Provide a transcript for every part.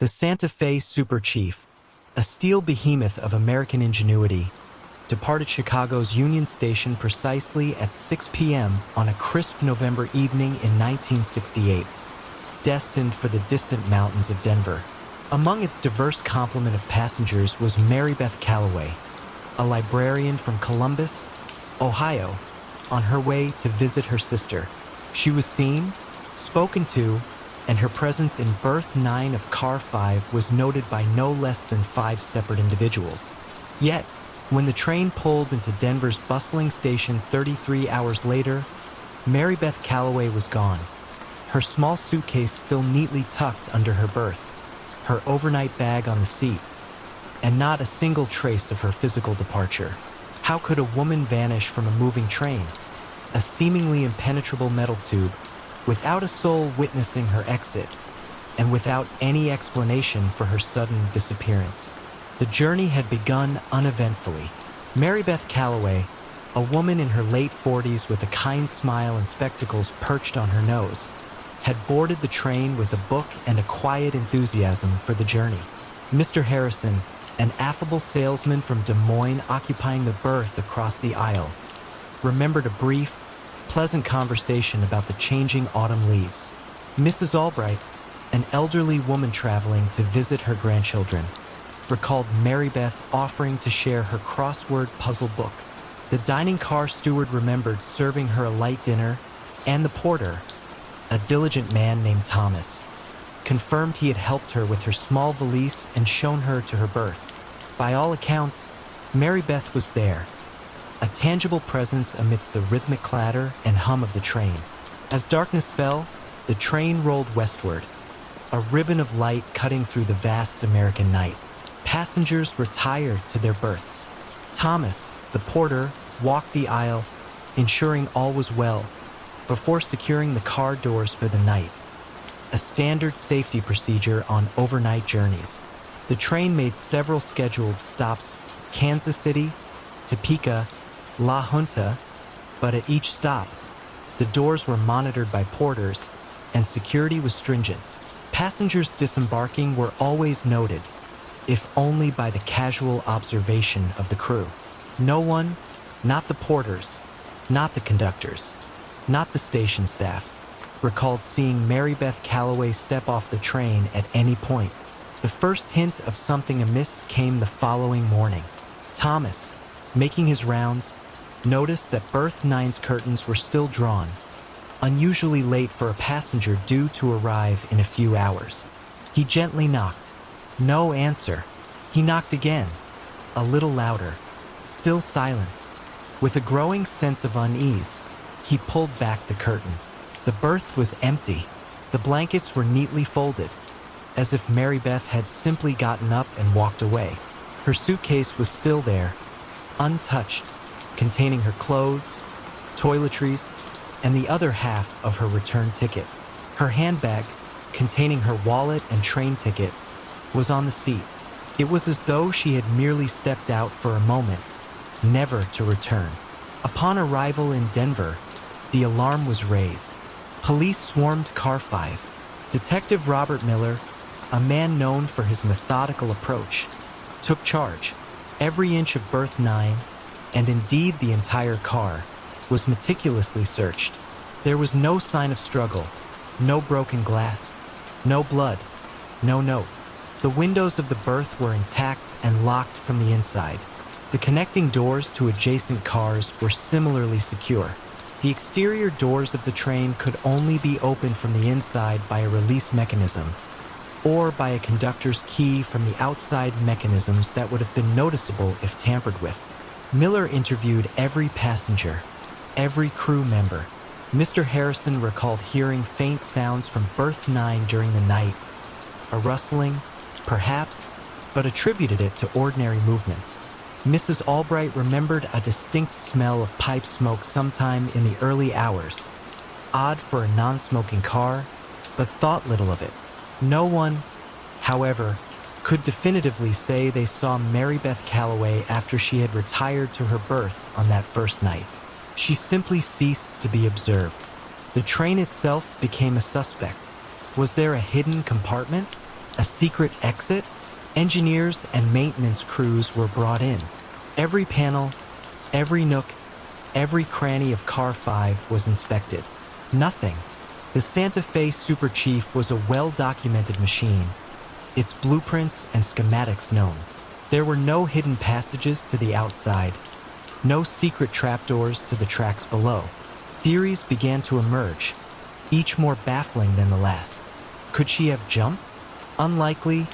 The Santa Fe Super Chief, a steel behemoth of American ingenuity, departed Chicago's Union Station precisely at 6 p.m. on a crisp November evening in 1968, destined for the distant mountains of Denver. Among its diverse complement of passengers was Mary Beth Calloway, a librarian from Columbus, Ohio, on her way to visit her sister. She was seen, spoken to, and her presence in berth 9 of car 5 was noted by no less than 5 separate individuals. Yet, when the train pulled into Denver's bustling station 33 hours later, Mary Beth Calloway was gone, her small suitcase still neatly tucked under her berth, her overnight bag on the seat, and not a single trace of her physical departure. How could a woman vanish from a moving train, a seemingly impenetrable metal tube, without a soul witnessing her exit, and without any explanation for her sudden disappearance? The journey had begun uneventfully. Mary Beth Calloway, a woman in her late 40s with a kind smile and spectacles perched on her nose, had boarded the train with a book and a quiet enthusiasm for the journey. Mr. Harrison, an affable salesman from Des Moines occupying the berth across the aisle, remembered a brief, pleasant conversation about the changing autumn leaves. Mrs. Albright, an elderly woman traveling to visit her grandchildren, recalled Mary Beth offering to share her crossword puzzle book. The dining car steward remembered serving her a light dinner, and the porter, a diligent man named Thomas, confirmed he had helped her with her small valise and shown her to her berth. By all accounts, Mary Beth was there, a tangible presence amidst the rhythmic clatter and hum of the train. As darkness fell, the train rolled westward, a ribbon of light cutting through the vast American night. Passengers retired to their berths. Thomas, the porter, walked the aisle, ensuring all was well, before securing the car doors for the night, a standard safety procedure on overnight journeys. The train made several scheduled stops: Kansas City, Topeka, La Junta, but at each stop, the doors were monitored by porters and security was stringent. Passengers disembarking were always noted, if only by the casual observation of the crew. No one, not the porters, not the conductors, not the station staff, recalled seeing Mary Beth Calloway step off the train at any point. The first hint of something amiss came the following morning. Thomas, making his rounds, noticed that berth 9's curtains were still drawn, unusually late for a passenger due to arrive in a few hours. He gently knocked. No answer. He knocked again, a little louder. Still silence. With a growing sense of unease, he pulled back the curtain. The berth was empty. The blankets were neatly folded, as if Mary Beth had simply gotten up and walked away. Her suitcase was still there, untouched, containing her clothes, toiletries, and the other half of her return ticket. Her handbag, containing her wallet and train ticket, was on the seat. It was as though she had merely stepped out for a moment, never to return. Upon arrival in Denver, the alarm was raised. Police swarmed Car 5. Detective Robert Miller, a man known for his methodical approach, took charge. Every inch of berth 9, and indeed the entire car, was meticulously searched. There was no sign of struggle, no broken glass, no blood, no note. The windows of the berth were intact and locked from the inside. The connecting doors to adjacent cars were similarly secure. The exterior doors of the train could only be opened from the inside by a release mechanism, or by a conductor's key from the outside mechanisms that would have been noticeable if tampered with. Miller interviewed every passenger, every crew member. Mr. Harrison recalled hearing faint sounds from berth 9 during the night, a rustling, perhaps, but attributed it to ordinary movements. Mrs. Albright remembered a distinct smell of pipe smoke sometime in the early hours, odd for a non-smoking car, but thought little of it. No one, however, could definitively say they saw Mary Beth Calloway after she had retired to her berth on that first night. She simply ceased to be observed. The train itself became a suspect. Was there a hidden compartment? A secret exit? Engineers and maintenance crews were brought in. Every panel, every nook, every cranny of Car 5 was inspected. Nothing. The Santa Fe Super Chief was a well-documented machine, its blueprints and schematics known. There were no hidden passages to the outside, no secret trapdoors to the tracks below. Theories began to emerge, each more baffling than the last. Could she have jumped? Unlikely,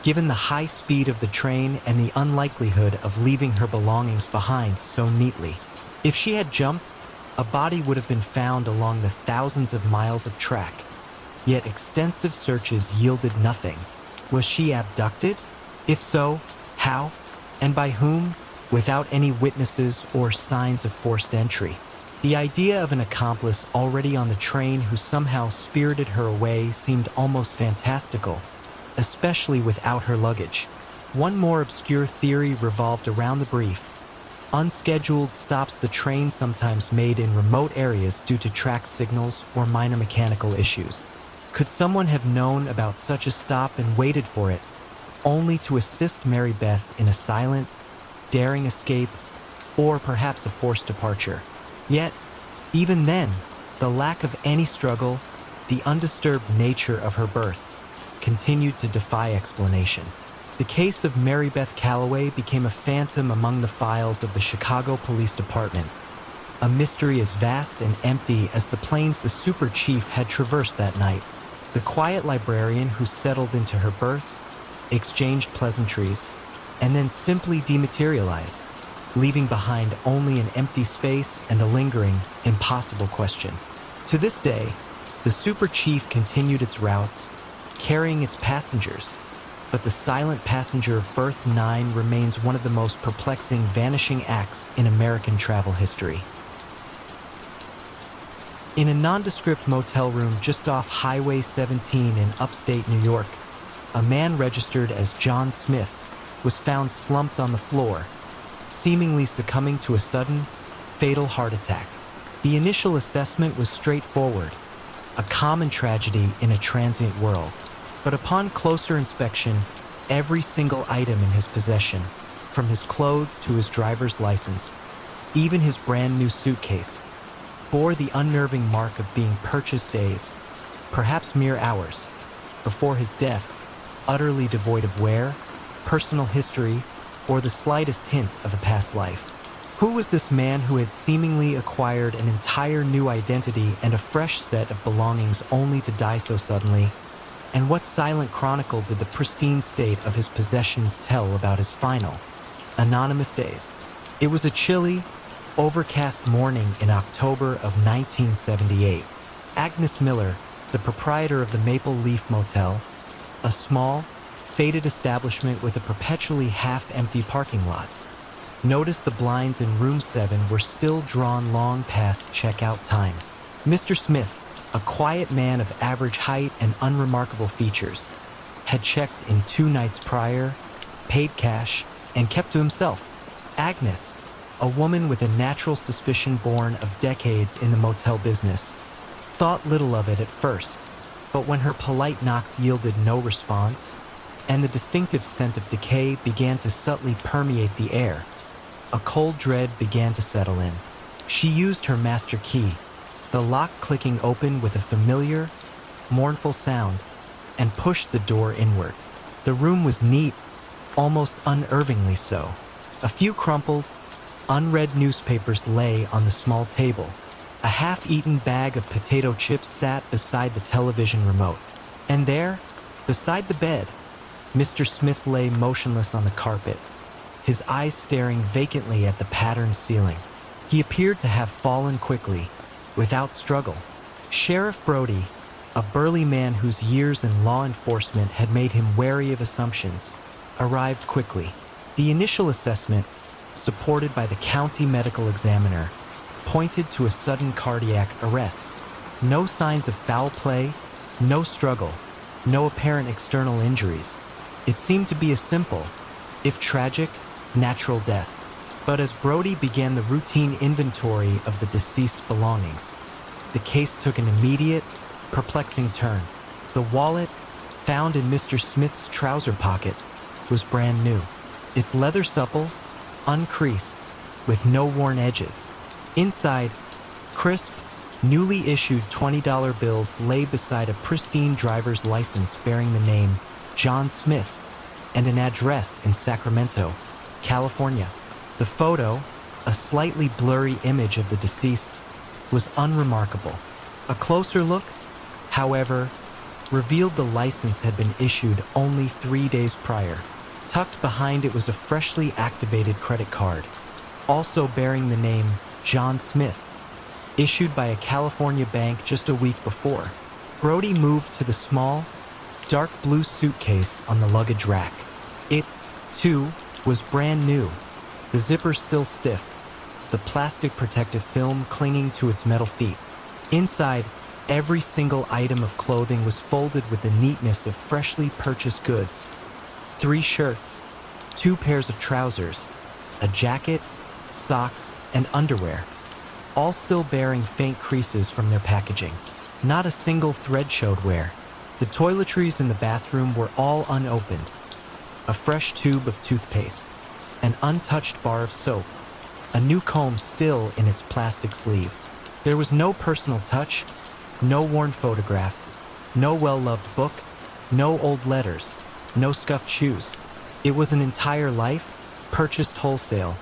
given the high speed of the train and the unlikelihood of leaving her belongings behind so neatly. If she had jumped, a body would have been found along the thousands of miles of track. Yet extensive searches yielded nothing. Was she abducted? If so, how? And by whom? Without any witnesses or signs of forced entry. The idea of an accomplice already on the train who somehow spirited her away seemed almost fantastical, especially without her luggage. One more obscure theory revolved around the brief. Unscheduled stops the train sometimes made in remote areas due to track signals or minor mechanical issues. Could someone have known about such a stop and waited for it, only to assist Mary Beth in a silent, daring escape, or perhaps a forced departure? Yet, even then, the lack of any struggle, the undisturbed nature of her birth, continued to defy explanation. The case of Mary Beth Calloway became a phantom among the files of the Chicago Police Department, a mystery as vast and empty as the planes the Super Chief had traversed that night. The quiet librarian who settled into her berth, exchanged pleasantries, and then simply dematerialized, leaving behind only an empty space and a lingering, impossible question. To this day, the Super Chief continued its routes, carrying its passengers, but the silent passenger of Berth 9 remains one of the most perplexing vanishing acts in American travel history. In a nondescript motel room just off Highway 17 in upstate New York, a man registered as John Smith was found slumped on the floor, seemingly succumbing to a sudden, fatal heart attack. The initial assessment was straightforward, a common tragedy in a transient world. But upon closer inspection, every single item in his possession, from his clothes to his driver's license, even his brand new suitcase, bore the unnerving mark of being purchased days, perhaps mere hours, before his death, utterly devoid of wear, personal history, or the slightest hint of a past life. Who was this man who had seemingly acquired an entire new identity and a fresh set of belongings only to die so suddenly? And what silent chronicle did the pristine state of his possessions tell about his final, anonymous days? It was a chilly, overcast morning in October of 1978. Agnes Miller, the proprietor of the Maple Leaf Motel, a small, faded establishment with a perpetually half-empty parking lot, noticed the blinds in room 7 were still drawn long past checkout time. Mr. Smith, a quiet man of average height and unremarkable features, had checked in 2 nights prior, paid cash, and kept to himself. Agnes, a woman with a natural suspicion born of decades in the motel business, thought little of it at first, but when her polite knocks yielded no response, and the distinctive scent of decay began to subtly permeate the air, a cold dread began to settle in. She used her master key, the lock clicking open with a familiar, mournful sound, and pushed the door inward. The room was neat, almost unnervingly so. A few crumpled, unread newspapers lay on the small table. A half-eaten bag of potato chips sat beside the television remote. And there, beside the bed, Mr. Smith lay motionless on the carpet, his eyes staring vacantly at the patterned ceiling. He appeared to have fallen quickly, without struggle. Sheriff Brody, a burly man whose years in law enforcement had made him wary of assumptions, arrived quickly. The initial assessment, supported by the county medical examiner, pointed to a sudden cardiac arrest. No signs of foul play, no struggle, no apparent external injuries. It seemed to be a simple, if tragic, natural death. But as Brody began the routine inventory of the deceased's belongings, the case took an immediate, perplexing turn. The wallet, found in Mr. Smith's trouser pocket, was brand new. Its leather supple, uncreased, with no worn edges. Inside, crisp, newly issued $20 bills lay beside a pristine driver's license bearing the name John Smith and an address in Sacramento, California. The photo, a slightly blurry image of the deceased, was unremarkable. A closer look, however, revealed the license had been issued only 3 days prior. Tucked behind it was a freshly activated credit card, also bearing the name John Smith, issued by a California bank just a week before. Brody moved to the small, dark blue suitcase on the luggage rack. It, too, was brand new, the zipper still stiff, the plastic protective film clinging to its metal feet. Inside, every single item of clothing was folded with the neatness of freshly purchased goods. 3 shirts, 2 pairs of trousers, a jacket, socks, and underwear, all still bearing faint creases from their packaging. Not a single thread showed wear. The toiletries in the bathroom were all unopened. A fresh tube of toothpaste, an untouched bar of soap, a new comb still in its plastic sleeve. There was no personal touch, no worn photograph, no well-loved book, no old letters, no scuffed shoes. It was an entire life, purchased wholesale,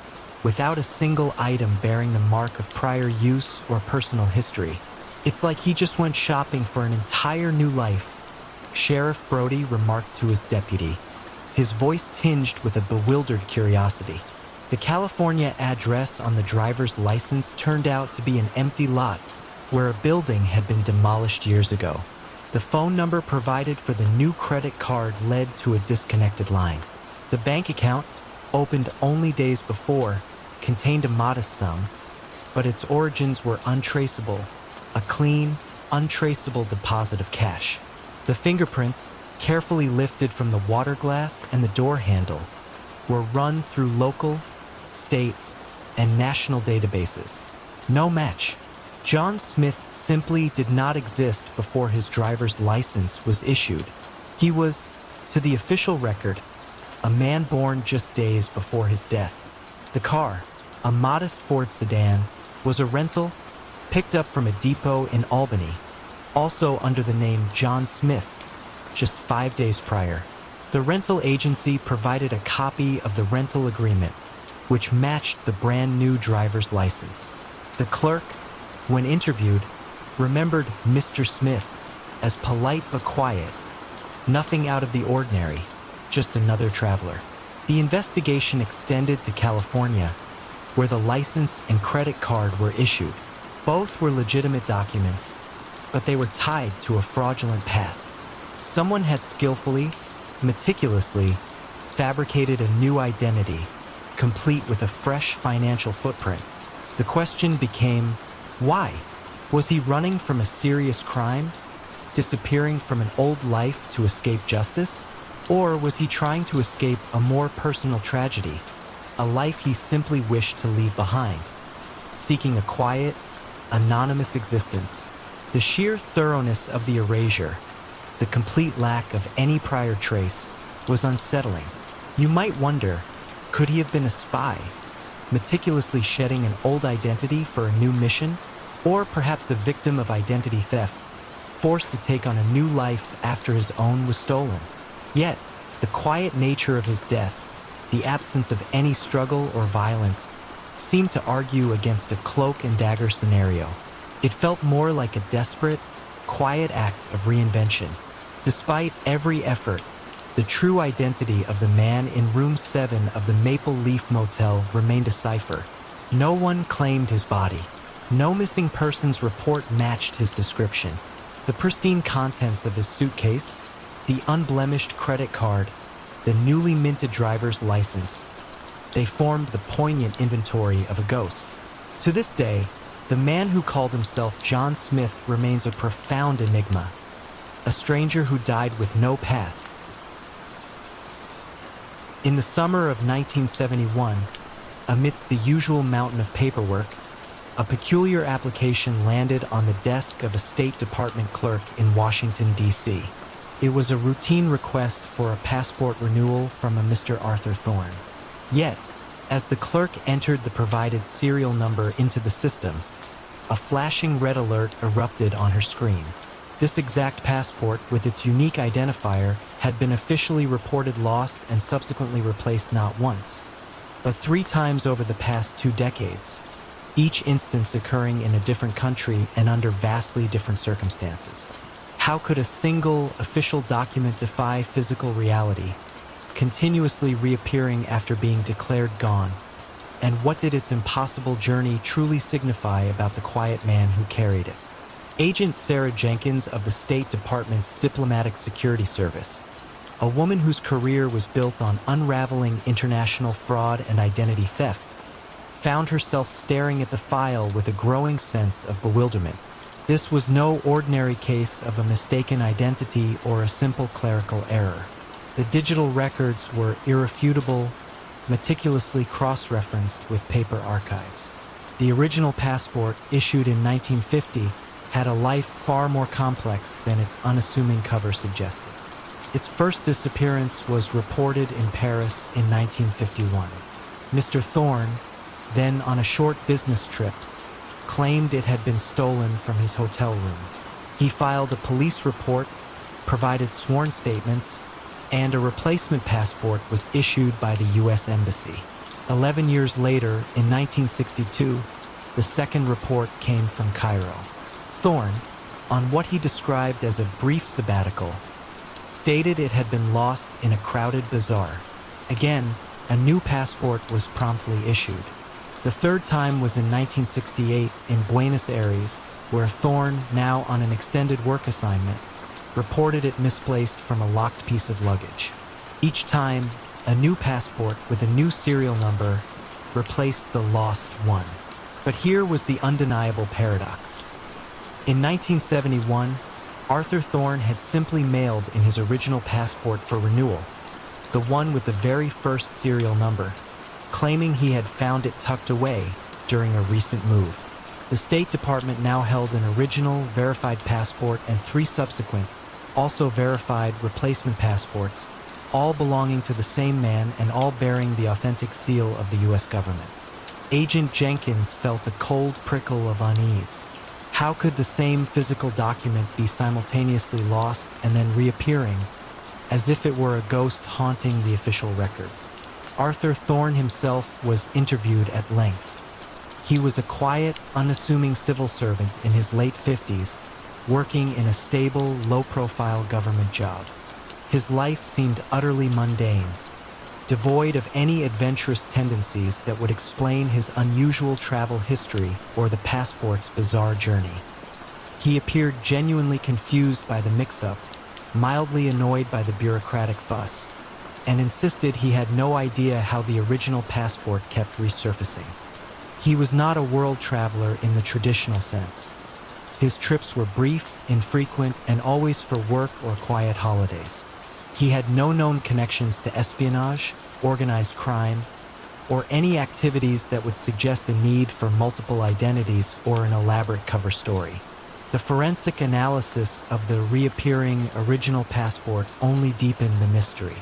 without a single item bearing the mark of prior use or personal history. It's like he just went shopping for an entire new life, Sheriff Brody remarked to his deputy, his voice tinged with a bewildered curiosity. The California address on the driver's license turned out to be an empty lot where a building had been demolished years ago. The phone number provided for the new credit card led to a disconnected line. The bank account, opened only days before, contained a modest sum, but its origins were untraceable, a clean, untraceable deposit of cash. The fingerprints, carefully lifted from the water glass and the door handle, were run through local, state, and national databases. No match. John Smith simply did not exist before his driver's license was issued. He was, to the official record, a man born just days before his death. The car, a modest Ford sedan, was a rental picked up from a depot in Albany, also under the name John Smith, just 5 days prior. The rental agency provided a copy of the rental agreement, which matched the brand new driver's license. The clerk, when interviewed, remembered Mr. Smith as polite but quiet, nothing out of the ordinary, just another traveler. The investigation extended to California, where the license and credit card were issued. Both were legitimate documents, but they were tied to a fraudulent past. Someone had skillfully, meticulously, fabricated a new identity, complete with a fresh financial footprint. The question became, why? Was he running from a serious crime, disappearing from an old life to escape justice? Or was he trying to escape a more personal tragedy, a life he simply wished to leave behind, seeking a quiet, anonymous existence? The sheer thoroughness of the erasure, the complete lack of any prior trace, was unsettling. You might wonder, could he have been a spy, meticulously shedding an old identity for a new mission? Or perhaps a victim of identity theft, forced to take on a new life after his own was stolen? Yet, the quiet nature of his death, the absence of any struggle or violence, seemed to argue against a cloak and dagger scenario. It felt more like a desperate, quiet act of reinvention. Despite every effort, the true identity of the man in room 7 of the Maple Leaf Motel remained a cipher. No one claimed his body. No missing persons report matched his description. The pristine contents of his suitcase, the unblemished credit card, the newly minted driver's license, they formed the poignant inventory of a ghost. To this day, the man who called himself John Smith remains a profound enigma, a stranger who died with no past. In the summer of 1971, amidst the usual mountain of paperwork, a peculiar application landed on the desk of a State Department clerk in Washington, D.C. It was a routine request for a passport renewal from a Mr. Arthur Thorne. Yet, as the clerk entered the provided serial number into the system, a flashing red alert erupted on her screen. This exact passport, with its unique identifier, had been officially reported lost and subsequently replaced not once, but 3 times over the past 2 decades, each instance occurring in a different country and under vastly different circumstances. How could a single official document defy physical reality, continuously reappearing after being declared gone? And what did its impossible journey truly signify about the quiet man who carried it? Agent Sarah Jenkins of the State Department's Diplomatic Security Service, a woman whose career was built on unraveling international fraud and identity theft, found herself staring at the file with a growing sense of bewilderment. This was no ordinary case of a mistaken identity or a simple clerical error. The digital records were irrefutable, meticulously cross-referenced with paper archives. The original passport, issued in 1950, had a life far more complex than its unassuming cover suggested. Its first disappearance was reported in Paris in 1951. Mr. Thorne, then on a short business trip, claimed it had been stolen from his hotel room. He filed a police report, provided sworn statements, and a replacement passport was issued by the U.S. Embassy. 11 years later, in 1962, the second report came from Cairo. Thorne, on what he described as a brief sabbatical, stated it had been lost in a crowded bazaar. Again, a new passport was promptly issued. The third time was in 1968 in Buenos Aires, where Thorne, now on an extended work assignment, reported it misplaced from a locked piece of luggage. Each time, a new passport with a new serial number replaced the lost one. But here was the undeniable paradox. In 1971, Arthur Thorne had simply mailed in his original passport for renewal, the one with the very first serial number, claiming he had found it tucked away during a recent move. The State Department now held an original, verified passport and 3 subsequent, also verified replacement passports, all belonging to the same man and all bearing the authentic seal of the U.S. government. Agent Jenkins felt a cold prickle of unease. How could the same physical document be simultaneously lost and then reappearing, as if it were a ghost haunting the official records? Arthur Thorne himself was interviewed at length. He was a quiet, unassuming civil servant in his late 50s, working in a stable, low-profile government job. His life seemed utterly mundane, devoid of any adventurous tendencies that would explain his unusual travel history or the passport's bizarre journey. He appeared genuinely confused by the mix-up, mildly annoyed by the bureaucratic fuss, and insisted he had no idea how the original passport kept resurfacing. He was not a world traveler in the traditional sense. His trips were brief, infrequent, and always for work or quiet holidays. He had no known connections to espionage, organized crime, or any activities that would suggest a need for multiple identities or an elaborate cover story. The forensic analysis of the reappearing original passport only deepened the mystery.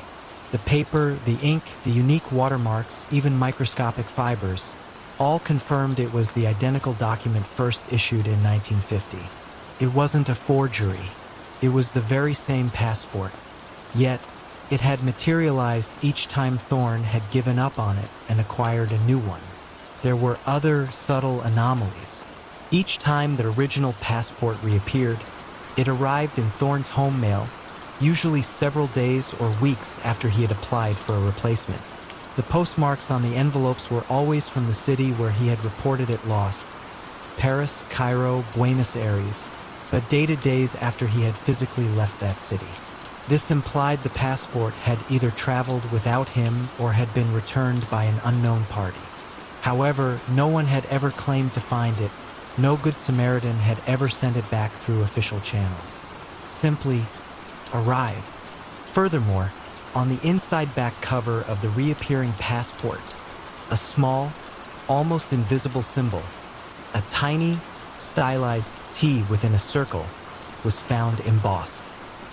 The paper, the ink, the unique watermarks, even microscopic fibers, all confirmed it was the identical document first issued in 1950. It wasn't a forgery. It was the very same passport. Yet, it had materialized each time Thorne had given up on it and acquired a new one. There were other subtle anomalies. Each time the original passport reappeared, it arrived in Thorne's home mail, usually several days or weeks after he had applied for a replacement. The postmarks on the envelopes were always from the city where he had reported it lost: Paris, Cairo, Buenos Aires, but dated days after he had physically left that city. This implied the passport had either traveled without him or had been returned by an unknown party. However, no one had ever claimed to find it. No Good Samaritan had ever sent it back through official channels. Simply arrived. Furthermore, on the inside back cover of the reappearing passport, a small, almost invisible symbol, a tiny, stylized T within a circle, was found embossed.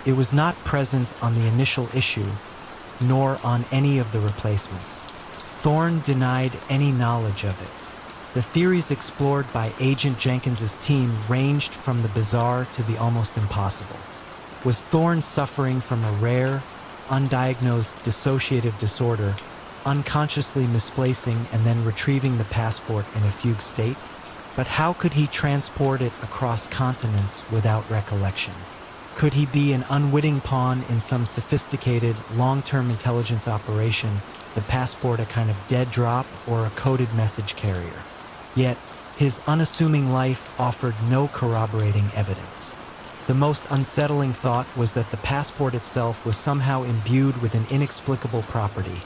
It was not present on the initial issue, nor on any of the replacements. Thorne denied any knowledge of it. The theories explored by Agent Jenkins's team ranged from the bizarre to the almost impossible. Was Thorne suffering from a rare, undiagnosed dissociative disorder, unconsciously misplacing and then retrieving the passport in a fugue state? But how could he transport it across continents without recollection? Could he be an unwitting pawn in some sophisticated, long-term intelligence operation, the passport a kind of dead drop or a coded message carrier? Yet, his unassuming life offered no corroborating evidence. The most unsettling thought was that the passport itself was somehow imbued with an inexplicable property,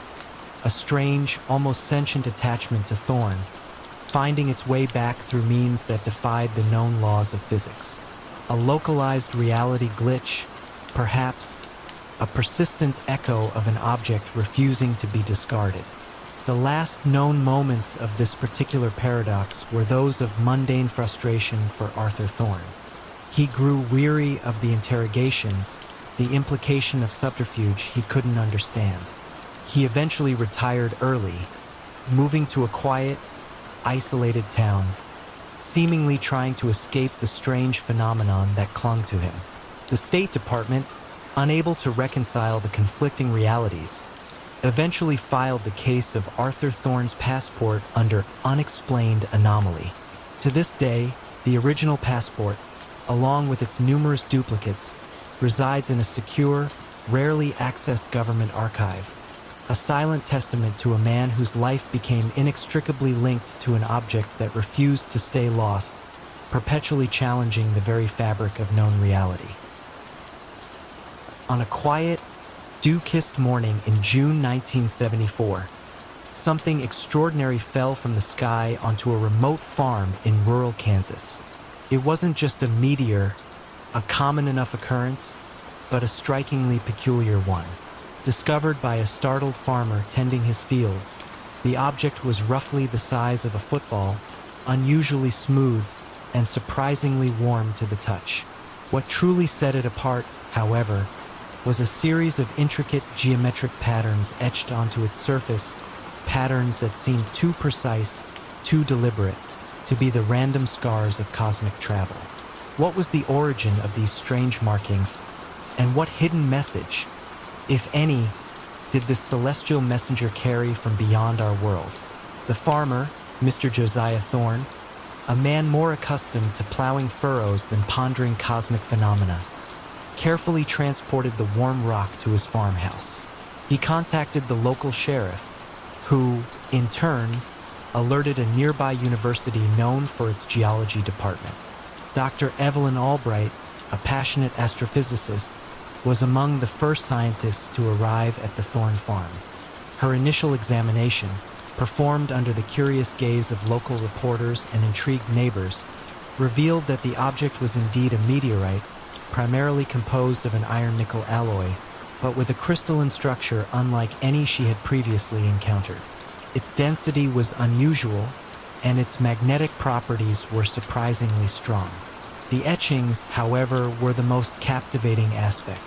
a strange, almost sentient attachment to Thorne, finding its way back through means that defied the known laws of physics. A localized reality glitch, perhaps a persistent echo of an object refusing to be discarded. The last known moments of this particular paradox were those of mundane frustration for Arthur Thorne. He grew weary of the interrogations, the implication of subterfuge he couldn't understand. He eventually retired early, moving to a quiet, isolated town, seemingly trying to escape the strange phenomenon that clung to him. The State Department, unable to reconcile the conflicting realities, eventually filed the case of Arthur Thorne's passport under unexplained anomaly. To this day, the original passport, along with its numerous duplicates, resides in a secure, rarely accessed government archive, a silent testament to a man whose life became inextricably linked to an object that refused to stay lost, perpetually challenging the very fabric of known reality. On a quiet, dew-kissed morning in June 1974, something extraordinary fell from the sky onto a remote farm in rural Kansas. It wasn't just a meteor, a common enough occurrence, but a strikingly peculiar one. Discovered by a startled farmer tending his fields, the object was roughly the size of a football, unusually smooth, and surprisingly warm to the touch. What truly set it apart, however, was a series of intricate geometric patterns etched onto its surface, patterns that seemed too precise, too deliberate, to be the random scars of cosmic travel. What was the origin of these strange markings, and what hidden message, if any, did this celestial messenger carry from beyond our world? The farmer, Mr. Josiah Thorne, a man more accustomed to plowing furrows than pondering cosmic phenomena, carefully transported the warm rock to his farmhouse. He contacted the local sheriff, who, in turn, alerted a nearby university known for its geology department. Dr. Evelyn Albright, a passionate astrophysicist, was among the first scientists to arrive at the Thorne farm. Her initial examination, performed under the curious gaze of local reporters and intrigued neighbors, revealed that the object was indeed a meteorite, primarily composed of an iron-nickel alloy, but with a crystalline structure unlike any she had previously encountered. Its density was unusual, and its magnetic properties were surprisingly strong. The etchings, however, were the most captivating aspect.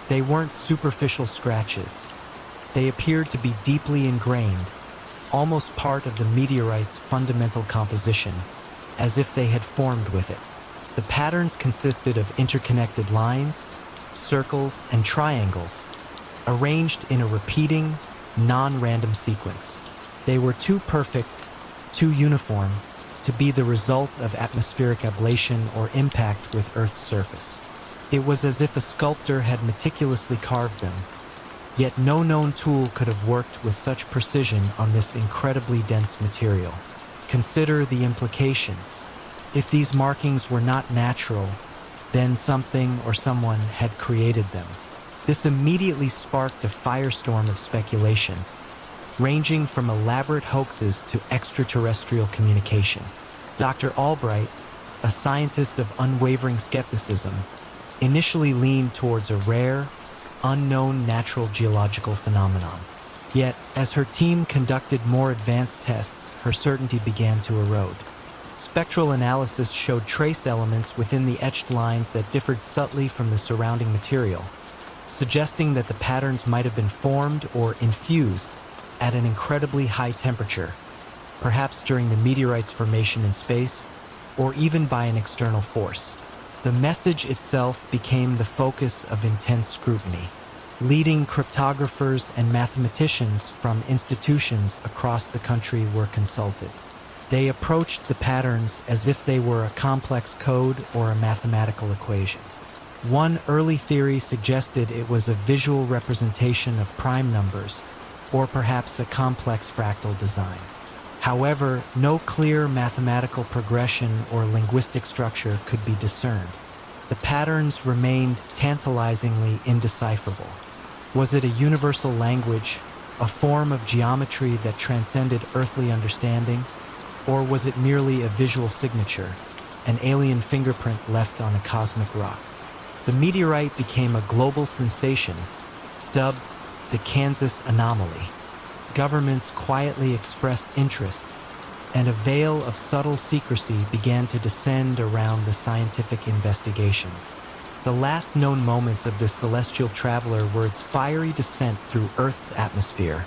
They weren't superficial scratches. They appeared to be deeply ingrained, almost part of the meteorite's fundamental composition, as if they had formed with it. The patterns consisted of interconnected lines, circles, and triangles, arranged in a repeating, non-random sequence. They were too perfect, too uniform, to be the result of atmospheric ablation or impact with Earth's surface. It was as if a sculptor had meticulously carved them, yet no known tool could have worked with such precision on this incredibly dense material. Consider the implications. If these markings were not natural, then something or someone had created them. This immediately sparked a firestorm of speculation, ranging from elaborate hoaxes to extraterrestrial communication. Dr. Albright, a scientist of unwavering skepticism, initially leaned towards a rare, unknown natural geological phenomenon. Yet, as her team conducted more advanced tests, her certainty began to erode. Spectral analysis showed trace elements within the etched lines that differed subtly from the surrounding material, suggesting that the patterns might have been formed or infused at an incredibly high temperature, perhaps during the meteorite's formation in space, or even by an external force. The message itself became the focus of intense scrutiny. Leading cryptographers and mathematicians from institutions across the country were consulted. They approached the patterns as if they were a complex code or a mathematical equation. One early theory suggested it was a visual representation of prime numbers, or perhaps a complex fractal design. However, no clear mathematical progression or linguistic structure could be discerned. The patterns remained tantalizingly indecipherable. Was it a universal language, a form of geometry that transcended earthly understanding, or was it merely a visual signature, an alien fingerprint left on a cosmic rock? The meteorite became a global sensation, dubbed the Kansas Anomaly. Governments quietly expressed interest, and a veil of subtle secrecy began to descend around the scientific investigations. The last known moments of this celestial traveler were its fiery descent through Earth's atmosphere,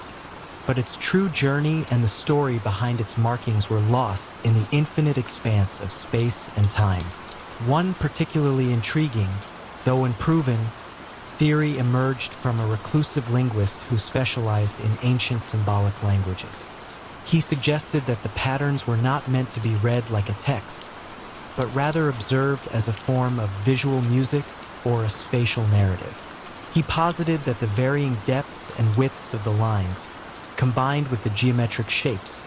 but its true journey and the story behind its markings were lost in the infinite expanse of space and time. One particularly intriguing, though unproven, theory emerged from a reclusive linguist who specialized in ancient symbolic languages. He suggested that the patterns were not meant to be read like a text, but rather observed as a form of visual music or a spatial narrative. He posited that the varying depths and widths of the lines, combined with the geometric shapes,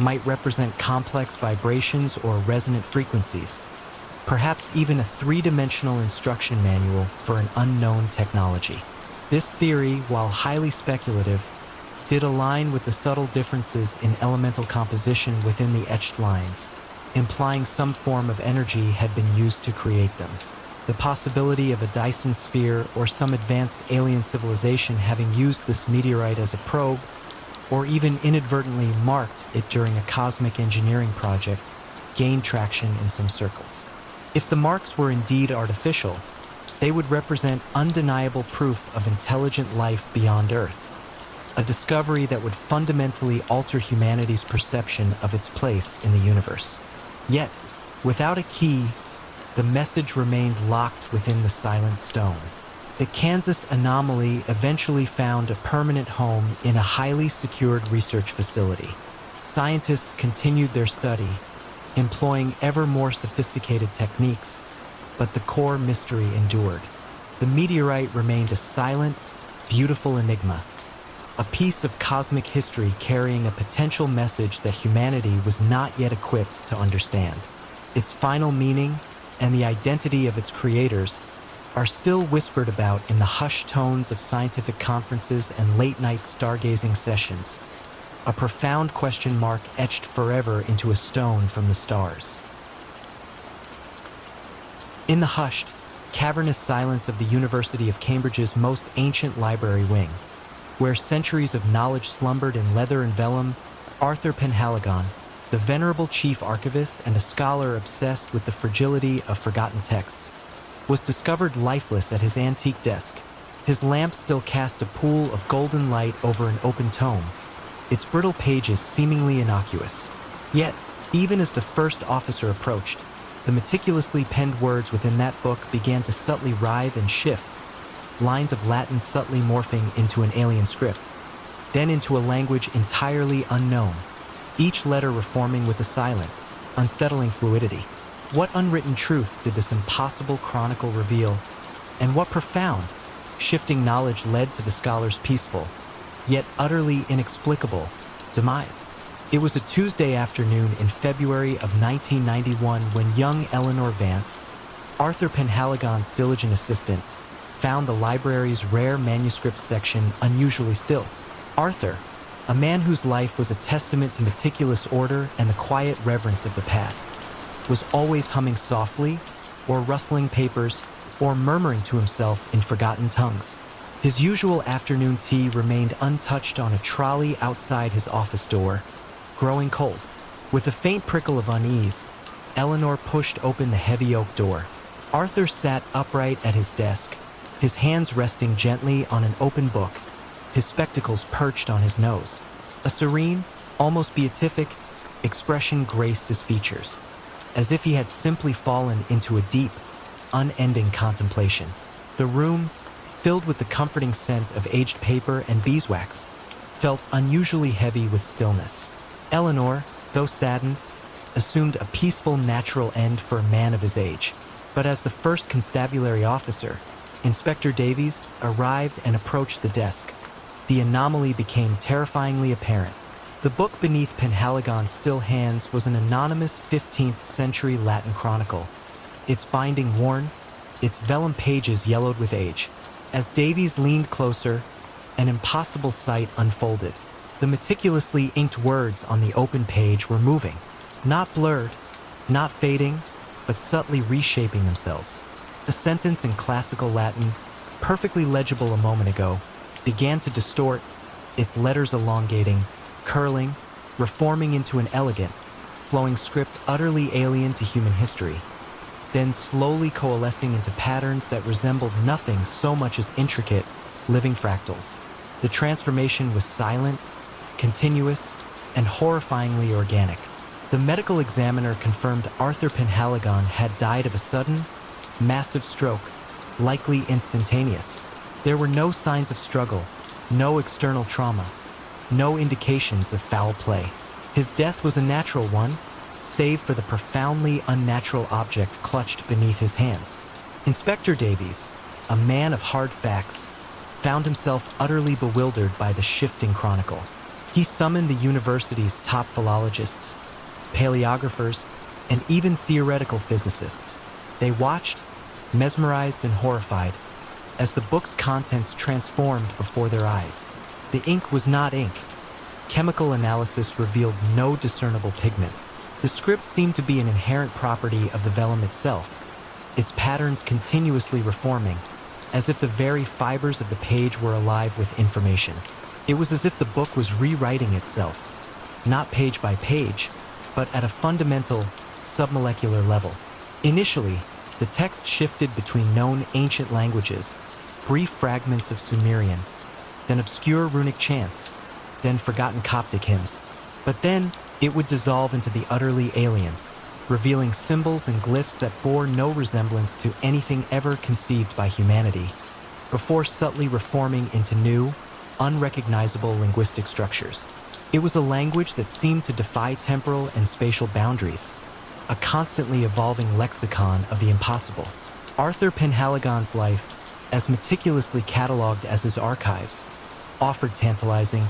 might represent complex vibrations or resonant frequencies, perhaps even a three-dimensional instruction manual for an unknown technology. This theory, while highly speculative, did align with the subtle differences in elemental composition within the etched lines, implying some form of energy had been used to create them. The possibility of a Dyson sphere or some advanced alien civilization having used this meteorite as a probe, or even inadvertently marked it during a cosmic engineering project, gained traction in some circles. If the marks were indeed artificial, they would represent undeniable proof of intelligent life beyond Earth, a discovery that would fundamentally alter humanity's perception of its place in the universe. Yet, without a key, the message remained locked within the silent stone. The Kansas Anomaly eventually found a permanent home in a highly secured research facility. Scientists continued their study, employing ever more sophisticated techniques, but the core mystery endured. The meteorite remained a silent, beautiful enigma, a piece of cosmic history carrying a potential message that humanity was not yet equipped to understand. Its final meaning and the identity of its creators are still whispered about in the hushed tones of scientific conferences and late-night stargazing sessions, a profound question mark etched forever into a stone from the stars. In the hushed, cavernous silence of the University of Cambridge's most ancient library wing, where centuries of knowledge slumbered in leather and vellum, Arthur Penhaligon, the venerable chief archivist and a scholar obsessed with the fragility of forgotten texts, was discovered lifeless at his antique desk. His lamp still cast a pool of golden light over an open tome, its brittle pages seemingly innocuous. Yet, even as the first officer approached, the meticulously penned words within that book began to subtly writhe and shift, lines of Latin subtly morphing into an alien script, then into a language entirely unknown, each letter reforming with a silent, unsettling fluidity. What unwritten truth did this impossible chronicle reveal, and what profound, shifting knowledge led to the scholar's peaceful, yet utterly inexplicable, demise? It was a Tuesday afternoon in February of 1991 when young Eleanor Vance, Arthur Penhaligon's diligent assistant, found the library's rare manuscript section unusually still. Arthur, a man whose life was a testament to meticulous order and the quiet reverence of the past, was always humming softly, or rustling papers, or murmuring to himself in forgotten tongues. His usual afternoon tea remained untouched on a trolley outside his office door, growing cold. With a faint prickle of unease, Eleanor pushed open the heavy oak door. Arthur sat upright at his desk, his hands resting gently on an open book, his spectacles perched on his nose. A serene, almost beatific, expression graced his features, as if he had simply fallen into a deep, unending contemplation. The room, filled with the comforting scent of aged paper and beeswax, felt unusually heavy with stillness. Eleanor, though saddened, assumed a peaceful, natural end for a man of his age. But as the first constabulary officer, Inspector Davies, arrived and approached the desk, the anomaly became terrifyingly apparent. The book beneath Penhaligon's still hands was an anonymous 15th century Latin chronicle, its binding worn, its vellum pages yellowed with age. As Davies leaned closer, an impossible sight unfolded. The meticulously inked words on the open page were moving, not blurred, not fading, but subtly reshaping themselves. A sentence in classical Latin, perfectly legible a moment ago, began to distort, its letters elongating, curling, reforming into an elegant, flowing script utterly alien to human history, then slowly coalescing into patterns that resembled nothing so much as intricate, living fractals. The transformation was silent, continuous, and horrifyingly organic. The medical examiner confirmed Arthur Penhaligon had died of a sudden, massive stroke, likely instantaneous. There were no signs of struggle, no external trauma, no indications of foul play. His death was a natural one, save for the profoundly unnatural object clutched beneath his hands. Inspector Davies, a man of hard facts, found himself utterly bewildered by the shifting chronicle. He summoned the university's top philologists, paleographers, and even theoretical physicists. They watched, mesmerized and horrified, as the book's contents transformed before their eyes. The ink was not ink. Chemical analysis revealed no discernible pigment. The script seemed to be an inherent property of the vellum itself, its patterns continuously reforming, as if the very fibers of the page were alive with information. It was as if the book was rewriting itself, not page by page, but at a fundamental, submolecular level. Initially, the text shifted between known ancient languages, brief fragments of Sumerian, then obscure runic chants, then forgotten Coptic hymns. But then, it would dissolve into the utterly alien, revealing symbols and glyphs that bore no resemblance to anything ever conceived by humanity, before subtly reforming into new, unrecognizable linguistic structures. It was a language that seemed to defy temporal and spatial boundaries, a constantly evolving lexicon of the impossible. Arthur Penhaligon's life, as meticulously cataloged as his archives, offered tantalizing,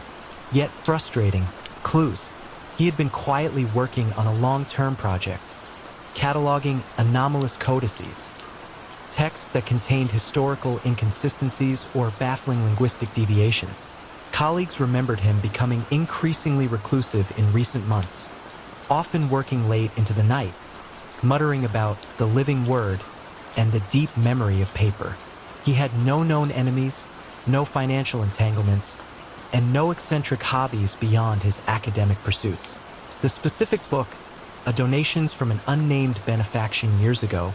yet frustrating, clues. He had been quietly working on a long-term project, cataloging anomalous codices, texts that contained historical inconsistencies or baffling linguistic deviations. Colleagues remembered him becoming increasingly reclusive in recent months, often working late into the night, muttering about the living word and the deep memory of paper. He had no known enemies, no financial entanglements, and no eccentric hobbies beyond his academic pursuits. The specific book, a donations from an unnamed benefaction years ago,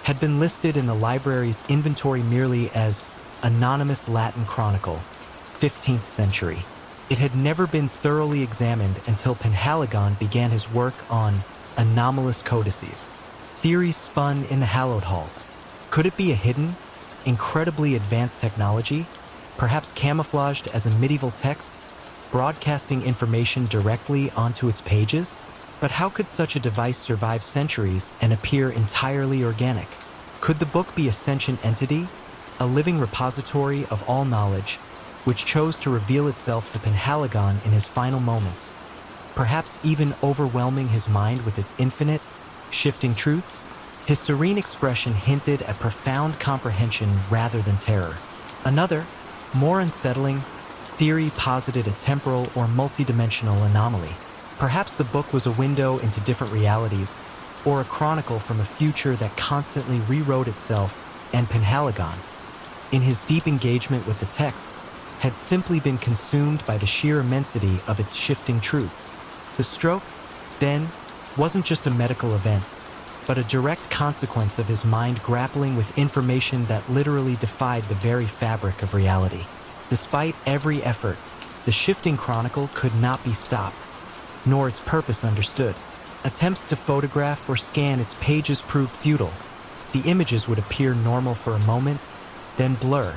had been listed in the library's inventory merely as Anonymous Latin Chronicle, 15th century. It had never been thoroughly examined until Penhaligon began his work on anomalous codices, theories spun in the hallowed halls. Could it be a hidden, incredibly advanced technology, perhaps camouflaged as a medieval text, broadcasting information directly onto its pages? But how could such a device survive centuries and appear entirely organic? Could the book be a sentient entity, a living repository of all knowledge, which chose to reveal itself to Penhaligon in his final moments, perhaps even overwhelming his mind with its infinite, shifting truths? His serene expression hinted at profound comprehension rather than terror. Another, more unsettling, theory posited a temporal or multidimensional anomaly. Perhaps the book was a window into different realities, or a chronicle from a future that constantly rewrote itself, and Penhaligon, in his deep engagement with the text, had simply been consumed by the sheer immensity of its shifting truths. The stroke, then, wasn't just a medical event. but a direct consequence of his mind grappling with information that literally defied the very fabric of reality. Despite every effort, the shifting chronicle could not be stopped, nor its purpose understood. Attempts to photograph or scan its pages proved futile. The images would appear normal for a moment, then blur,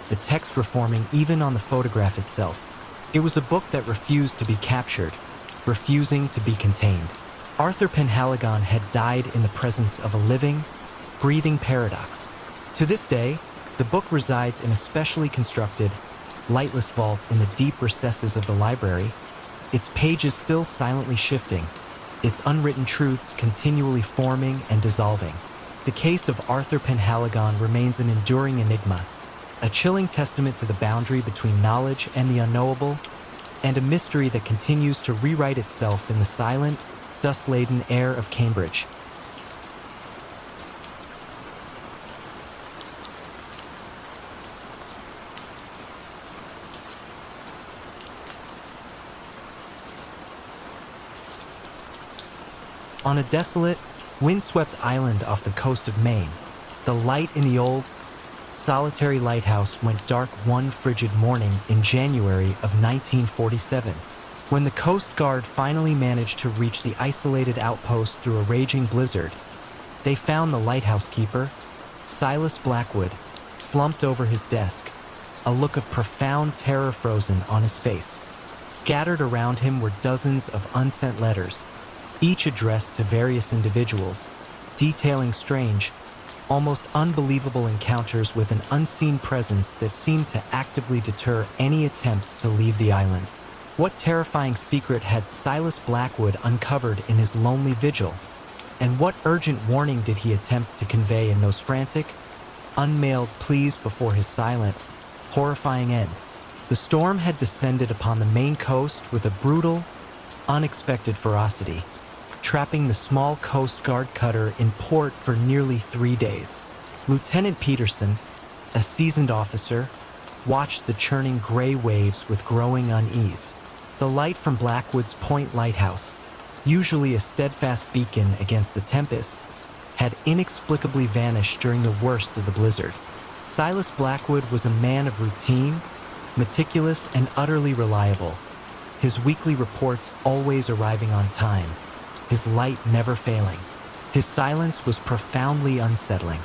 the text reforming even on the photograph itself. It was a book that refused to be captured, refusing to be contained. Arthur Penhaligon had died in the presence of a living, breathing paradox. To this day, the book resides in a specially constructed, lightless vault in the deep recesses of the library, its pages still silently shifting, its unwritten truths continually forming and dissolving. The case of Arthur Penhaligon remains an enduring enigma, a chilling testament to the boundary between knowledge and the unknowable, and a mystery that continues to rewrite itself in the silent, dust-laden air of Cambridge. On a desolate, windswept island off the coast of Maine, the light in the old, solitary lighthouse went dark one frigid morning in January of 1947. When the Coast Guard finally managed to reach the isolated outpost through a raging blizzard, they found the lighthouse keeper, Silas Blackwood, slumped over his desk, a look of profound terror frozen on his face. Scattered around him were dozens of unsent letters, each addressed to various individuals, detailing strange, almost unbelievable encounters with an unseen presence that seemed to actively deter any attempts to leave the island. What terrifying secret had Silas Blackwood uncovered in his lonely vigil? And what urgent warning did he attempt to convey in those frantic, unmailed pleas before his silent, horrifying end? The storm had descended upon the Maine coast with a brutal, unexpected ferocity, trapping the small Coast Guard cutter in port for nearly 3 days. Lieutenant Peterson, a seasoned officer, watched the churning gray waves with growing unease. The light from Blackwood's Point Lighthouse, usually a steadfast beacon against the tempest, had inexplicably vanished during the worst of the blizzard. Silas Blackwood was a man of routine, meticulous and utterly reliable, his weekly reports always arriving on time, his light never failing. His silence was profoundly unsettling.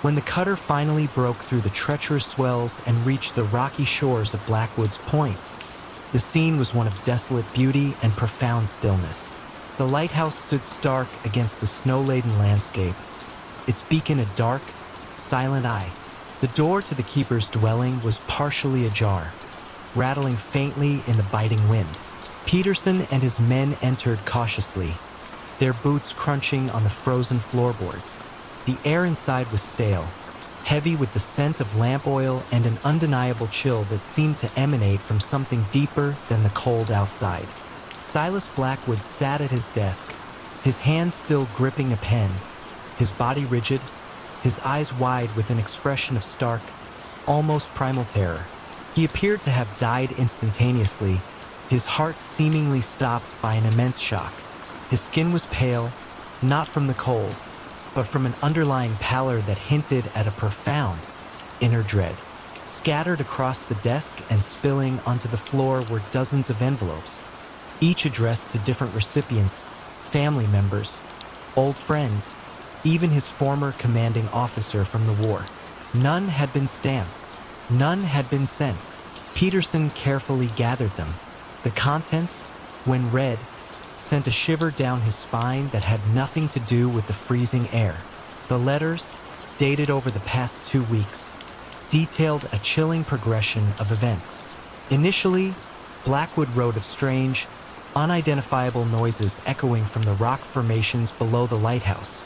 When the cutter finally broke through the treacherous swells and reached the rocky shores of Blackwood's Point, the scene was one of desolate beauty and profound stillness. The lighthouse stood stark against the snow-laden landscape, its beacon a dark, silent eye. The door to the keeper's dwelling was partially ajar, rattling faintly in the biting wind. Peterson and his men entered cautiously, their boots crunching on the frozen floorboards. The air inside was stale, heavy with the scent of lamp oil and an undeniable chill that seemed to emanate from something deeper than the cold outside. Silas Blackwood sat at his desk, his hands still gripping a pen, his body rigid, his eyes wide with an expression of stark, almost primal terror. He appeared to have died instantaneously, his heart seemingly stopped by an immense shock. His skin was pale, not from the cold, but from an underlying pallor that hinted at a profound inner dread. Scattered across the desk and spilling onto the floor were dozens of envelopes, each addressed to different recipients, family members, old friends, even his former commanding officer from the war. None had been stamped. None had been sent. Peterson carefully gathered them. The contents, when read, sent a shiver down his spine that had nothing to do with the freezing air. The letters, dated over the past 2 weeks, detailed a chilling progression of events. Initially, Blackwood wrote of strange, unidentifiable noises echoing from the rock formations below the lighthouse.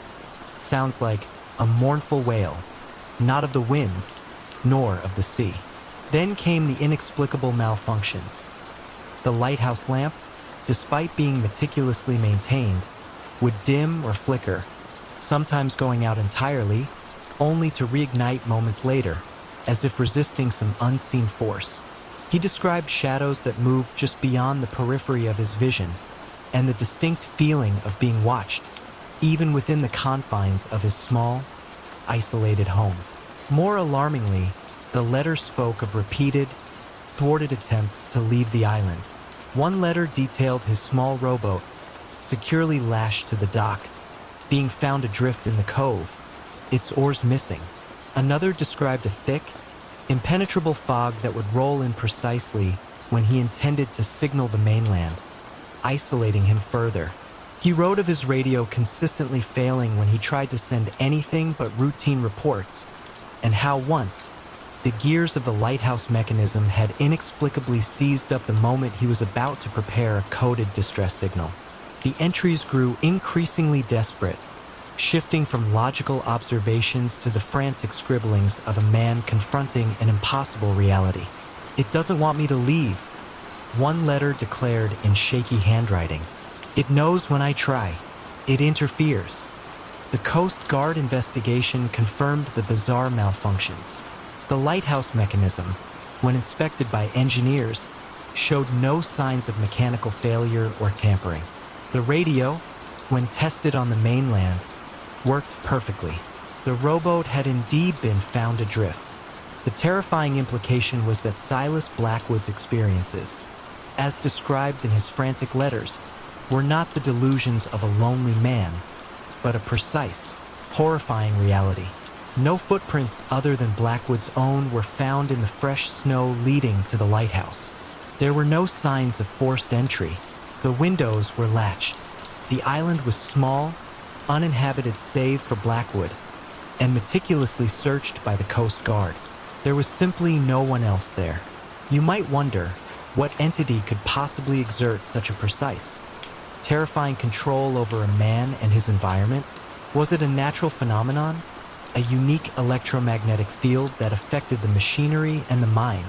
Sounds like a mournful wail, not of the wind, nor of the sea. Then came the inexplicable malfunctions. The lighthouse lamp, despite being meticulously maintained, would dim or flicker, sometimes going out entirely, only to reignite moments later, as if resisting some unseen force. He described shadows that moved just beyond the periphery of his vision, and the distinct feeling of being watched, even within the confines of his small, isolated home. More alarmingly, the letter spoke of repeated, thwarted attempts to leave the island. One letter detailed his small rowboat, securely lashed to the dock, being found adrift in the cove, its oars missing. Another described a thick, impenetrable fog that would roll in precisely when he intended to signal the mainland, isolating him further. He wrote of his radio consistently failing when he tried to send anything but routine reports, and how once, the gears of the lighthouse mechanism had inexplicably seized up the moment he was about to prepare a coded distress signal. The entries grew increasingly desperate, shifting from logical observations to the frantic scribblings of a man confronting an impossible reality. "It doesn't want me to leave," one letter declared in shaky handwriting. "It knows when I try. It interferes." The Coast Guard investigation confirmed the bizarre malfunctions. The lighthouse mechanism, when inspected by engineers, showed no signs of mechanical failure or tampering. The radio, when tested on the mainland, worked perfectly. The rowboat had indeed been found adrift. The terrifying implication was that Silas Blackwood's experiences, as described in his frantic letters, were not the delusions of a lonely man, but a precise, horrifying reality. No footprints other than Blackwood's own were found in the fresh snow leading to the lighthouse. There were no signs of forced entry. The windows were latched. The island was small, uninhabited save for Blackwood, and meticulously searched by the Coast Guard. There was simply no one else there. You might wonder what entity could possibly exert such a precise, terrifying control over a man and his environment. Was it a natural phenomenon? A unique electromagnetic field that affected the machinery and the mind,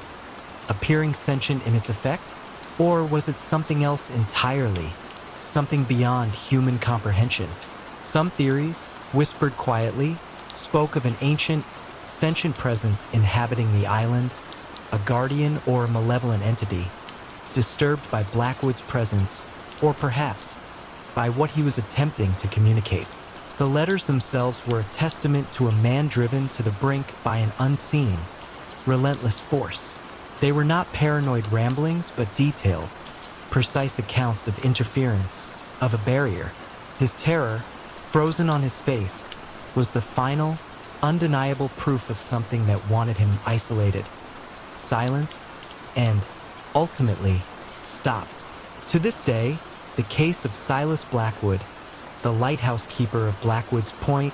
appearing sentient in its effect? Or was it something else entirely, something beyond human comprehension? Some theories, whispered quietly, spoke of an ancient, sentient presence inhabiting the island, a guardian or malevolent entity, disturbed by Blackwood's presence, or perhaps by what he was attempting to communicate. The letters themselves were a testament to a man driven to the brink by an unseen, relentless force. They were not paranoid ramblings, but detailed, precise accounts of interference, of a barrier. His terror, frozen on his face, was the final, undeniable proof of something that wanted him isolated, silenced, and, ultimately, stopped. To this day, the case of Silas Blackwood, the lighthouse keeper of Blackwood's Point,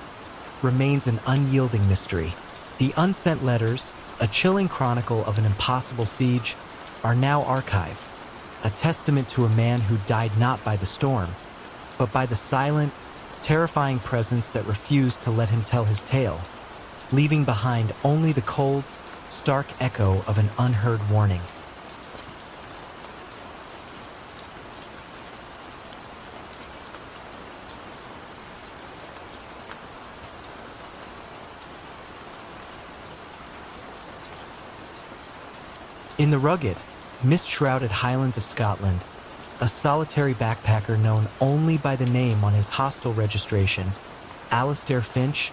remains an unyielding mystery. The unsent letters, a chilling chronicle of an impossible siege, are now archived, a testament to a man who died not by the storm, but by the silent, terrifying presence that refused to let him tell his tale, leaving behind only the cold, stark echo of an unheard warning. In the rugged, mist-shrouded Highlands of Scotland, a solitary backpacker known only by the name on his hostel registration, Alastair Finch,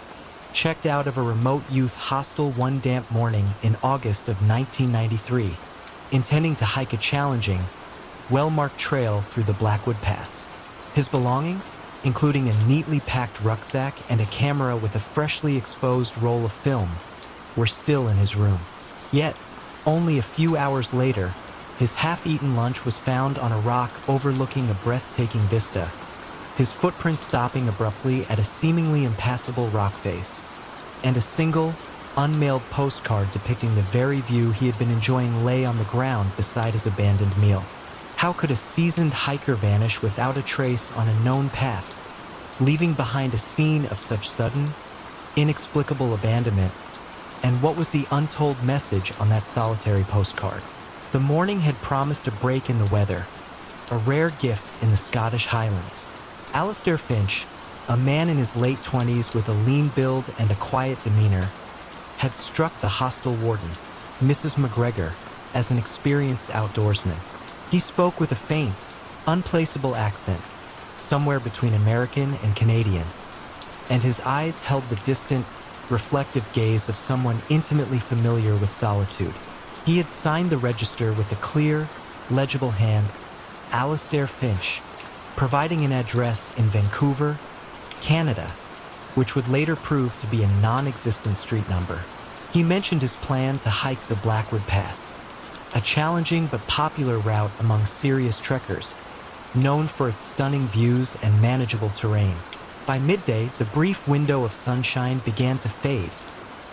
checked out of a remote youth hostel one damp morning in August of 1993, intending to hike a challenging, well-marked trail through the Blackwood Pass. His belongings, including a neatly packed rucksack and a camera with a freshly exposed roll of film, were still in his room. Yet, only a few hours later, his half-eaten lunch was found on a rock overlooking a breathtaking vista, his footprints stopping abruptly at a seemingly impassable rock face, and a single, unmailed postcard depicting the very view he had been enjoying lay on the ground beside his abandoned meal. How could a seasoned hiker vanish without a trace on a known path, leaving behind a scene of such sudden, inexplicable abandonment? And what was the untold message on that solitary postcard? The morning had promised a break in the weather, a rare gift in the Scottish Highlands. Alastair Finch, a man in his late 20s with a lean build and a quiet demeanor, had struck the hostel warden, Mrs. McGregor, as an experienced outdoorsman. He spoke with a faint, unplaceable accent, somewhere between American and Canadian, and his eyes held the distant, reflective gaze of someone intimately familiar with solitude. He had signed the register with a clear, legible hand, Alastair Finch, providing an address in Vancouver, Canada, which would later prove to be a non-existent street number. He mentioned his plan to hike the Blackwood Pass, a challenging but popular route among serious trekkers, known for its stunning views and manageable terrain. By midday, the brief window of sunshine began to fade,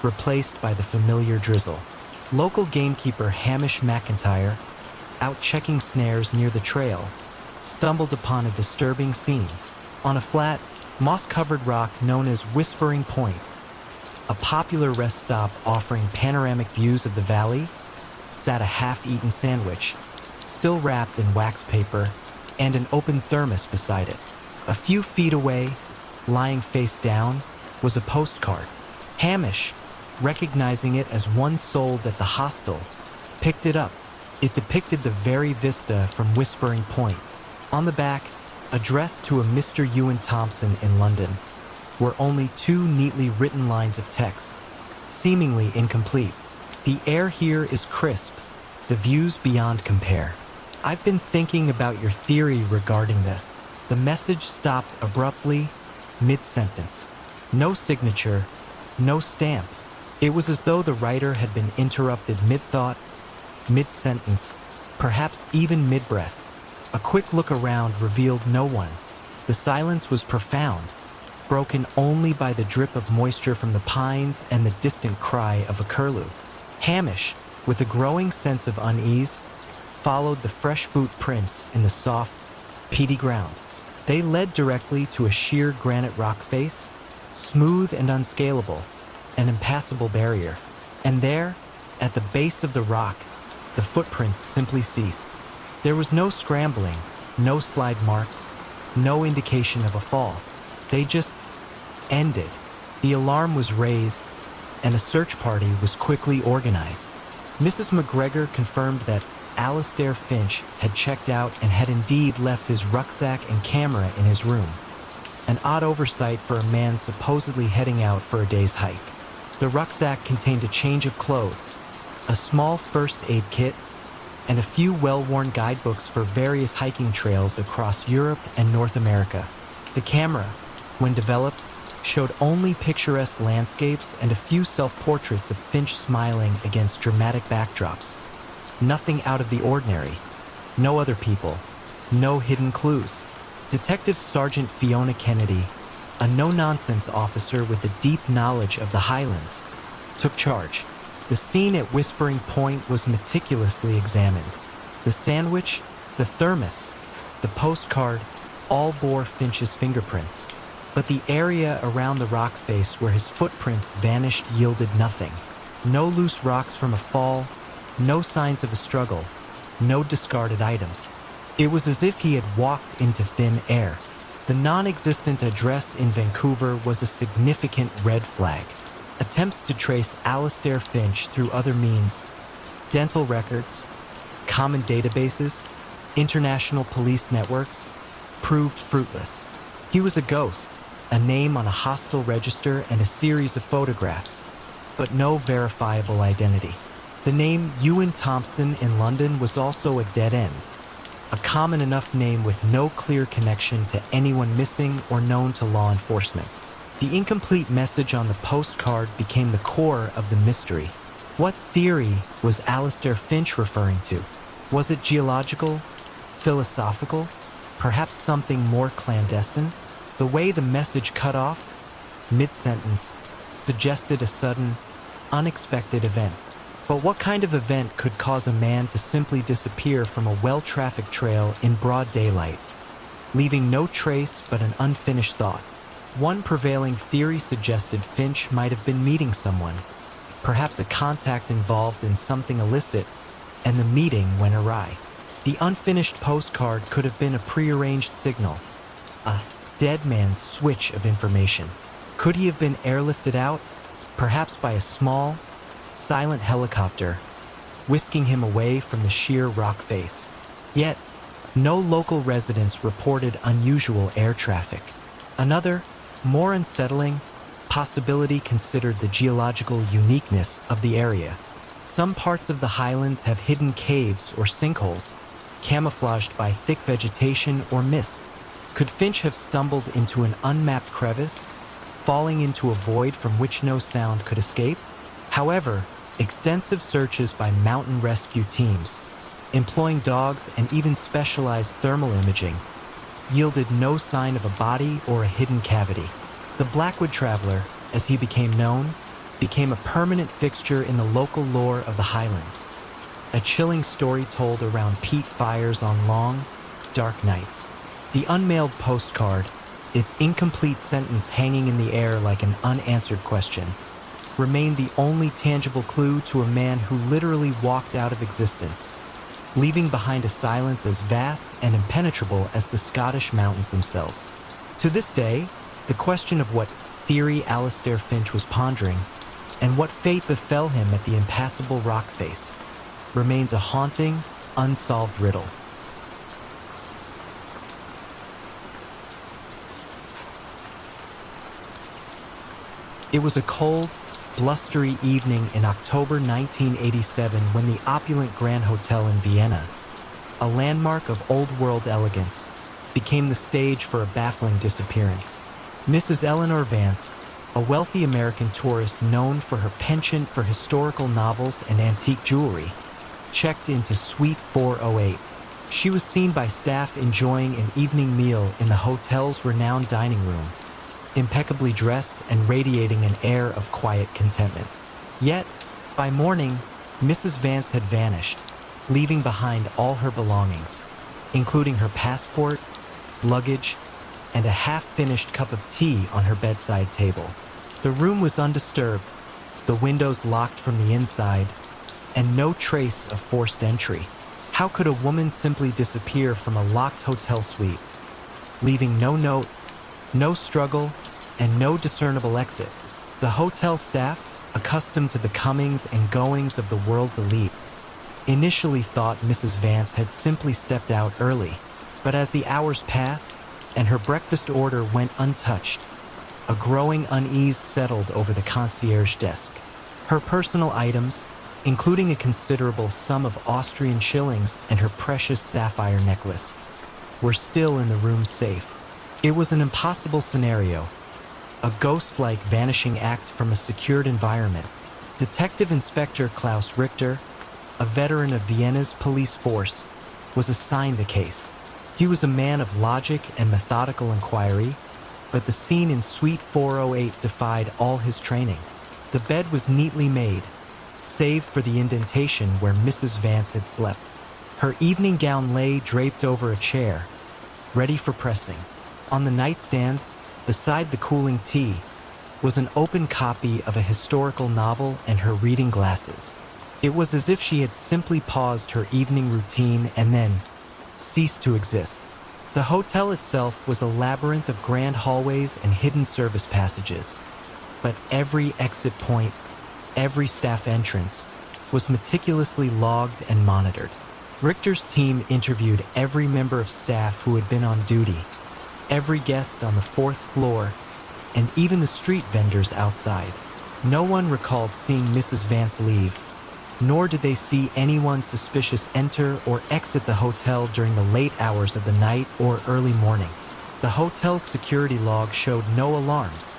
replaced by the familiar drizzle. Local gamekeeper Hamish McIntyre, out checking snares near the trail, stumbled upon a disturbing scene. On a flat, moss-covered rock known as Whispering Point, a popular rest stop offering panoramic views of the valley, sat a half-eaten sandwich, still wrapped in wax paper, and an open thermos beside it. A few feet away, lying face down, was a postcard. Hamish, recognizing it as one sold at the hostel, picked it up. It depicted the very vista from Whispering Point. On the back, addressed to a Mr. Ewan Thompson in London, were only two neatly written lines of text, seemingly incomplete. The air here is crisp, the views beyond compare. I've been thinking about your theory regarding the message stopped abruptly, mid-sentence. No signature, no stamp. It was as though the writer had been interrupted mid-thought, mid-sentence, perhaps even mid-breath. A quick look around revealed no one. The silence was profound, broken only by the drip of moisture from the pines and the distant cry of a curlew. Hamish, with a growing sense of unease, followed the fresh boot prints in the soft, peaty ground. They led directly to a sheer granite rock face, smooth and unscalable, an impassable barrier. And there, at the base of the rock, the footprints simply ceased. There was no scrambling, no slide marks, no indication of a fall. They just ended. The alarm was raised, and a search party was quickly organized. Mrs. McGregor confirmed that Alastair Finch had checked out and had indeed left his rucksack and camera in his room. An odd oversight for a man supposedly heading out for a day's hike. The rucksack contained a change of clothes, a small first aid kit, and a few well-worn guidebooks for various hiking trails across Europe and North America. The camera, when developed, showed only picturesque landscapes and a few self-portraits of Finch smiling against dramatic backdrops. Nothing out of the ordinary. No other people. No hidden clues. Detective Sergeant Fiona Kennedy, a no-nonsense officer with a deep knowledge of the Highlands, took charge. The scene at Whispering Point was meticulously examined. The sandwich, the thermos, the postcard, all bore Finch's fingerprints. But the area around the rock face where his footprints vanished yielded nothing. No loose rocks from a fall, no signs of a struggle, no discarded items. It was as if he had walked into thin air. The non-existent address in Vancouver was a significant red flag. Attempts to trace Alastair Finch through other means, dental records, common databases, international police networks, proved fruitless. He was a ghost, a name on a hostel register and a series of photographs, but no verifiable identity. The name Ewan Thompson in London was also a dead end, a common enough name with no clear connection to anyone missing or known to law enforcement. The incomplete message on the postcard became the core of the mystery. What theory was Alastair Finch referring to? Was it geological, philosophical, perhaps something more clandestine? The way the message cut off, mid-sentence, suggested a sudden, unexpected event. But what kind of event could cause a man to simply disappear from a well-trafficked trail in broad daylight, leaving no trace but an unfinished thought? One prevailing theory suggested Finch might have been meeting someone, perhaps a contact involved in something illicit, and the meeting went awry. The unfinished postcard could have been a prearranged signal, a dead man's switch of information. Could he have been airlifted out, perhaps by a small, silent helicopter, whisking him away from the sheer rock face? Yet, No local residents reported unusual air traffic. Another, more unsettling, possibility considered the geological uniqueness of the area. Some parts of the highlands have hidden caves or sinkholes, camouflaged by thick vegetation or mist. Could Finch have stumbled into an unmapped crevice, falling into a void from which no sound could escape? However, extensive searches by mountain rescue teams, employing dogs and even specialized thermal imaging, yielded no sign of a body or a hidden cavity. The Blackwood Traveler, as he became known, became a permanent fixture in the local lore of the Highlands. A chilling story told around peat fires on long, dark nights. The unmailed postcard, its incomplete sentence hanging in the air like an unanswered question, remained the only tangible clue to a man who literally walked out of existence, leaving behind a silence as vast and impenetrable as the Scottish mountains themselves. To this day, the question of what theory Alastair Finch was pondering and what fate befell him at the impassable rock face remains a haunting, unsolved riddle. It was a cold, blustery evening in October 1987 when the opulent Grand Hotel in Vienna, a landmark of old-world elegance, became the stage for a baffling disappearance. Mrs. Eleanor Vance, a wealthy American tourist known for her penchant for historical novels and antique jewelry, checked into Suite 408. She was seen by staff enjoying an evening meal in the hotel's renowned dining room, impeccably dressed and radiating an air of quiet contentment. Yet, by morning, Mrs. Vance had vanished, leaving behind all her belongings, including her passport, luggage, and a half-finished cup of tea on her bedside table. The room was undisturbed, the windows locked from the inside, and no trace of forced entry. How could a woman simply disappear from a locked hotel suite, leaving no note, no struggle, and no discernible exit? The hotel staff, accustomed to the comings and goings of the world's elite, initially thought Mrs. Vance had simply stepped out early, but as the hours passed and her breakfast order went untouched, a growing unease settled over the concierge desk. Her personal items, including a considerable sum of Austrian shillings and her precious sapphire necklace, were still in the room's safe. It was an impossible scenario, a ghost-like vanishing act from a secured environment. Detective Inspector Klaus Richter, a veteran of Vienna's police force, was assigned the case. He was a man of logic and methodical inquiry, but the scene in Suite 408 defied all his training. The bed was neatly made, save for the indentation where Mrs. Vance had slept. Her evening gown lay draped over a chair, ready for pressing. On the nightstand, beside the cooling tea, was an open copy of a historical novel and her reading glasses. It was as if she had simply paused her evening routine and then ceased to exist. The hotel itself was a labyrinth of grand hallways and hidden service passages, but every exit point, every staff entrance, was meticulously logged and monitored. Richter's team interviewed every member of staff who had been on duty, every guest on the fourth floor, and even the street vendors outside. No one recalled seeing Mrs. Vance leave, nor did they see anyone suspicious enter or exit the hotel during the late hours of the night or early morning. The hotel's security log showed no alarms,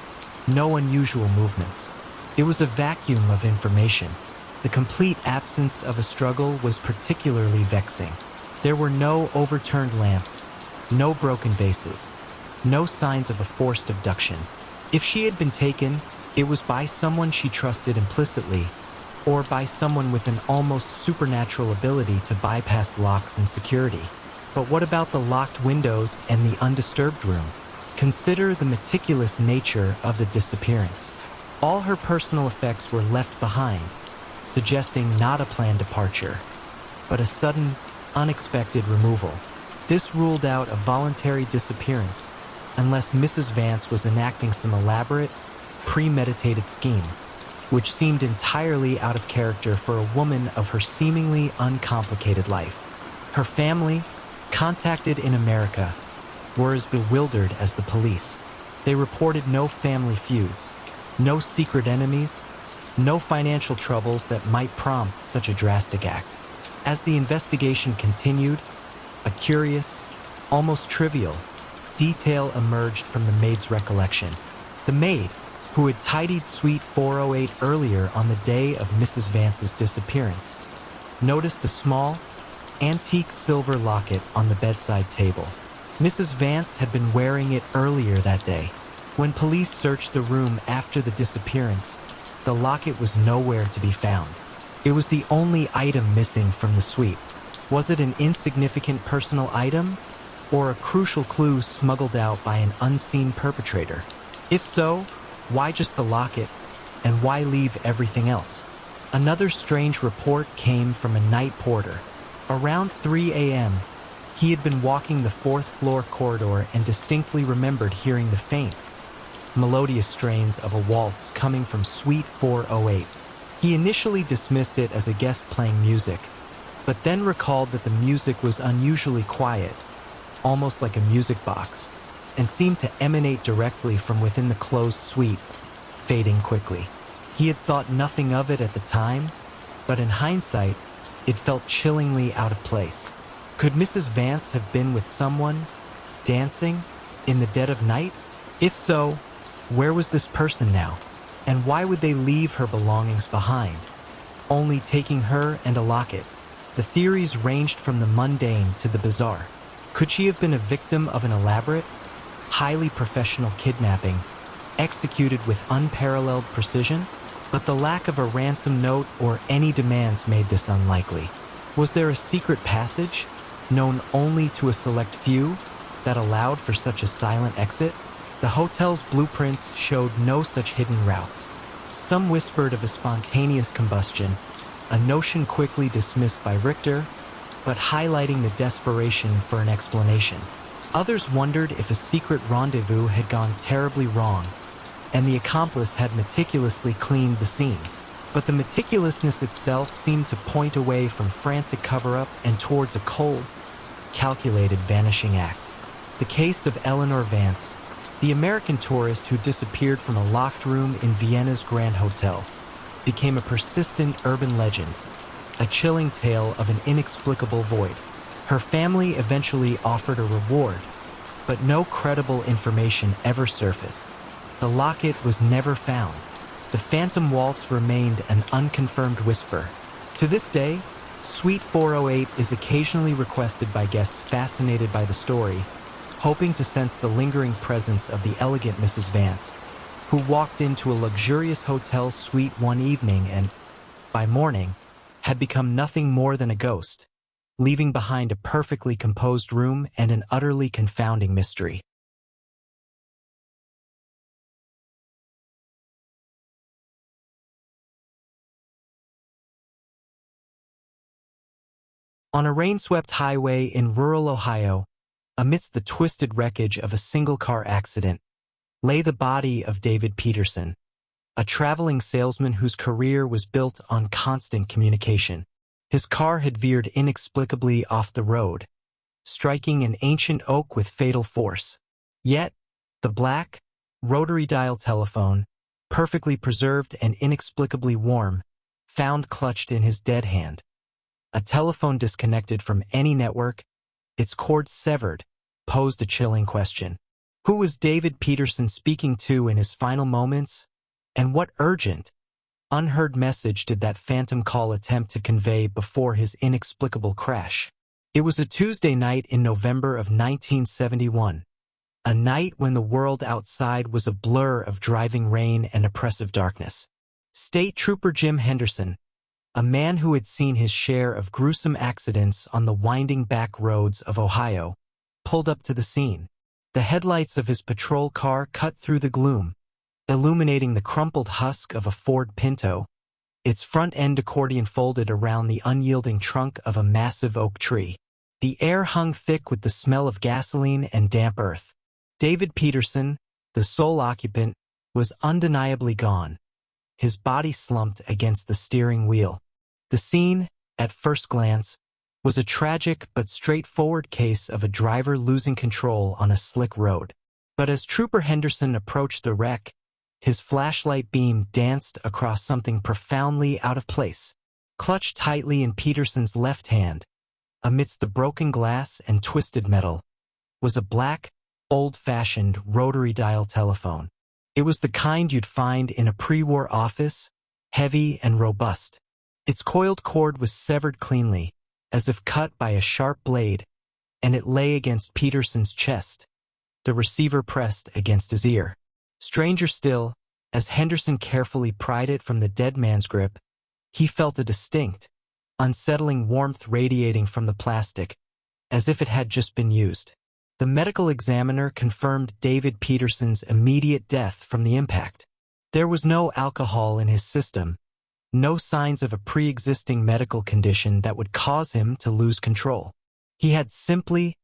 no unusual movements. It was a vacuum of information. The complete absence of a struggle was particularly vexing. There were no overturned lamps, no broken vases, no signs of a forced abduction. If she had been taken, it was by someone she trusted implicitly, or by someone with an almost supernatural ability to bypass locks and security. But what about the locked windows and the undisturbed room? Consider the meticulous nature of the disappearance. All her personal effects were left behind, suggesting not a planned departure, but a sudden, unexpected removal. This ruled out a voluntary disappearance, unless Mrs. Vance was enacting some elaborate, premeditated scheme, which seemed entirely out of character for a woman of her seemingly uncomplicated life. Her family, Contacted in America, were as bewildered as the police. They reported no family feuds, no secret enemies, no financial troubles that might prompt such a drastic act. As the investigation continued, a curious, almost trivial, detail emerged from the maid's recollection. The maid, who had tidied Suite 408 earlier on the day of Mrs. Vance's disappearance, noticed a small, antique silver locket on the bedside table. Mrs. Vance had been wearing it earlier that day. When police searched the room after the disappearance, the locket was nowhere to be found. It was the only item missing from the suite. Was it an insignificant personal item, or a crucial clue smuggled out by an unseen perpetrator? If so, why just the locket, and why leave everything else? Another strange report came from a night porter. Around 3 a.m., he had been walking the fourth-floor corridor and distinctly remembered hearing the faint, melodious strains of a waltz coming from Suite 408. He initially dismissed it as a guest playing music, but then recalled that the music was unusually quiet, almost like a music box, and seemed to emanate directly from within the closed suite, fading quickly. He had thought nothing of it at the time, but in hindsight, it felt chillingly out of place. Could Mrs. Vance have been with someone, dancing, in the dead of night? If so, where was this person now? And why would they leave her belongings behind, only taking her and a locket? The theories ranged from the mundane to the bizarre. Could she have been a victim of an elaborate, highly professional kidnapping, executed with unparalleled precision? But the lack of a ransom note or any demands made this unlikely. Was there a secret passage, known only to a select few, that allowed for such a silent exit? The hotel's blueprints showed no such hidden routes. Some whispered of a spontaneous combustion, a notion quickly dismissed by Richter, but highlighting the desperation for an explanation. Others wondered if a secret rendezvous had gone terribly wrong, and the accomplice had meticulously cleaned the scene. But the meticulousness itself seemed to point away from frantic cover-up and towards a cold, calculated vanishing act. The case of Eleanor Vance, the American tourist who disappeared from a locked room in Vienna's Grand Hotel, became a persistent urban legend, a chilling tale of an inexplicable void. Her family eventually offered a reward, but no credible information ever surfaced. The locket was never found. The phantom waltz remained an unconfirmed whisper. To this day, Suite 408 is occasionally requested by guests fascinated by the story, hoping to sense the lingering presence of the elegant Mrs. Vance, who walked into a luxurious hotel suite one evening and, by morning, had become nothing more than a ghost, leaving behind a perfectly composed room and an utterly confounding mystery. On a rain-swept highway in rural Ohio, amidst the twisted wreckage of a single-car accident, lay the body of David Peterson, a traveling salesman whose career was built on constant communication. His car had veered inexplicably off the road, striking an ancient oak with fatal force. Yet, the black, rotary-dial telephone, perfectly preserved and inexplicably warm, found clutched in his dead hand. A telephone disconnected from any network, its cord severed, posed a chilling question. Who was David Peterson speaking to in his final moments? And what urgent, unheard message did that phantom call attempt to convey before his inexplicable crash? It was a Tuesday night in November of 1971, a night when the world outside was a blur of driving rain and oppressive darkness. State Trooper Jim Henderson, a man who had seen his share of gruesome accidents on the winding back roads of Ohio, pulled up to the scene. The headlights of his patrol car cut through the gloom, illuminating the crumpled husk of a Ford Pinto, its front end accordion folded around the unyielding trunk of a massive oak tree. The air hung thick with the smell of gasoline and damp earth. David Peterson, the sole occupant, was undeniably gone, his body slumped against the steering wheel. The scene, at first glance, was a tragic but straightforward case of a driver losing control on a slick road. But as Trooper Henderson approached the wreck, his flashlight beam danced across something profoundly out of place. Clutched tightly in Peterson's left hand, amidst the broken glass and twisted metal, was a black, old-fashioned rotary dial telephone. It was the kind you'd find in a pre-war office, heavy and robust. Its coiled cord was severed cleanly, as if cut by a sharp blade, and it lay against Peterson's chest, the receiver pressed against his ear. Stranger still, as Henderson carefully pried it from the dead man's grip, he felt a distinct, unsettling warmth radiating from the plastic, as if it had just been used. The medical examiner confirmed David Peterson's immediate death from the impact. There was no alcohol in his system, no signs of a pre-existing medical condition that would cause him to lose control. He had simply,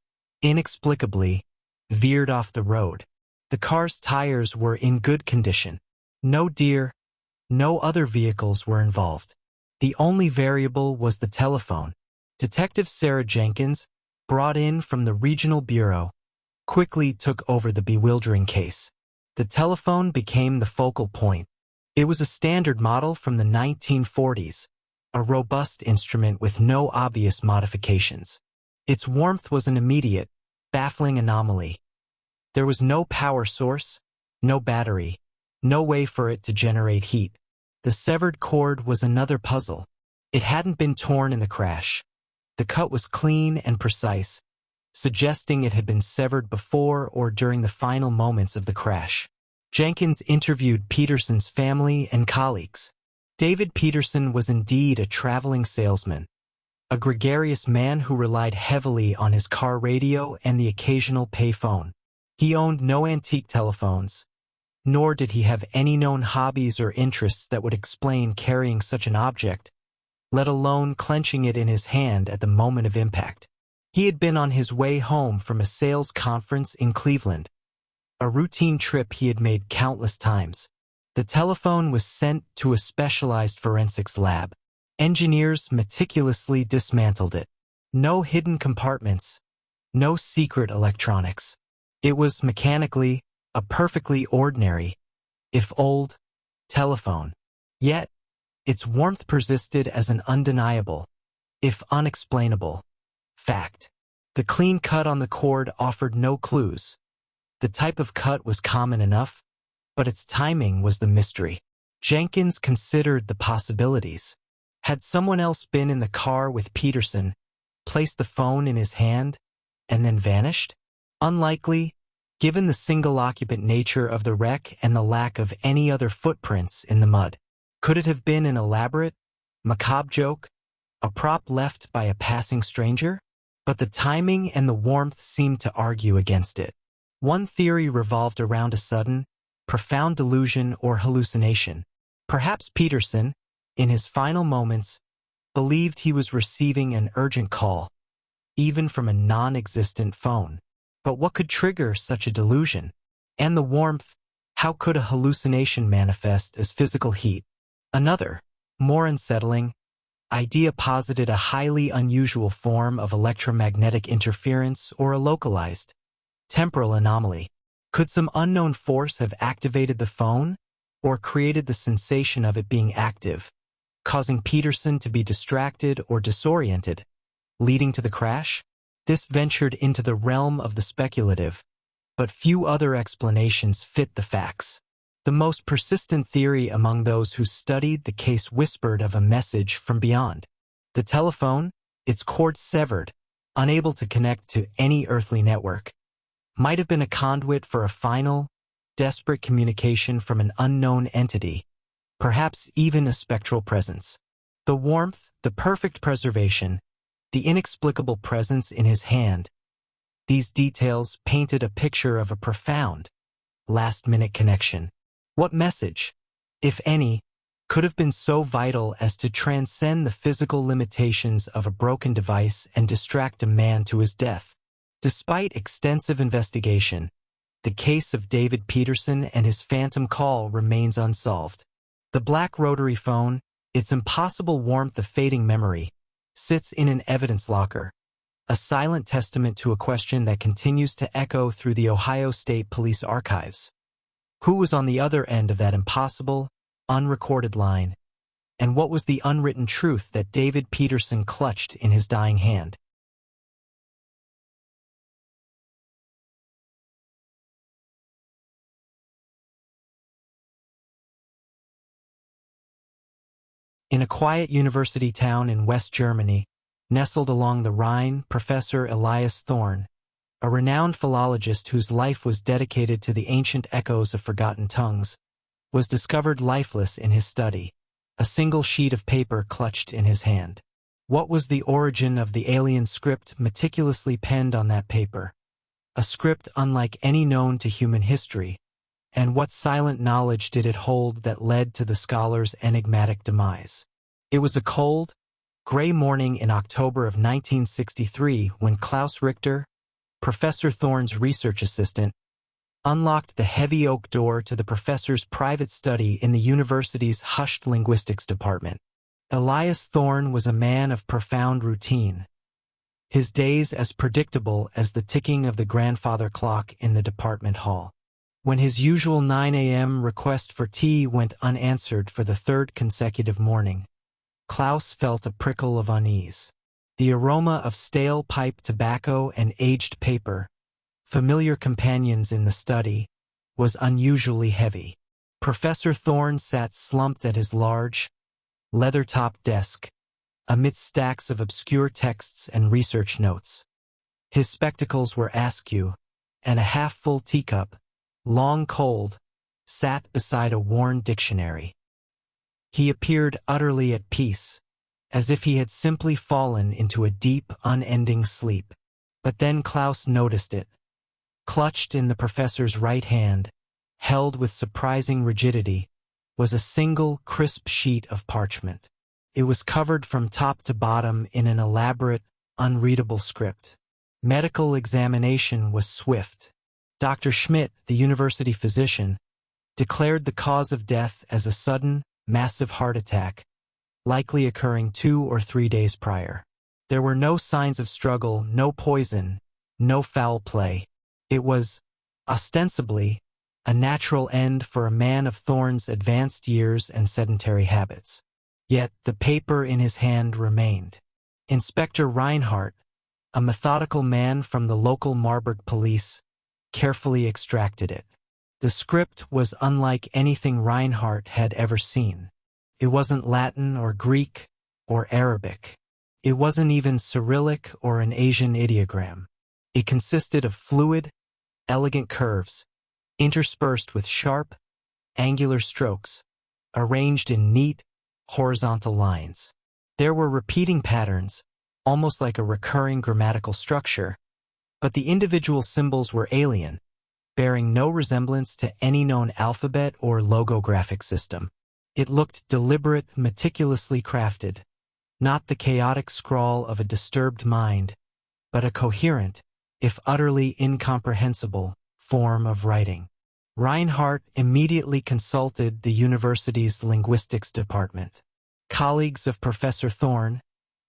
inexplicably, veered off the road. The car's tires were in good condition. No deer, no other vehicles were involved. The only variable was the telephone. Detective Sarah Jenkins, brought in from the regional bureau, quickly took over the bewildering case. The telephone became the focal point. It was a standard model from the 1940s, a robust instrument with no obvious modifications. Its warmth was an immediate, baffling anomaly. There was no power source, no battery, no way for it to generate heat. The severed cord was another puzzle. It hadn't been torn in the crash. The cut was clean and precise, suggesting it had been severed before or during the final moments of the crash. Jenkins interviewed Peterson's family and colleagues. David Peterson was indeed a traveling salesman, a gregarious man who relied heavily on his car radio and the occasional payphone. He owned no antique telephones, nor did he have any known hobbies or interests that would explain carrying such an object, let alone clenching it in his hand at the moment of impact. He had been on his way home from a sales conference in Cleveland, a routine trip he had made countless times. The telephone was sent to a specialized forensics lab. Engineers meticulously dismantled it. No hidden compartments, no secret electronics. It was mechanically a perfectly ordinary, if old, telephone. Yet, its warmth persisted as an undeniable, if unexplainable, fact. The clean cut on the cord offered no clues. The type of cut was common enough, but its timing was the mystery. Jenkins considered the possibilities. Had someone else been in the car with Peterson, placed the phone in his hand, and then vanished? Unlikely, given the single-occupant nature of the wreck and the lack of any other footprints in the mud. Could it have been an elaborate, macabre joke, a prop left by a passing stranger? But the timing and the warmth seemed to argue against it. One theory revolved around a sudden, profound delusion or hallucination. Perhaps Peterson, in his final moments, believed he was receiving an urgent call, even from a non-existent phone. But what could trigger such a delusion? And the warmth, how could a hallucination manifest as physical heat? Another, more unsettling, idea posited a highly unusual form of electromagnetic interference or a localized, temporal anomaly. Could some unknown force have activated the phone or created the sensation of it being active, causing Peterson to be distracted or disoriented, leading to the crash? This ventured into the realm of the speculative, but few other explanations fit the facts. The most persistent theory among those who studied the case whispered of a message from beyond. The telephone, its cord severed, unable to connect to any earthly network, might have been a conduit for a final, desperate communication from an unknown entity, perhaps even a spectral presence. The warmth, the perfect preservation, the inexplicable presence in his hand, these details painted a picture of a profound, last-minute connection. What message, if any, could have been so vital as to transcend the physical limitations of a broken device and distract a man to his death? Despite extensive investigation, the case of David Peterson and his phantom call remains unsolved. The black rotary phone, its impossible warmth of fading memory, sits in an evidence locker, a silent testament to a question that continues to echo through the Ohio State Police archives. Who was on the other end of that impossible, unrecorded line? And what was the unwritten truth that David Peterson clutched in his dying hand? In a quiet university town in West Germany, nestled along the Rhine, Professor Elias Thorn, a renowned philologist whose life was dedicated to the ancient echoes of forgotten tongues, was discovered lifeless in his study, a single sheet of paper clutched in his hand. What was the origin of the alien script meticulously penned on that paper? A script unlike any known to human history, and what silent knowledge did it hold that led to the scholar's enigmatic demise? It was a cold, gray morning in October of 1963 when Klaus Richter, Professor Thorn's research assistant, unlocked the heavy oak door to the professor's private study in the university's hushed linguistics department. Elias Thorn was a man of profound routine, his days as predictable as the ticking of the grandfather clock in the department hall. When his usual 9 a.m. request for tea went unanswered for the third consecutive morning, Klaus felt a prickle of unease. The aroma of stale pipe tobacco and aged paper, familiar companions in the study, was unusually heavy. Professor Thorn sat slumped at his large, leather-topped desk, amidst stacks of obscure texts and research notes. His spectacles were askew, and a half-full teacup, long cold, sat beside a worn dictionary. He appeared utterly at peace, as if he had simply fallen into a deep, unending sleep. But then Klaus noticed it. Clutched in the professor's right hand, held with surprising rigidity, was a single, crisp sheet of parchment. It was covered from top to bottom in an elaborate, unreadable script. Medical examination was swift. Dr. Schmidt, the university physician, declared the cause of death as a sudden, massive heart attack, likely occurring 2 or 3 days prior. There were no signs of struggle, no poison, no foul play. It was, ostensibly, a natural end for a man of Thorn's advanced years and sedentary habits. Yet the paper in his hand remained. Inspector Reinhardt, a methodical man from the local Marburg police, carefully extracted it. The script was unlike anything Reinhardt had ever seen. It wasn't Latin or Greek or Arabic. It wasn't even Cyrillic or an Asian ideogram. It consisted of fluid, elegant curves, interspersed with sharp, angular strokes, arranged in neat, horizontal lines. There were repeating patterns, almost like a recurring grammatical structure, but the individual symbols were alien, bearing no resemblance to any known alphabet or logographic system. It looked deliberate, meticulously crafted, not the chaotic scrawl of a disturbed mind, but a coherent, if utterly incomprehensible, form of writing. Reinhardt immediately consulted the university's linguistics department. Colleagues of Professor Thorn,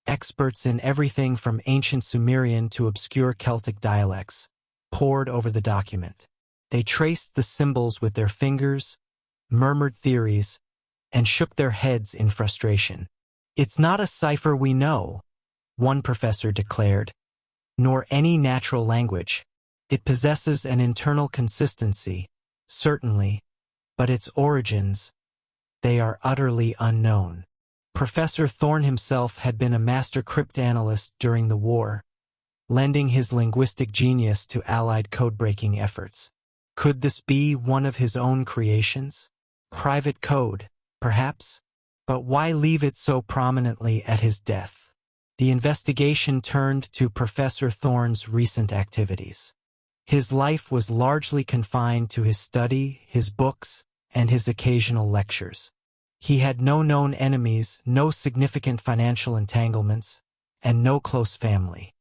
experts in everything from ancient Sumerian to obscure Celtic dialects, pored over the document. They traced the symbols with their fingers, murmured theories, and shook their heads in frustration. "It's not a cipher we know," one professor declared, "nor any natural language. It possesses an internal consistency, certainly, but its origins, they are utterly unknown." Professor Thorn himself had been a master cryptanalyst during the war, lending his linguistic genius to Allied code-breaking efforts. Could this be one of his own creations? Private code, perhaps? But why leave it so prominently at his death? The investigation turned to Professor Thorn's recent activities. His life was largely confined to his study, his books, and his occasional lectures. He had no known enemies, no significant financial entanglements, and no close family.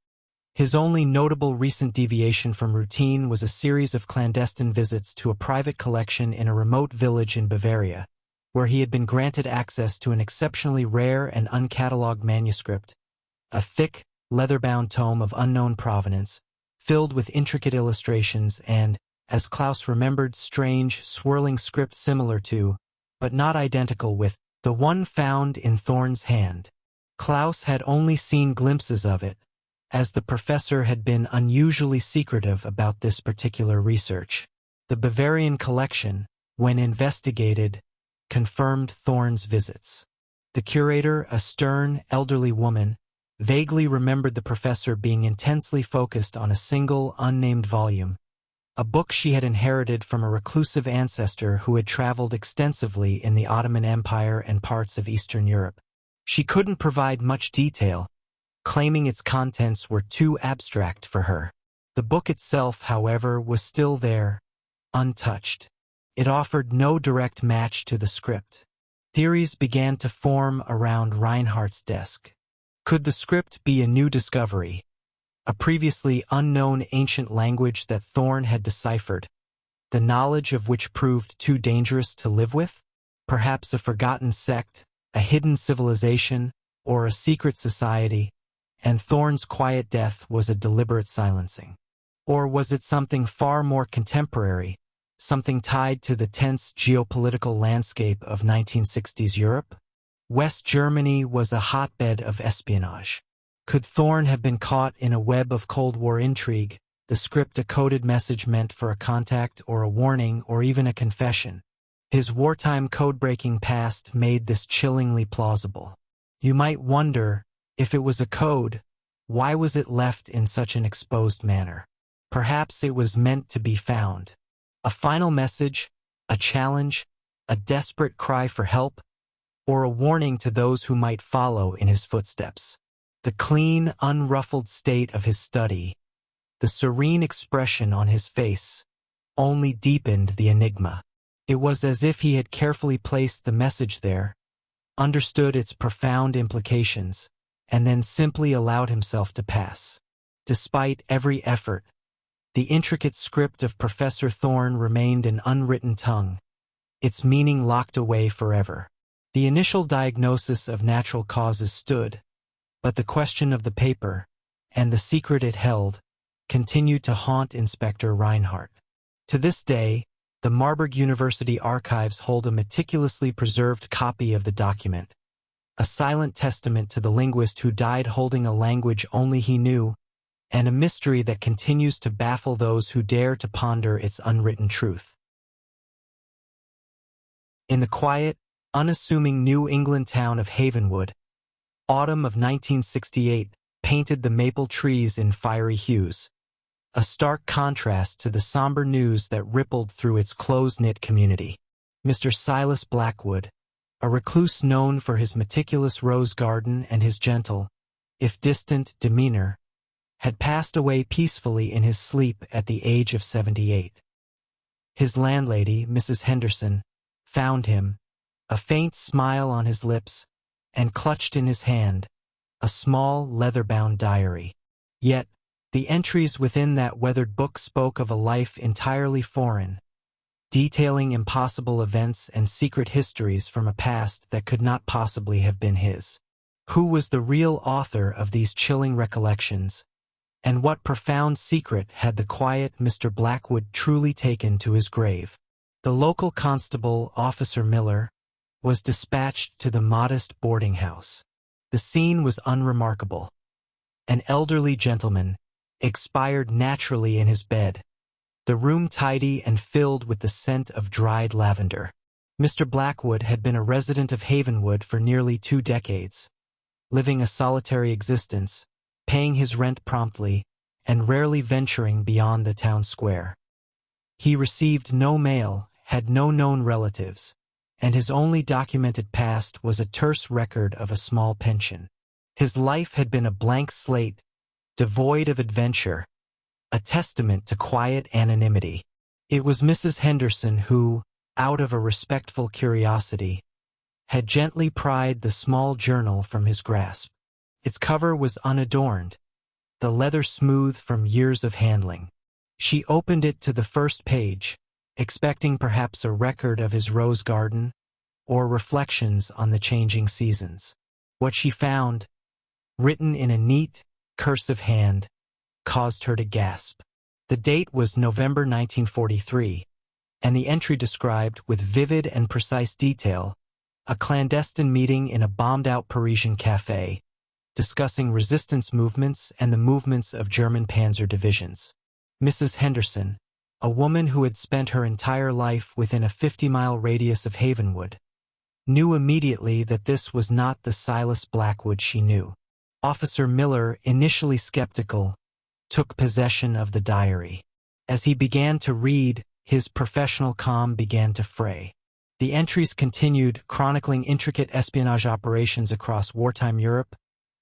His only notable recent deviation from routine was a series of clandestine visits to a private collection in a remote village in Bavaria, where he had been granted access to an exceptionally rare and uncatalogued manuscript, a thick, leather-bound tome of unknown provenance, filled with intricate illustrations and, as Klaus remembered, strange, swirling script similar to, but not identical with, the one found in Thorne's hand. Klaus had only seen glimpses of it, as the professor had been unusually secretive about this particular research. The Bavarian collection, when investigated, confirmed Thorne's visits. The curator, a stern, elderly woman, vaguely remembered the professor being intensely focused on a single, unnamed volume, a book she had inherited from a reclusive ancestor who had traveled extensively in the Ottoman Empire and parts of Eastern Europe. She couldn't provide much detail, claiming its contents were too abstract for her. The book itself, however, was still there, untouched. It offered no direct match to the script. Theories began to form around Reinhardt's desk. Could the script be a new discovery, a previously unknown ancient language that Thorne had deciphered, the knowledge of which proved too dangerous to live with? Perhaps a forgotten sect, a hidden civilization, or a secret society, and Thorne's quiet death was a deliberate silencing. Or was it something far more contemporary, something tied to the tense geopolitical landscape of 1960s Europe? West Germany was a hotbed of espionage. Could Thorne have been caught in a web of Cold War intrigue, the script a coded message meant for a contact or a warning or even a confession? His wartime code-breaking past made this chillingly plausible. You might wonder, if it was a code, why was it left in such an exposed manner? Perhaps it was meant to be found. A final message, a challenge, a desperate cry for help, or a warning to those who might follow in his footsteps. The clean, unruffled state of his study, the serene expression on his face, only deepened the enigma. It was as if he had carefully placed the message there, understood its profound implications, and then simply allowed himself to pass. Despite every effort, the intricate script of Professor Thorne remained an unwritten tongue, its meaning locked away forever. The initial diagnosis of natural causes stood, but the question of the paper, and the secret it held, continued to haunt Inspector Reinhardt. To this day, the Marburg University archives hold a meticulously preserved copy of the document, a silent testament to the linguist who died holding a language only he knew, and a mystery that continues to baffle those who dare to ponder its unwritten truth. In the quiet, unassuming New England town of Havenwood, autumn of 1968 painted the maple trees in fiery hues, a stark contrast to the somber news that rippled through its close-knit community. Mr. Silas Blackwood, a recluse known for his meticulous rose garden and his gentle, if distant, demeanor, had passed away peacefully in his sleep at the age of 78. His landlady, Mrs. Henderson, found him, a faint smile on his lips, and clutched in his hand a small leather-bound diary. Yet, the entries within that weathered book spoke of a life entirely foreign, detailing impossible events and secret histories from a past that could not possibly have been his. Who was the real author of these chilling recollections, and what profound secret had the quiet Mr. Blackwood truly taken to his grave? The local constable, Officer Miller, was dispatched to the modest boarding house. The scene was unremarkable. An elderly gentleman, expired naturally in his bed, the room tidy and filled with the scent of dried lavender. Mr. Blackwood had been a resident of Havenwood for nearly 2 decades, living a solitary existence, paying his rent promptly, and rarely venturing beyond the town square. He received no mail, had no known relatives, and his only documented past was a terse record of a small pension. His life had been a blank slate, devoid of adventure, a testament to quiet anonymity. It was Mrs. Henderson who, out of a respectful curiosity, had gently pried the small journal from his grasp. Its cover was unadorned, the leather smooth from years of handling. She opened it to the first page, expecting perhaps a record of his rose garden or reflections on the changing seasons. What she found, written in a neat, cursive hand, caused her to gasp. The date was November 1943, and the entry described, with vivid and precise detail, a clandestine meeting in a bombed-out Parisian café, discussing resistance movements and the movements of German panzer divisions. Mrs. Henderson, a woman who had spent her entire life within a 50-mile radius of Havenwood, knew immediately that this was not the Silas Blackwood she knew. Officer Miller, initially skeptical, took possession of the diary. As he began to read, his professional calm began to fray. The entries continued, chronicling intricate espionage operations across wartime Europe,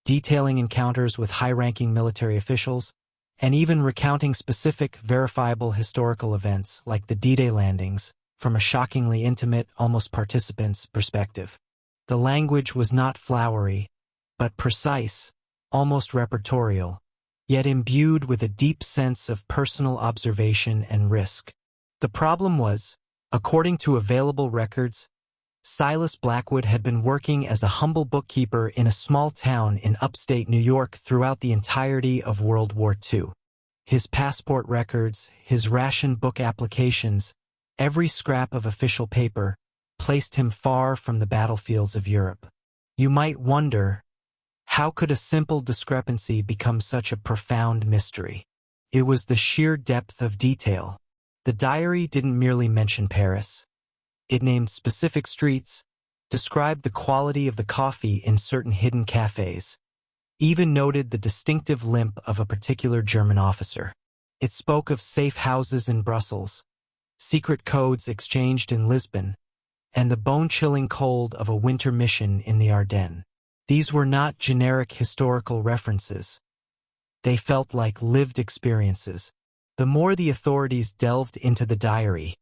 detailing encounters with high-ranking military officials, and even recounting specific, verifiable historical events like the D-Day landings from a shockingly intimate, almost participant's perspective. The language was not flowery, but precise, almost repertorial, yet imbued with a deep sense of personal observation and risk. The problem was, according to available records, Silas Blackwood had been working as a humble bookkeeper in a small town in upstate New York throughout the entirety of World War II. His passport records, his ration book applications, every scrap of official paper, placed him far from the battlefields of Europe. You might wonder, how could a simple discrepancy become such a profound mystery? It was the sheer depth of detail. The diary didn't merely mention Paris. It named specific streets, described the quality of the coffee in certain hidden cafes, even noted the distinctive limp of a particular German officer. It spoke of safe houses in Brussels, secret codes exchanged in Lisbon, and the bone-chilling cold of a winter mission in the Ardennes. These were not generic historical references. They felt like lived experiences. The more the authorities delved into the diary,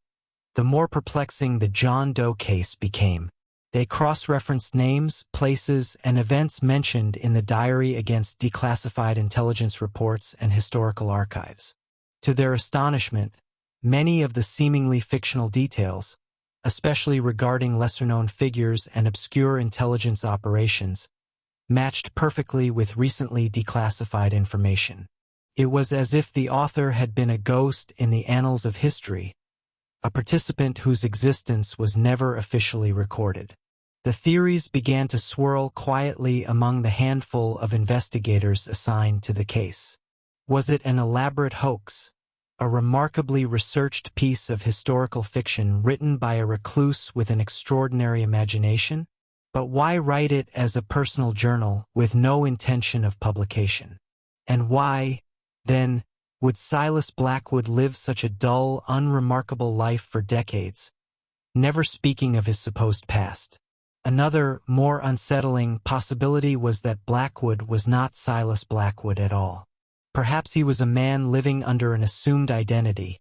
the more perplexing the John Doe case became. They cross-referenced names, places, and events mentioned in the diary against declassified intelligence reports and historical archives. To their astonishment, many of the seemingly fictional details, especially regarding lesser-known figures and obscure intelligence operations, matched perfectly with recently declassified information. It was as if the author had been a ghost in the annals of history, a participant whose existence was never officially recorded. The theories began to swirl quietly among the handful of investigators assigned to the case. Was it an elaborate hoax, a remarkably researched piece of historical fiction written by a recluse with an extraordinary imagination? But why write it as a personal journal with no intention of publication? And why, then, would Silas Blackwood live such a dull, unremarkable life for decades, never speaking of his supposed past? Another, more unsettling possibility was that Blackwood was not Silas Blackwood at all. Perhaps he was a man living under an assumed identity,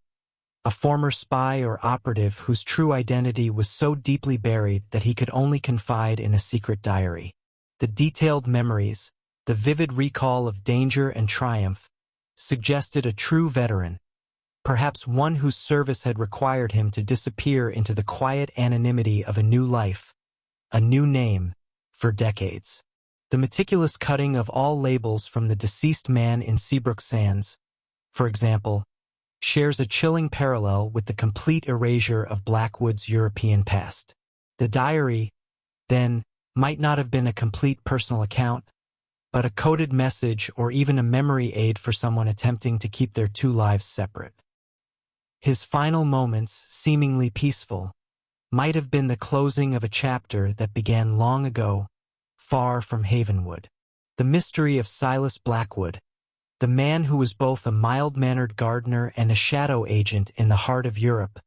a former spy or operative whose true identity was so deeply buried that he could only confide in a secret diary. The detailed memories, the vivid recall of danger and triumph, suggested a true veteran, perhaps one whose service had required him to disappear into the quiet anonymity of a new life, a new name, for decades. The meticulous cutting of all labels from the deceased man in Seabrook Sands, for example, shares a chilling parallel with the complete erasure of Blackwood's European past. The diary, then, might not have been a complete personal account, but a coded message or even a memory aid for someone attempting to keep their two lives separate. His final moments, seemingly peaceful, might have been the closing of a chapter that began long ago, far from Havenwood. The mystery of Silas Blackwood, the man who was both a mild-mannered gardener and a shadow agent in the heart of Europe,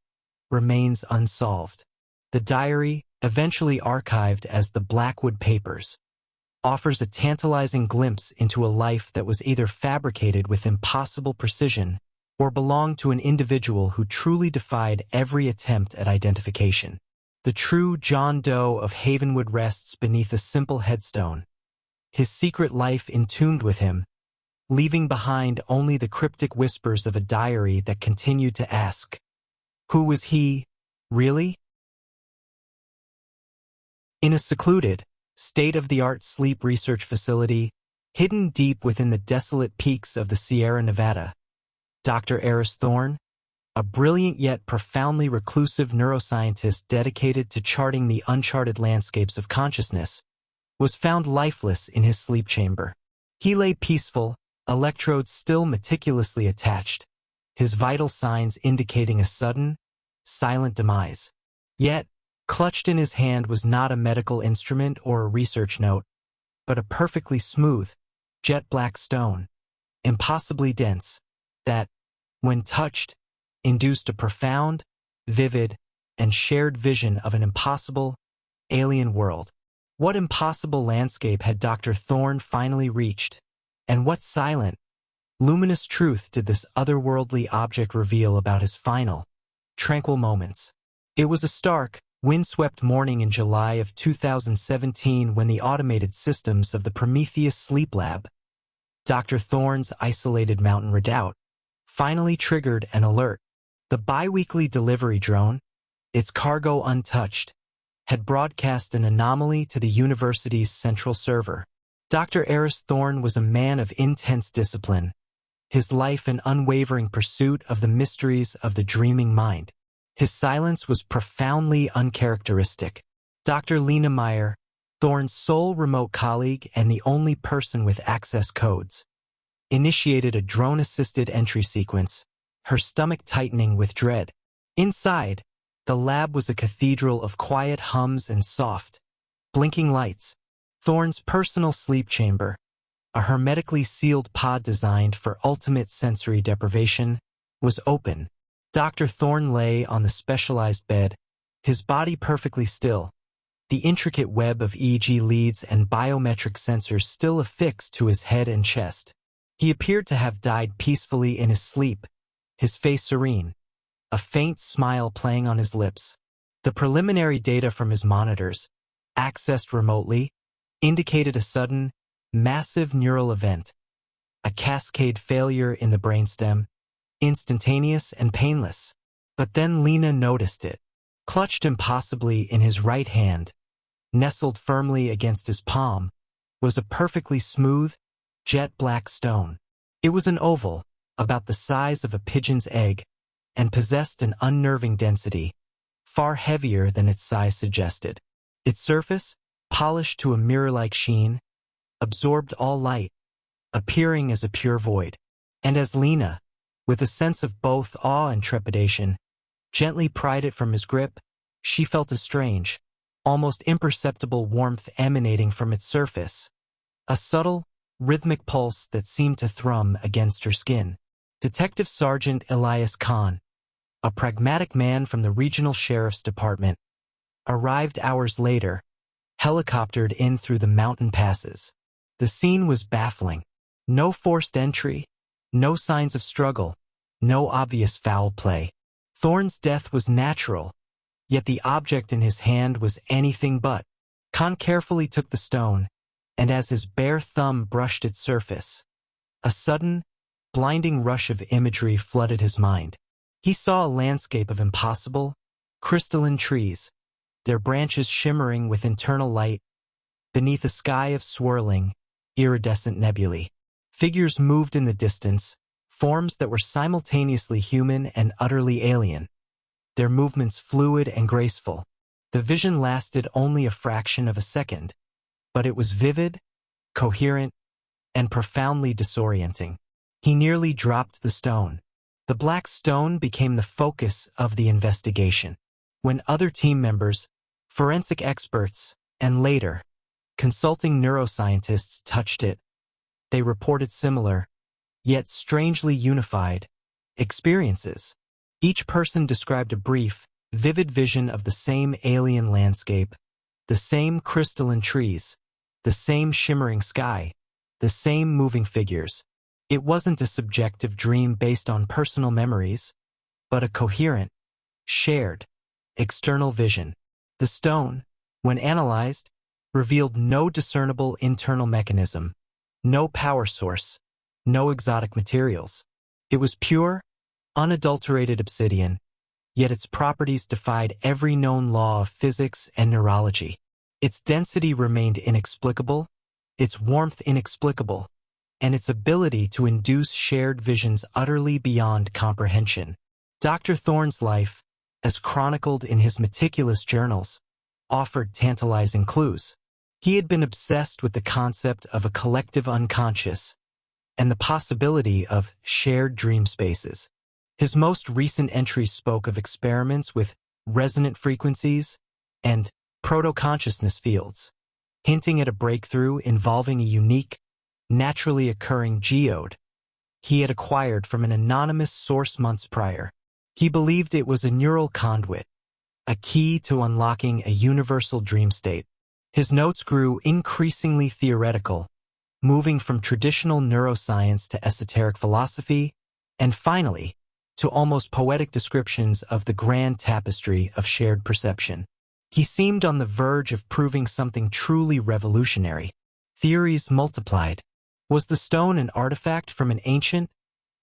remains unsolved. The diary, eventually archived as the Blackwood Papers, offers a tantalizing glimpse into a life that was either fabricated with impossible precision or belonged to an individual who truly defied every attempt at identification. The true John Doe of Havenwood rests beneath a simple headstone, his secret life entombed with him, leaving behind only the cryptic whispers of a diary that continued to ask, who was he, really? In a secluded, state-of-the-art sleep research facility, Hidden deep within the desolate peaks of the Sierra Nevada, Dr. Eris Thorne, a brilliant yet profoundly reclusive neuroscientist dedicated to charting the uncharted landscapes of consciousness, was found lifeless in his sleep chamber. He lay peaceful, electrodes still meticulously attached, his vital signs indicating a sudden, silent demise. Yet, clutched in his hand was not a medical instrument or a research note, but a perfectly smooth, jet-black stone, impossibly dense, that, when touched, induced a profound, vivid, and shared vision of an impossible, alien world. What impossible landscape had Dr. Thorne finally reached? And what silent, luminous truth did this otherworldly object reveal about his final, tranquil moments? It was a stark, windswept morning in July of 2017 when the automated systems of the Prometheus Sleep Lab, Dr. Thorne's isolated mountain redoubt, finally triggered an alert. The bi-weekly delivery drone, its cargo untouched, had broadcast an anomaly to the university's central server. Dr. Eris Thorne was a man of intense discipline, his life an unwavering pursuit of the mysteries of the dreaming mind. His silence was profoundly uncharacteristic. Dr. Lena Meyer, Thorne's sole remote colleague and the only person with access codes, initiated a drone-assisted entry sequence, her stomach tightening with dread. Inside, the lab was a cathedral of quiet hums and soft, blinking lights. Thorne's personal sleep chamber, a hermetically sealed pod designed for ultimate sensory deprivation, was open. Dr. Thorne lay on the specialized bed, his body perfectly still, the intricate web of EEG leads and biometric sensors still affixed to his head and chest. He appeared to have died peacefully in his sleep, his face serene, a faint smile playing on his lips. The preliminary data from his monitors, accessed remotely, indicated a sudden, massive neural event, a cascade failure in the brainstem, instantaneous and painless. But then Lena noticed it. Clutched impossibly in his right hand, nestled firmly against his palm, was a perfectly smooth, jet-black stone. It was an oval, about the size of a pigeon's egg, and possessed an unnerving density, far heavier than its size suggested. Its surface, polished to a mirror-like sheen, absorbed all light, appearing as a pure void. And as Lena, with a sense of both awe and trepidation, gently pried it from his grip, she felt a strange, almost imperceptible warmth emanating from its surface, a subtle, rhythmic pulse that seemed to thrum against her skin. Detective Sergeant Elias Khan, a pragmatic man from the Regional Sheriff's Department, arrived hours later, helicoptered in through the mountain passes. The scene was baffling. No forced entry, no signs of struggle, no obvious foul play. Thorne's death was natural, yet the object in his hand was anything but. Khan carefully took the stone, and as his bare thumb brushed its surface, a sudden, blinding rush of imagery flooded his mind. He saw a landscape of impossible, crystalline trees, their branches shimmering with internal light, beneath a sky of swirling, iridescent nebulae. Figures moved in the distance, forms that were simultaneously human and utterly alien, their movements fluid and graceful. The vision lasted only a fraction of a second, but it was vivid, coherent, and profoundly disorienting. He nearly dropped the stone. The black stone became the focus of the investigation. When other team members, forensic experts, and later, consulting neuroscientists touched it, they reported similar, yet strangely unified, experiences. Each person described a brief, vivid vision of the same alien landscape, the same crystalline trees, the same shimmering sky, the same moving figures. It wasn't a subjective dream based on personal memories, but a coherent, shared, external vision. The stone, when analyzed, revealed no discernible internal mechanism, no power source, no exotic materials. It was pure, unadulterated obsidian, yet its properties defied every known law of physics and neurology. Its density remained inexplicable, its warmth inexplicable, and its ability to induce shared visions utterly beyond comprehension. Dr. Thorne's life, as chronicled in his meticulous journals, offered tantalizing clues. He had been obsessed with the concept of a collective unconscious and the possibility of shared dream spaces. His most recent entries spoke of experiments with resonant frequencies and proto-consciousness fields, hinting at a breakthrough involving a unique, naturally occurring geode he had acquired from an anonymous source months prior. He believed it was a neural conduit, a key to unlocking a universal dream state. His notes grew increasingly theoretical, moving from traditional neuroscience to esoteric philosophy, and finally, to almost poetic descriptions of the grand tapestry of shared perception. He seemed on the verge of proving something truly revolutionary. Theories multiplied. Was the stone an artifact from an ancient,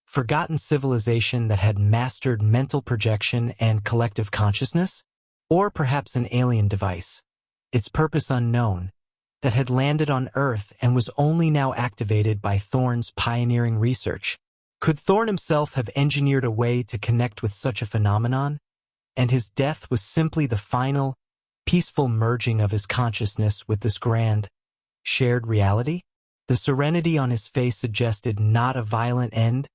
forgotten civilization that had mastered mental projection and collective consciousness? Or perhaps an alien device, its purpose unknown, that had landed on Earth and was only now activated by Thorne's pioneering research? Could Thorne himself have engineered a way to connect with such a phenomenon? And his death was simply the final, peaceful merging of his consciousness with this grand, shared reality? The serenity on his face suggested not a violent end,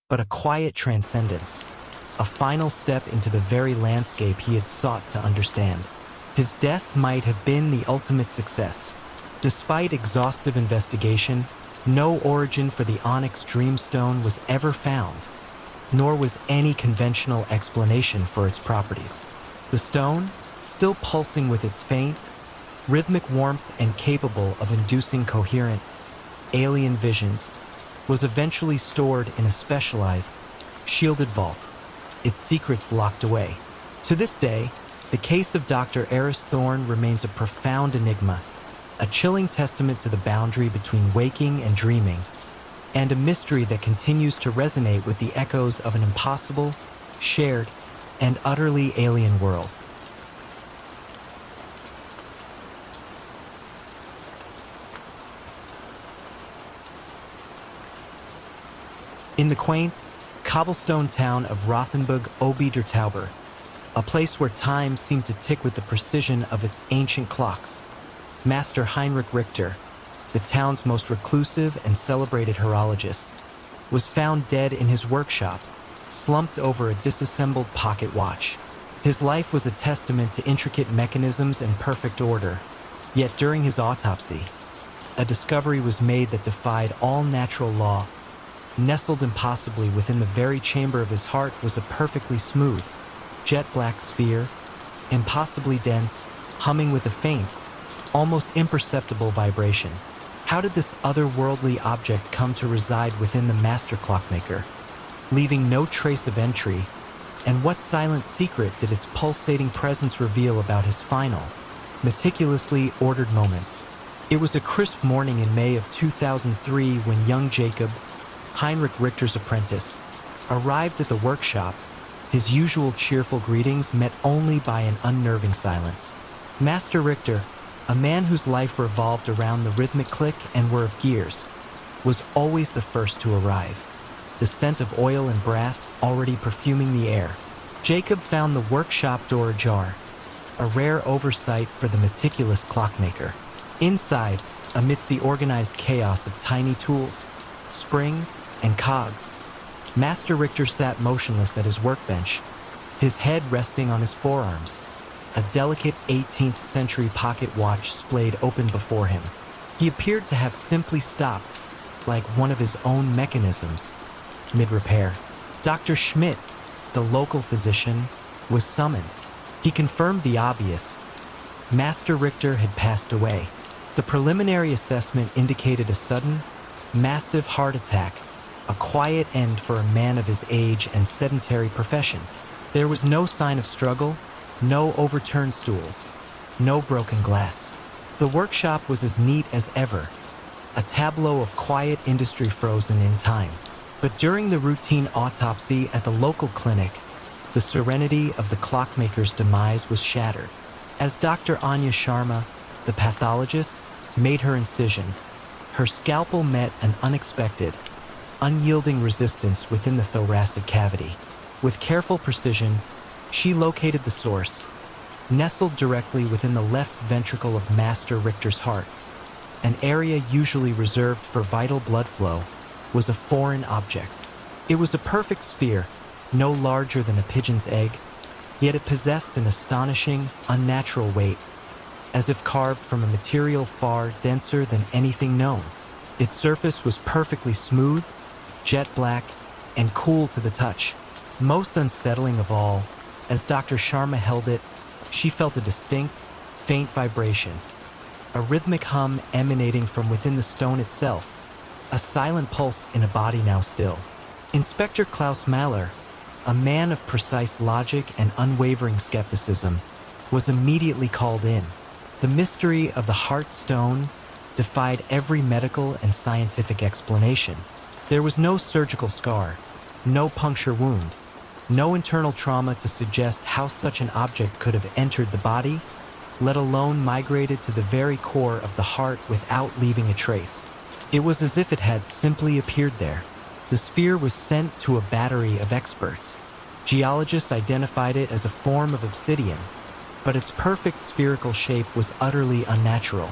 but a quiet transcendence, a final step into the very landscape he had sought to understand. His death might have been the ultimate success. Despite exhaustive investigation, no origin for the onyx dreamstone was ever found, nor was any conventional explanation for its properties. The stone, still pulsing with its faint, rhythmic warmth and capable of inducing coherent, alien visions, was eventually stored in a specialized, shielded vault, its secrets locked away. To this day, the case of Dr. Eris Thorne remains a profound enigma, a chilling testament to the boundary between waking and dreaming, and a mystery that continues to resonate with the echoes of an impossible, shared, and utterly alien world. In the quaint, cobblestone town of Rothenburg ob der Tauber, a place where time seemed to tick with the precision of its ancient clocks, Master Heinrich Richter, the town's most reclusive and celebrated horologist, was found dead in his workshop, slumped over a disassembled pocket watch. His life was a testament to intricate mechanisms and perfect order, yet during his autopsy, a discovery was made that defied all natural law. Nestled impossibly within the very chamber of his heart was a perfectly smooth, jet-black sphere, impossibly dense, humming with a faint, almost imperceptible vibration. How did this otherworldly object come to reside within the master clockmaker, leaving no trace of entry, and what silent secret did its pulsating presence reveal about his final, meticulously ordered moments? It was a crisp morning in May of 2003 when young Jacob, Heinrich Richter's apprentice, arrived at the workshop, his usual cheerful greetings met only by an unnerving silence. Master Richter, a man whose life revolved around the rhythmic click and whir of gears, was always the first to arrive, the scent of oil and brass already perfuming the air. Jacob found the workshop door ajar, a rare oversight for the meticulous clockmaker. Inside, amidst the organized chaos of tiny tools, springs, and cogs, Master Richter sat motionless at his workbench, his head resting on his forearms, a delicate 18th century pocket watch splayed open before him. He appeared to have simply stopped, like one of his own mechanisms, mid-repair. Dr. Schmidt, the local physician, was summoned. He confirmed the obvious. Master Richter had passed away. The preliminary assessment indicated a sudden, massive heart attack, a quiet end for a man of his age and sedentary profession. There was no sign of struggle, no overturned stools, no broken glass. The workshop was as neat as ever, a tableau of quiet industry frozen in time. But during the routine autopsy at the local clinic, the serenity of the clockmaker's demise was shattered. As Dr. Anya Sharma, the pathologist, made her incision, Her scalpel met an unexpected, unyielding resistance within the thoracic cavity. With careful precision, she located the source, nestled directly within the left ventricle of Master Richter's heart. An area usually reserved for vital blood flow was a foreign object. It was a perfect sphere, no larger than a pigeon's egg, yet it possessed an astonishing, unnatural weight, as if carved from a material far denser than anything known. Its surface was perfectly smooth, jet black, and cool to the touch. Most unsettling of all, as Dr. Sharma held it, she felt a distinct, faint vibration, a rhythmic hum emanating from within the stone itself, a silent pulse in a body now still. Inspector Klaus Mahler, a man of precise logic and unwavering skepticism, was immediately called in. The mystery of the heart stone defied every medical and scientific explanation. There was no surgical scar, no puncture wound, no internal trauma to suggest how such an object could have entered the body, let alone migrated to the very core of the heart without leaving a trace. It was as if it had simply appeared there. The sphere was sent to a battery of experts. Geologists identified it as a form of obsidian, but its perfect spherical shape was utterly unnatural.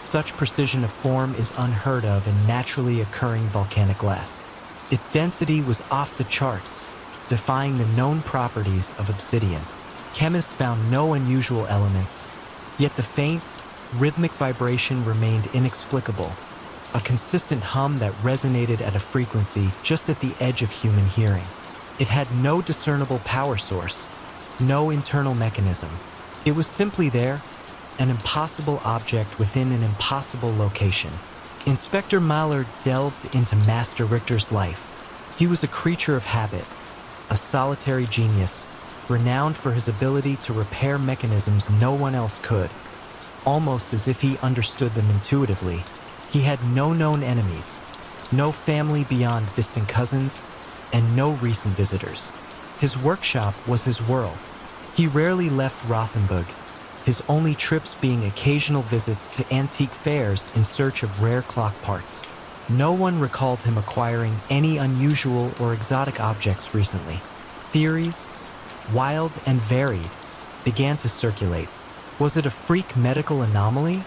Such precision of form is unheard of in naturally occurring volcanic glass. Its density was off the charts, defying the known properties of obsidian. Chemists found no unusual elements, yet the faint, rhythmic vibration remained inexplicable, a consistent hum that resonated at a frequency just at the edge of human hearing. It had no discernible power source, no internal mechanism. It was simply there, an impossible object within an impossible location. Inspector Mahler delved into Master Richter's life. He was a creature of habit, a solitary genius, renowned for his ability to repair mechanisms no one else could, almost as if he understood them intuitively. He had no known enemies, no family beyond distant cousins, and no recent visitors. His workshop was his world. He rarely left Rothenburg, his only trips being occasional visits to antique fairs in search of rare clock parts. No one recalled him acquiring any unusual or exotic objects recently. Theories, wild and varied, began to circulate. Was it a freak medical anomaly?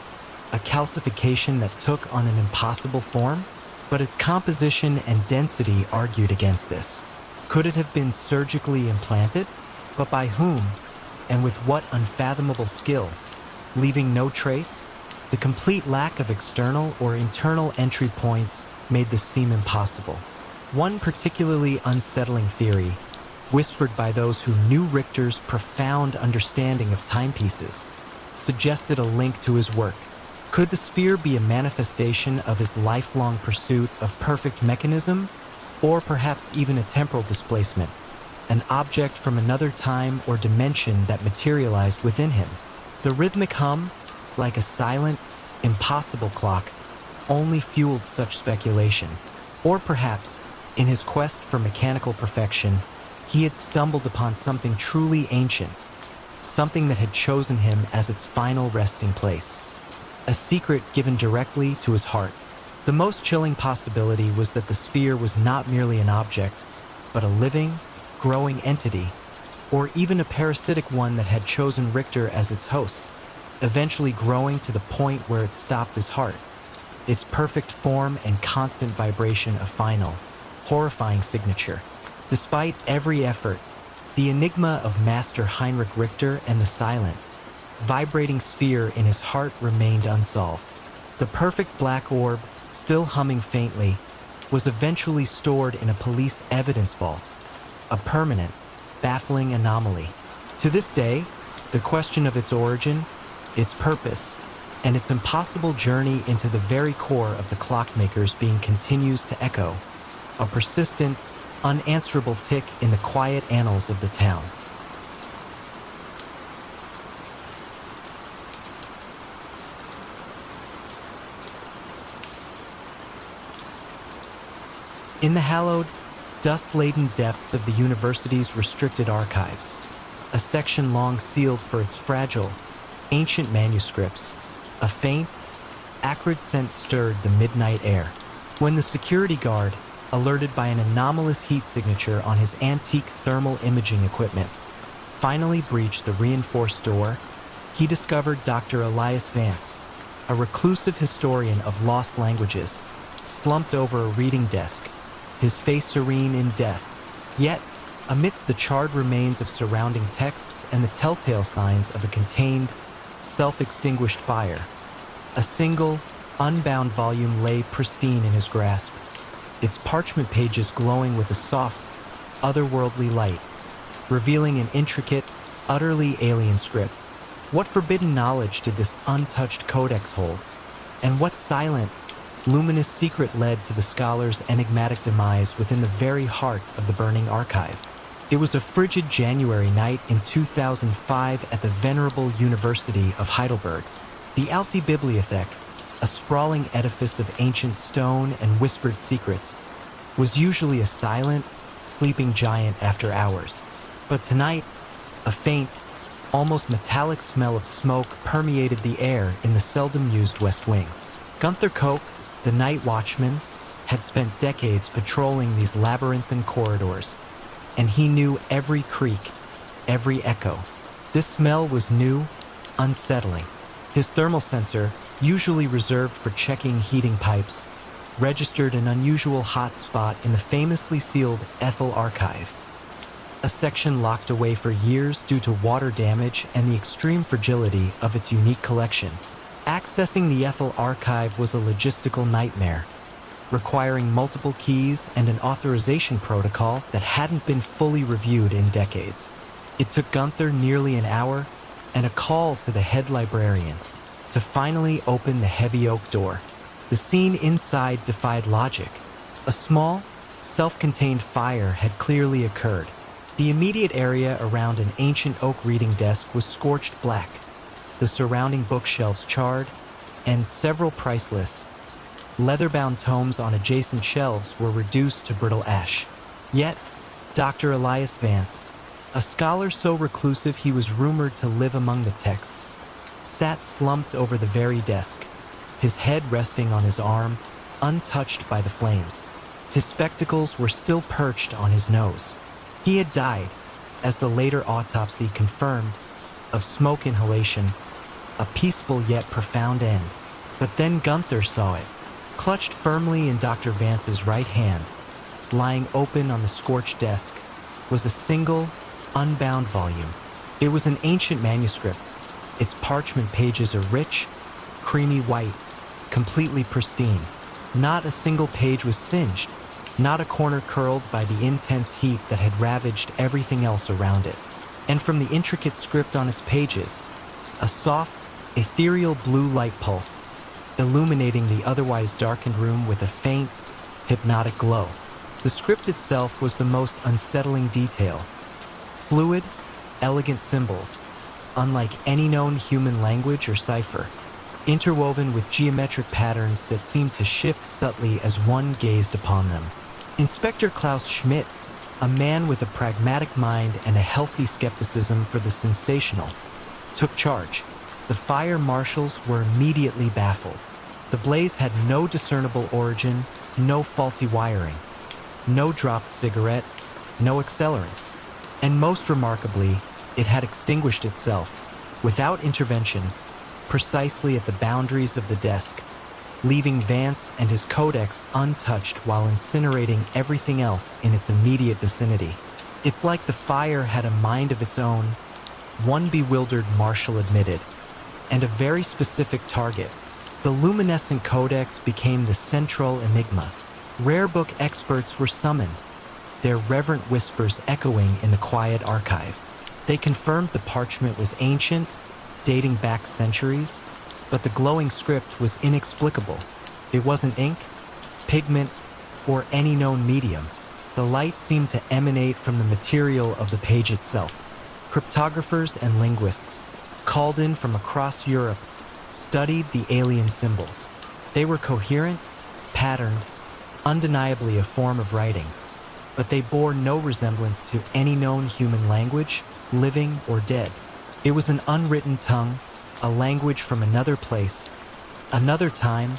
A calcification that took on an impossible form? But its composition and density argued against this. Could it have been surgically implanted? But by whom? And with what unfathomable skill? Leaving no trace? The complete lack of external or internal entry points made this seem impossible. One particularly unsettling theory, whispered by those who knew Richter's profound understanding of timepieces, suggested a link to his work. Could the sphere be a manifestation of his lifelong pursuit of perfect mechanism, or perhaps even a temporal displacement, an object from another time or dimension that materialized within him? The rhythmic hum, like a silent, impossible clock, only fueled such speculation. Or perhaps, in his quest for mechanical perfection, he had stumbled upon something truly ancient, something that had chosen him as its final resting place. A secret given directly to his heart. The most chilling possibility was that the sphere was not merely an object, but a living, growing entity, or even a parasitic one that had chosen Richter as its host, eventually growing to the point where it stopped his heart, its perfect form and constant vibration a final, horrifying signature. Despite every effort, the enigma of Master Heinrich Richter and the silent, vibrating sphere in his heart remained unsolved. The perfect black orb, still humming faintly, was eventually stored in a police evidence vault, a permanent, baffling anomaly. To this day, the question of its origin, its purpose, and its impossible journey into the very core of the clockmaker's being continues to echo, a persistent, unanswerable tick in the quiet annals of the town. In the hallowed, dust-laden depths of the university's restricted archives, a section long sealed for its fragile, ancient manuscripts, a faint, acrid scent stirred the midnight air. When the security guard, alerted by an anomalous heat signature on his antique thermal imaging equipment, finally breached the reinforced door, he discovered Dr. Elias Vance, a reclusive historian of lost languages, slumped over a reading desk, his face serene in death. Yet, amidst the charred remains of surrounding texts and the telltale signs of a contained, self-extinguished fire, a single, unbound volume lay pristine in his grasp, its parchment pages glowing with a soft, otherworldly light, revealing an intricate, utterly alien script. What forbidden knowledge did this untouched codex hold? And what silent, luminous secret led to the scholar's enigmatic demise within the very heart of the burning archive? It was a frigid January night in 2005 at the venerable University of Heidelberg. The Alte Bibliothek, a sprawling edifice of ancient stone and whispered secrets, was usually a silent, sleeping giant after hours. But tonight, a faint, almost metallic smell of smoke permeated the air in the seldom used West Wing. Gunther Koch, the night watchman, had spent decades patrolling these labyrinthine corridors, and he knew every creak, every echo. This smell was new, unsettling. His thermal sensor, usually reserved for checking heating pipes, registered an unusual hot spot in the famously sealed Ethel Archive, a section locked away for years due to water damage and the extreme fragility of its unique collection. Accessing the Ethel Archive was a logistical nightmare, requiring multiple keys and an authorization protocol that hadn't been fully reviewed in decades. It took Gunther nearly an hour and a call to the head librarian to finally open the heavy oak door. The scene inside defied logic. A small, self-contained fire had clearly occurred. The immediate area around an ancient oak reading desk was scorched black, the surrounding bookshelves charred, and several priceless, leather-bound tomes on adjacent shelves were reduced to brittle ash. Yet, Dr. Elias Vance, a scholar so reclusive he was rumored to live among the texts, sat slumped over the very desk, his head resting on his arm, untouched by the flames. His spectacles were still perched on his nose. He had died, as the later autopsy confirmed, of smoke inhalation, a peaceful yet profound end. But then Gunther saw it. Clutched firmly in Dr. Vance's right hand, lying open on the scorched desk, was a single, unbound volume. It was an ancient manuscript. Its parchment pages are rich, creamy white, completely pristine. Not a single page was singed, not a corner curled by the intense heat that had ravaged everything else around it. And from the intricate script on its pages, a soft, ethereal blue light pulsed, illuminating the otherwise darkened room with a faint, hypnotic glow. The script itself was the most unsettling detail. Fluid, elegant symbols, unlike any known human language or cipher, interwoven with geometric patterns that seemed to shift subtly as one gazed upon them. Inspector Klaus Schmidt, a man with a pragmatic mind and a healthy skepticism for the sensational, took charge. The fire marshals were immediately baffled. The blaze had no discernible origin, no faulty wiring, no dropped cigarette, no accelerants. And most remarkably, it had extinguished itself, without intervention, precisely at the boundaries of the desk, leaving Vance and his codex untouched while incinerating everything else in its immediate vicinity. It's like the fire had a mind of its own, one bewildered marshal admitted, and a very specific target. The luminescent codex became the central enigma. Rare book experts were summoned, their reverent whispers echoing in the quiet archive. They confirmed the parchment was ancient, dating back centuries, but the glowing script was inexplicable. It wasn't ink, pigment, or any known medium. The light seemed to emanate from the material of the page itself. Cryptographers and linguists, called in from across Europe, studied the alien symbols. They were coherent, patterned, undeniably a form of writing, but they bore no resemblance to any known human language, living or dead. It was an unwritten tongue, a language from another place, Another time,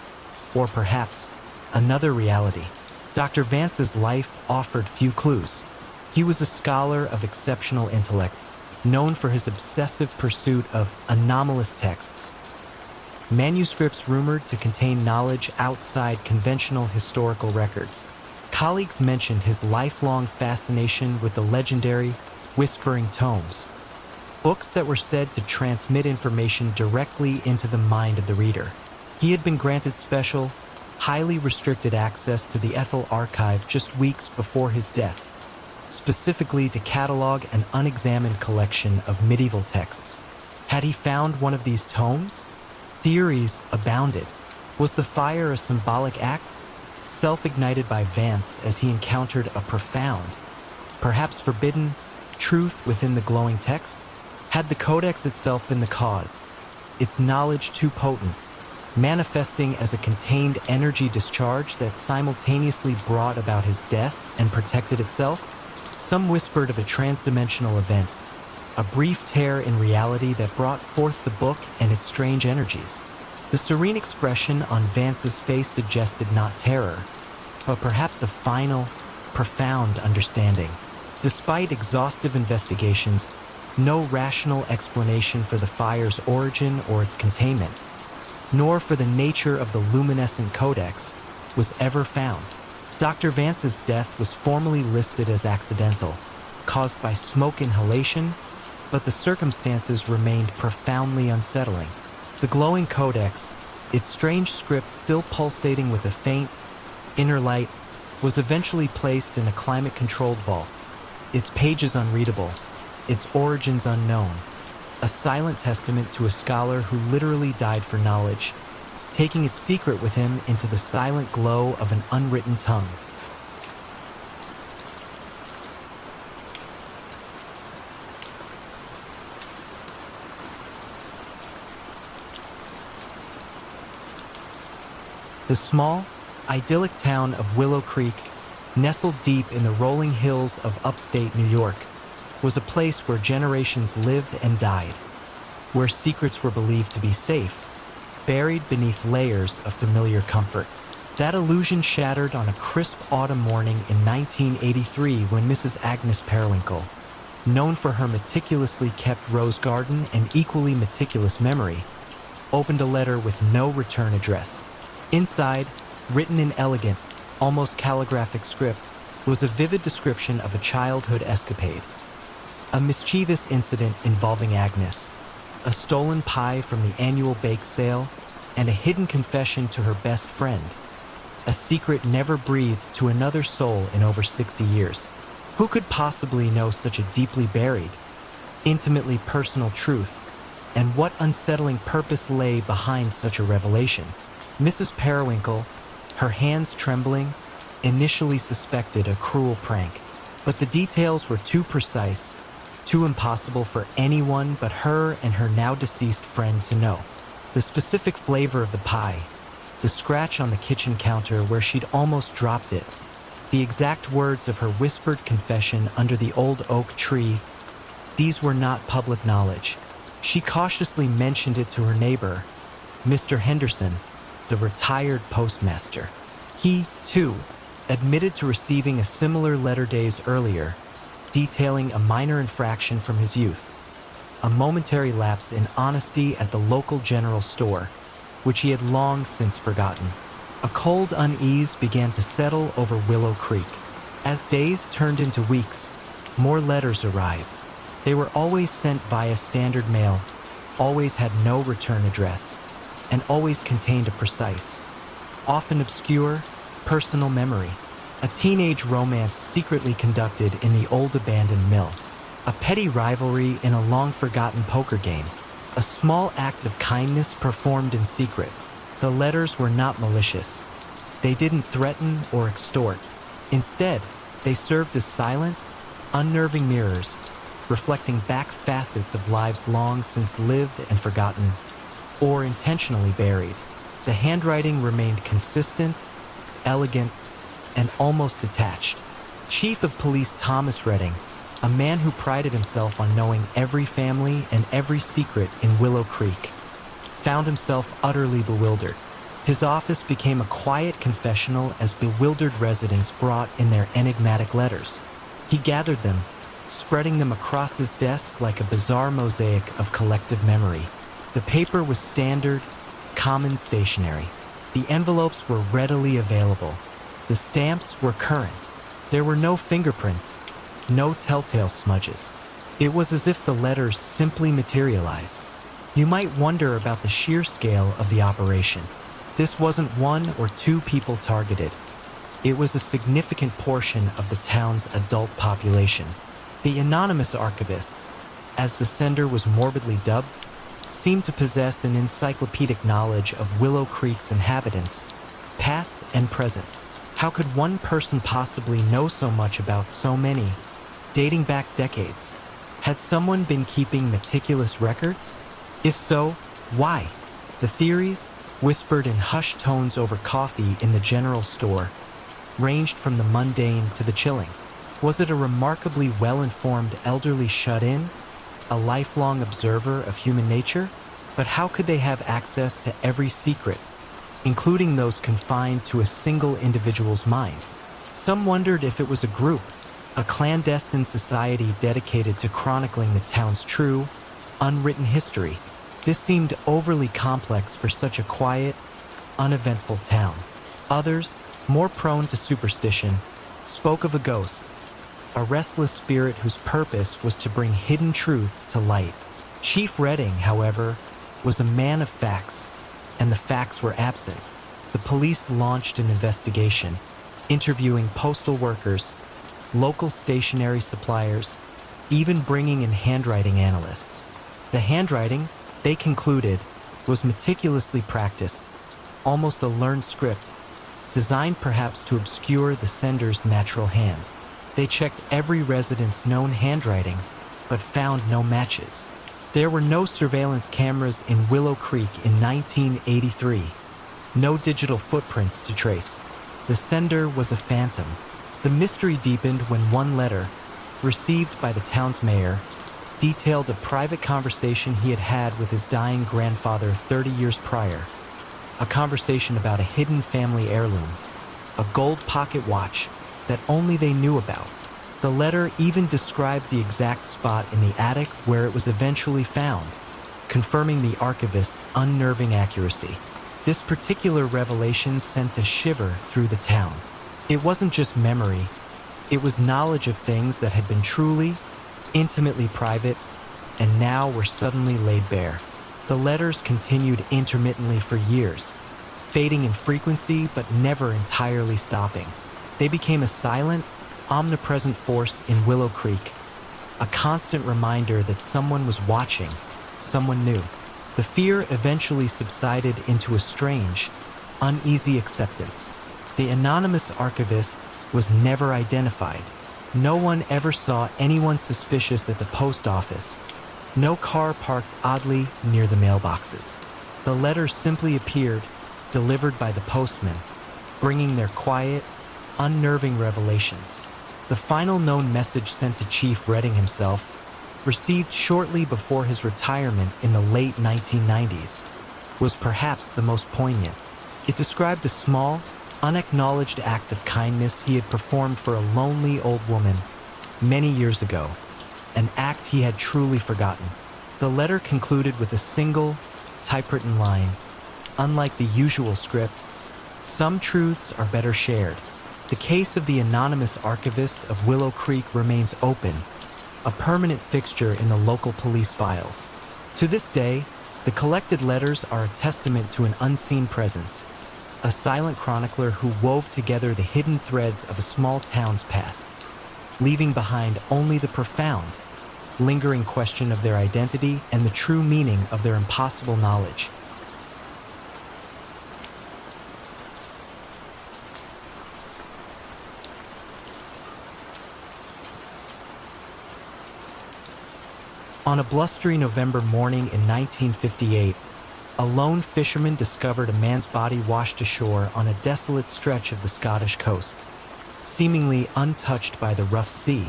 or perhaps another reality. Dr. Vance's life offered few clues. He was a scholar of exceptional intellect, known for his obsessive pursuit of anomalous texts, manuscripts rumored to contain knowledge outside conventional historical records. Colleagues mentioned his lifelong fascination with the legendary whispering tomes, books that were said to transmit information directly into the mind of the reader. He had been granted special, highly restricted access to the Ethel archive just weeks before his death, specifically to catalog an unexamined collection of medieval texts. Had he found one of these tomes? Theories abounded. Was the fire a symbolic act, self-ignited by Vance as he encountered a profound, perhaps forbidden, truth within the glowing text? Had the codex itself been the cause, its knowledge too potent, manifesting as a contained energy discharge that simultaneously brought about his death and protected itself? Some whispered of a transdimensional event, a brief tear in reality that brought forth the book and its strange energies. The serene expression on Vance's face suggested not terror, but perhaps a final, profound understanding. Despite exhaustive investigations, no rational explanation for the fire's origin or its containment, nor for the nature of the luminescent codex, was ever found. Dr. Vance's death was formally listed as accidental, caused by smoke inhalation, but the circumstances remained profoundly unsettling. The glowing codex, its strange script still pulsating with a faint, inner light, was eventually placed in a climate-controlled vault, its pages unreadable, its origins unknown, a silent testament to a scholar who literally died for knowledge, taking its secret with him into the silent glow of an unwritten tongue. The small, idyllic town of Willow Creek, nestled deep in the rolling hills of upstate New York, was a place where generations lived and died, where secrets were believed to be safe, buried beneath layers of familiar comfort. That illusion shattered on a crisp autumn morning in 1983 when Mrs. Agnes Periwinkle, known for her meticulously kept rose garden and equally meticulous memory, opened a letter with no return address. Inside, written in elegant, almost calligraphic script, was a vivid description of a childhood escapade. A mischievous incident involving Agnes, a stolen pie from the annual bake sale, and a hidden confession to her best friend, a secret never breathed to another soul in over 60 years. Who could possibly know such a deeply buried, intimately personal truth, and what unsettling purpose lay behind such a revelation? Mrs. Periwinkle, her hands trembling, initially suspected a cruel prank, but the details were too precise, too impossible for anyone but her and her now-deceased friend to know. The specific flavor of the pie, the scratch on the kitchen counter where she'd almost dropped it, the exact words of her whispered confession under the old oak tree, these were not public knowledge. She cautiously mentioned it to her neighbor, Mr. Henderson, the retired postmaster. He, too, admitted to receiving a similar letter days earlier, detailing a minor infraction from his youth, a momentary lapse in honesty at the local general store, which he had long since forgotten. A cold unease began to settle over Willow Creek. As days turned into weeks, more letters arrived. They were always sent via standard mail, always had no return address, and always contained a precise, often obscure, personal memory. A teenage romance secretly conducted in the old abandoned mill. A petty rivalry in a long-forgotten poker game. A small act of kindness performed in secret. The letters were not malicious. They didn't threaten or extort. Instead, they served as silent, unnerving mirrors, reflecting back facets of lives long since lived and forgotten, or intentionally buried. The handwriting remained consistent, elegant, and almost detached. Chief of Police Thomas Redding, a man who prided himself on knowing every family and every secret in Willow Creek, found himself utterly bewildered. His office became a quiet confessional as bewildered residents brought in their enigmatic letters. He gathered them, spreading them across his desk like a bizarre mosaic of collective memory. The paper was standard, common stationery. The envelopes were readily available. The stamps were current. There were no fingerprints, no telltale smudges. It was as if the letters simply materialized. You might wonder about the sheer scale of the operation. This wasn't one or two people targeted. It was a significant portion of the town's adult population. The anonymous archivist, as the sender was morbidly dubbed, seemed to possess an encyclopedic knowledge of Willow Creek's inhabitants, past and present. How could one person possibly know so much about so many, dating back decades? Had someone been keeping meticulous records? If so, why? The theories, whispered in hushed tones over coffee in the general store, ranged from the mundane to the chilling. Was it a remarkably well-informed elderly shut-in, a lifelong observer of human nature? But how could they have access to every secret, including those confined to a single individual's mind? Some wondered if it was a group, a clandestine society dedicated to chronicling the town's true, unwritten history. This seemed overly complex for such a quiet, uneventful town. Others, more prone to superstition, spoke of a ghost, a restless spirit whose purpose was to bring hidden truths to light. Chief Redding, however, was a man of facts, and the facts were absent. The police launched an investigation, interviewing postal workers, local stationery suppliers, even bringing in handwriting analysts. The handwriting, they concluded, was meticulously practiced, almost a learned script, designed perhaps to obscure the sender's natural hand. They checked every resident's known handwriting, but found no matches. There were no surveillance cameras in Willow Creek in 1983, no digital footprints to trace. The sender was a phantom. The mystery deepened when one letter, received by the town's mayor, detailed a private conversation he had had with his dying grandfather 30 years prior. A conversation about a hidden family heirloom, a gold pocket watch that only they knew about. The letter even described the exact spot in the attic where it was eventually found, confirming the archivist's unnerving accuracy. This particular revelation sent a shiver through the town. It wasn't just memory, it was knowledge of things that had been truly, intimately private, and now were suddenly laid bare. The letters continued intermittently for years, fading in frequency but never entirely stopping. They became a silent, omnipresent force in Willow Creek, a constant reminder that someone was watching, someone new. The fear eventually subsided into a strange, uneasy acceptance. The anonymous archivist was never identified. No one ever saw anyone suspicious at the post office. No car parked oddly near the mailboxes. The letters simply appeared, delivered by the postman, bringing their quiet, unnerving revelations. The final known message sent to Chief Redding himself, received shortly before his retirement in the late 1990s, was perhaps the most poignant. It described a small, unacknowledged act of kindness he had performed for a lonely old woman many years ago, an act he had truly forgotten. The letter concluded with a single, typewritten line. Unlike the usual script, some truths are better shared. The case of the anonymous archivist of Willow Creek remains open, a permanent fixture in the local police files. To this day, the collected letters are a testament to an unseen presence, a silent chronicler who wove together the hidden threads of a small town's past, leaving behind only the profound, lingering question of their identity and the true meaning of their impossible knowledge. On a blustery November morning in 1958, a lone fisherman discovered a man's body washed ashore on a desolate stretch of the Scottish coast, seemingly untouched by the rough sea,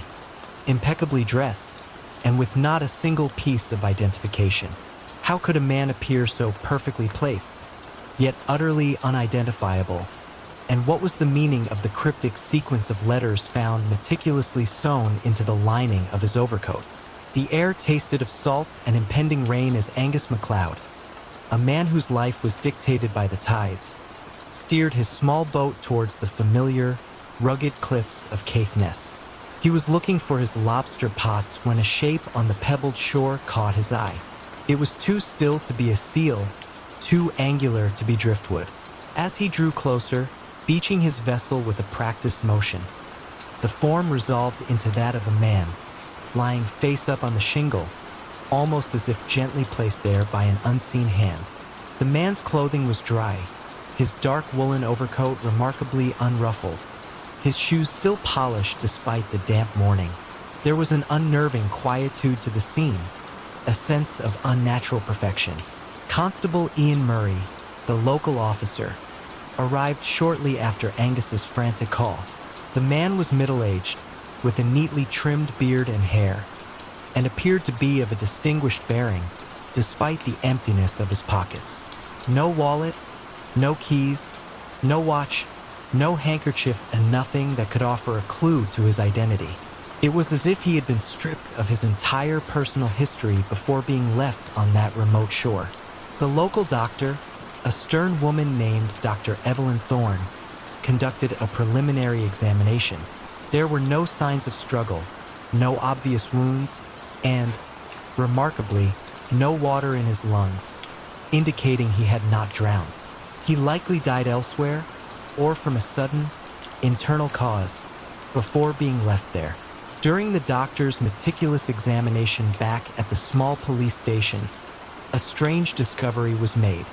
impeccably dressed, and with not a single piece of identification. How could a man appear so perfectly placed, yet utterly unidentifiable? And what was the meaning of the cryptic sequence of letters found meticulously sewn into the lining of his overcoat? The air tasted of salt and impending rain as Angus MacLeod, a man whose life was dictated by the tides, steered his small boat towards the familiar, rugged cliffs of Caithness. He was looking for his lobster pots when a shape on the pebbled shore caught his eye. It was too still to be a seal, too angular to be driftwood. As he drew closer, beaching his vessel with a practiced motion, the form resolved into that of a man, lying face up on the shingle, almost as if gently placed there by an unseen hand. The man's clothing was dry, his dark woolen overcoat remarkably unruffled, his shoes still polished despite the damp morning. There was an unnerving quietude to the scene, a sense of unnatural perfection. Constable Ian Murray, the local officer, arrived shortly after Angus's frantic call. The man was middle-aged, with a neatly trimmed beard and hair, and appeared to be of a distinguished bearing, despite the emptiness of his pockets. No wallet, no keys, no watch, no handkerchief, and nothing that could offer a clue to his identity. It was as if he had been stripped of his entire personal history before being left on that remote shore. The local doctor, a stern woman named Dr. Evelyn Thorne, conducted a preliminary examination. There were no signs of struggle, no obvious wounds, and, remarkably, no water in his lungs, indicating he had not drowned. He likely died elsewhere, or from a sudden, internal cause, before being left there. During the doctor's meticulous examination back at the small police station, a strange discovery was made.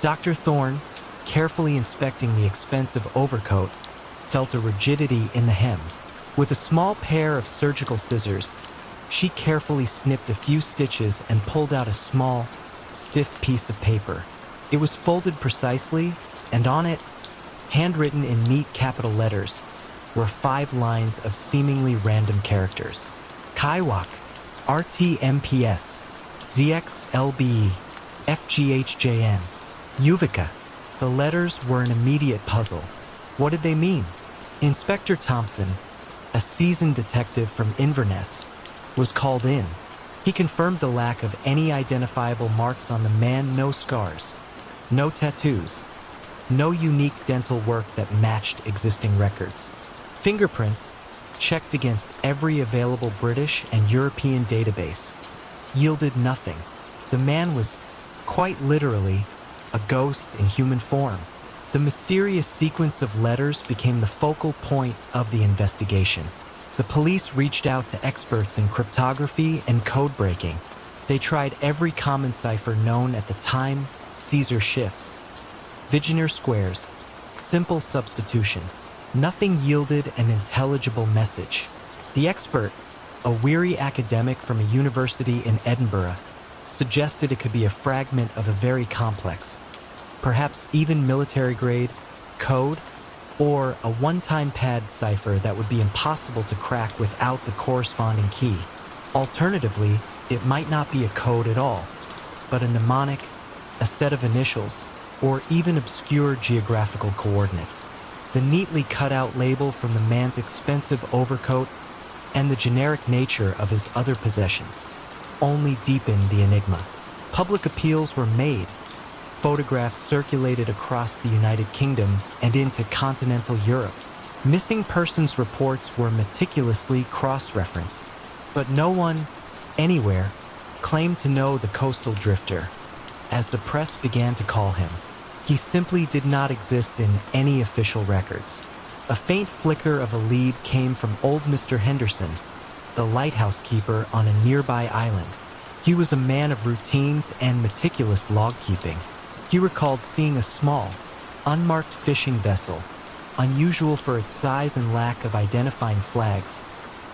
Dr. Thorne, carefully inspecting the expensive overcoat, felt a rigidity in the hem. With a small pair of surgical scissors, she carefully snipped a few stitches and pulled out a small, stiff piece of paper. It was folded precisely, and on it, handwritten in neat capital letters, were 5 lines of seemingly random characters. Kaiwak, RTMPS, ZXLBE, FGHJN, Uvika. The letters were an immediate puzzle. What did they mean? Inspector Thompson, a seasoned detective from Inverness, was called in. He confirmed the lack of any identifiable marks on the man. No scars, no tattoos, no unique dental work that matched existing records. Fingerprints, checked against every available British and European database, yielded nothing. The man was, quite literally, a ghost in human form. The mysterious sequence of letters became the focal point of the investigation. The police reached out to experts in cryptography and code breaking. They tried every common cipher known at the time: Caesar shifts, Vigenère squares, simple substitution. Nothing yielded an intelligible message. The expert, a weary academic from a university in Edinburgh, suggested it could be a fragment of a very complex, perhaps even military-grade, code, or a one-time pad cipher that would be impossible to crack without the corresponding key. Alternatively, it might not be a code at all, but a mnemonic, a set of initials, or even obscure geographical coordinates. The neatly cut-out label from the man's expensive overcoat and the generic nature of his other possessions only deepened the enigma. Public appeals were made. Photographs circulated across the United Kingdom and into continental Europe. Missing persons reports were meticulously cross-referenced, but no one, anywhere, claimed to know the coastal drifter, as the press began to call him. He simply did not exist in any official records. A faint flicker of a lead came from old Mr. Henderson, the lighthouse keeper on a nearby island. He was a man of routines and meticulous log-keeping. He recalled seeing a small, unmarked fishing vessel, unusual for its size and lack of identifying flags,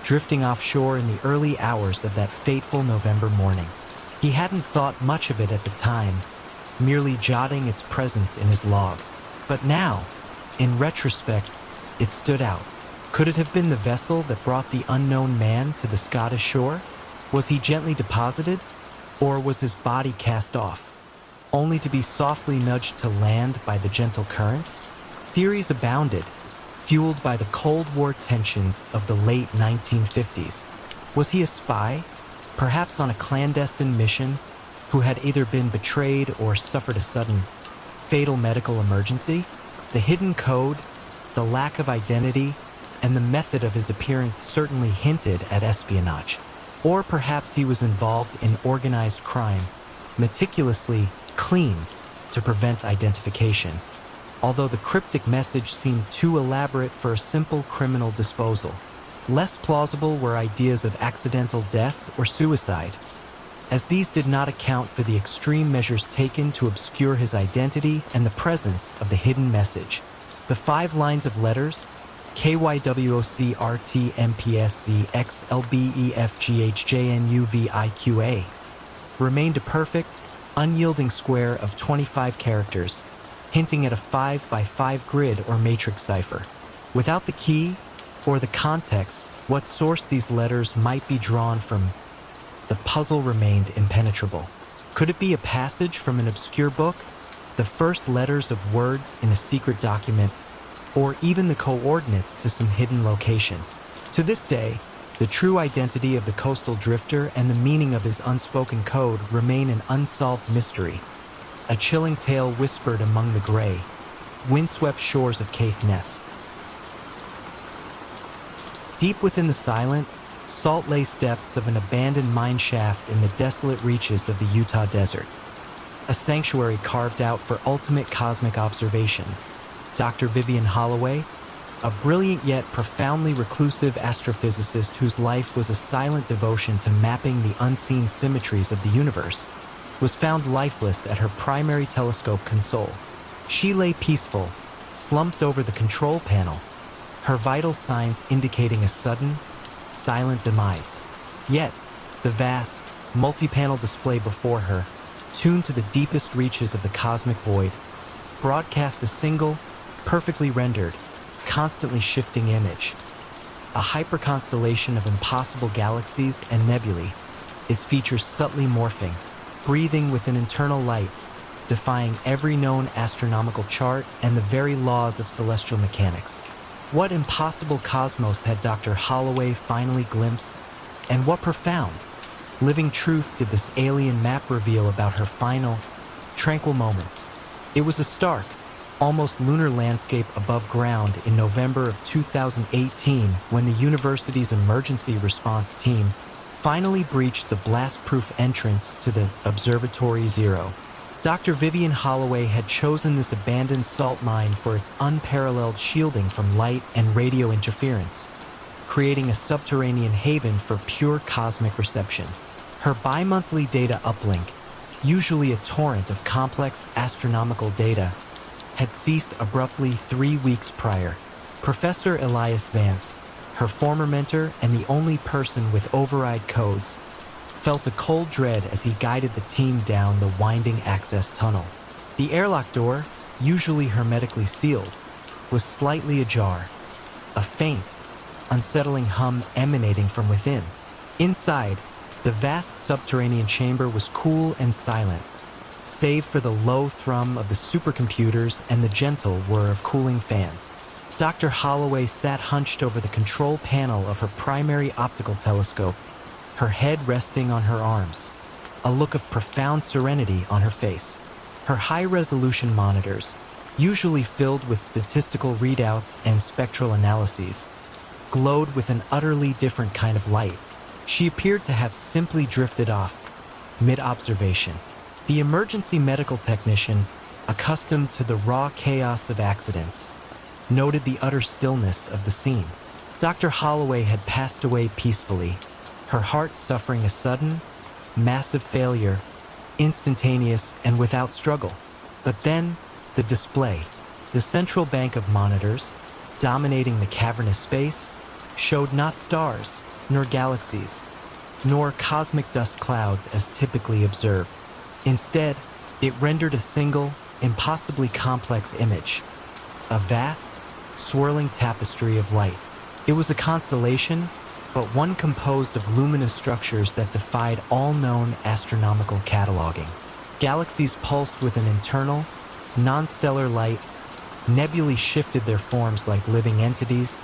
drifting offshore in the early hours of that fateful November morning. He hadn't thought much of it at the time, merely jotting its presence in his log. But now, in retrospect, it stood out. Could it have been the vessel that brought the unknown man to the Scottish shore? Was he gently deposited, Or was his body cast off, only to be softly nudged to land by the gentle currents? Theories abounded, fueled by the Cold War tensions of the late 1950s. Was he a spy, perhaps on a clandestine mission, who had either been betrayed or suffered a sudden, fatal medical emergency? The hidden code, the lack of identity, and the method of his appearance certainly hinted at espionage. Or perhaps he was involved in organized crime, meticulously cleaned to prevent identification, although the cryptic message seemed too elaborate for a simple criminal disposal. Less plausible were ideas of accidental death or suicide, as these did not account for the extreme measures taken to obscure his identity and the presence of the hidden message. The 5 lines of letters, KYWOCRTMPSCXLBEFGHJNUVIQA, remained a perfect, unyielding square of 25 characters, hinting at a 5 by 5 grid or matrix cipher. Without the key or the context, what source these letters might be drawn from, the puzzle remained impenetrable. Could it be a passage from an obscure book, the first letters of words in a secret document, or even the coordinates to some hidden location? To this day, the true identity of the coastal drifter and the meaning of his unspoken code remain an unsolved mystery, a chilling tale whispered among the gray, windswept shores of Caithness. Deep within the silent, salt-laced depths of an abandoned mine shaft in the desolate reaches of the Utah desert, a sanctuary carved out for ultimate cosmic observation, Dr. Vivian Holloway, a brilliant yet profoundly reclusive astrophysicist whose life was a silent devotion to mapping the unseen symmetries of the universe, was found lifeless at her primary telescope console. She lay peaceful, slumped over the control panel, her vital signs indicating a sudden, silent demise. Yet, the vast, multi-panel display before her, tuned to the deepest reaches of the cosmic void, broadcast a single, perfectly rendered, constantly shifting image. A hyperconstellation of impossible galaxies and nebulae, its features subtly morphing, breathing with an internal light, defying every known astronomical chart and the very laws of celestial mechanics. What impossible cosmos had Dr. Holloway finally glimpsed? And what profound, living truth did this alien map reveal about her final, tranquil moments? It was a stark, almost lunar landscape above ground in November of 2018 when the university's emergency response team finally breached the blast-proof entrance to the Observatory Zero. Dr. Vivian Holloway had chosen this abandoned salt mine for its unparalleled shielding from light and radio interference, creating a subterranean haven for pure cosmic reception. Her bi-monthly data uplink, usually a torrent of complex astronomical data, had ceased abruptly 3 weeks prior. Professor Elias Vance, her former mentor and the only person with override codes, felt a cold dread as he guided the team down the winding access tunnel. The airlock door, usually hermetically sealed, was slightly ajar, a faint, unsettling hum emanating from within. Inside, the vast subterranean chamber was cool and silent, save for the low thrum of the supercomputers and the gentle whir of cooling fans. Dr. Holloway sat hunched over the control panel of her primary optical telescope, her head resting on her arms, a look of profound serenity on her face. Her high-resolution monitors, usually filled with statistical readouts and spectral analyses, glowed with an utterly different kind of light. She appeared to have simply drifted off, mid-observation. The emergency medical technician, accustomed to the raw chaos of accidents, noted the utter stillness of the scene. Dr. Holloway had passed away peacefully, her heart suffering a sudden, massive failure, instantaneous and without struggle. But then, the display, the central bank of monitors, dominating the cavernous space, showed not stars, nor galaxies, nor cosmic dust clouds as typically observed. Instead, it rendered a single, impossibly complex image, a vast, swirling tapestry of light. It was a constellation, but one composed of luminous structures that defied all known astronomical cataloging. Galaxies pulsed with an internal, non-stellar light, nebulae shifted their forms like living entities,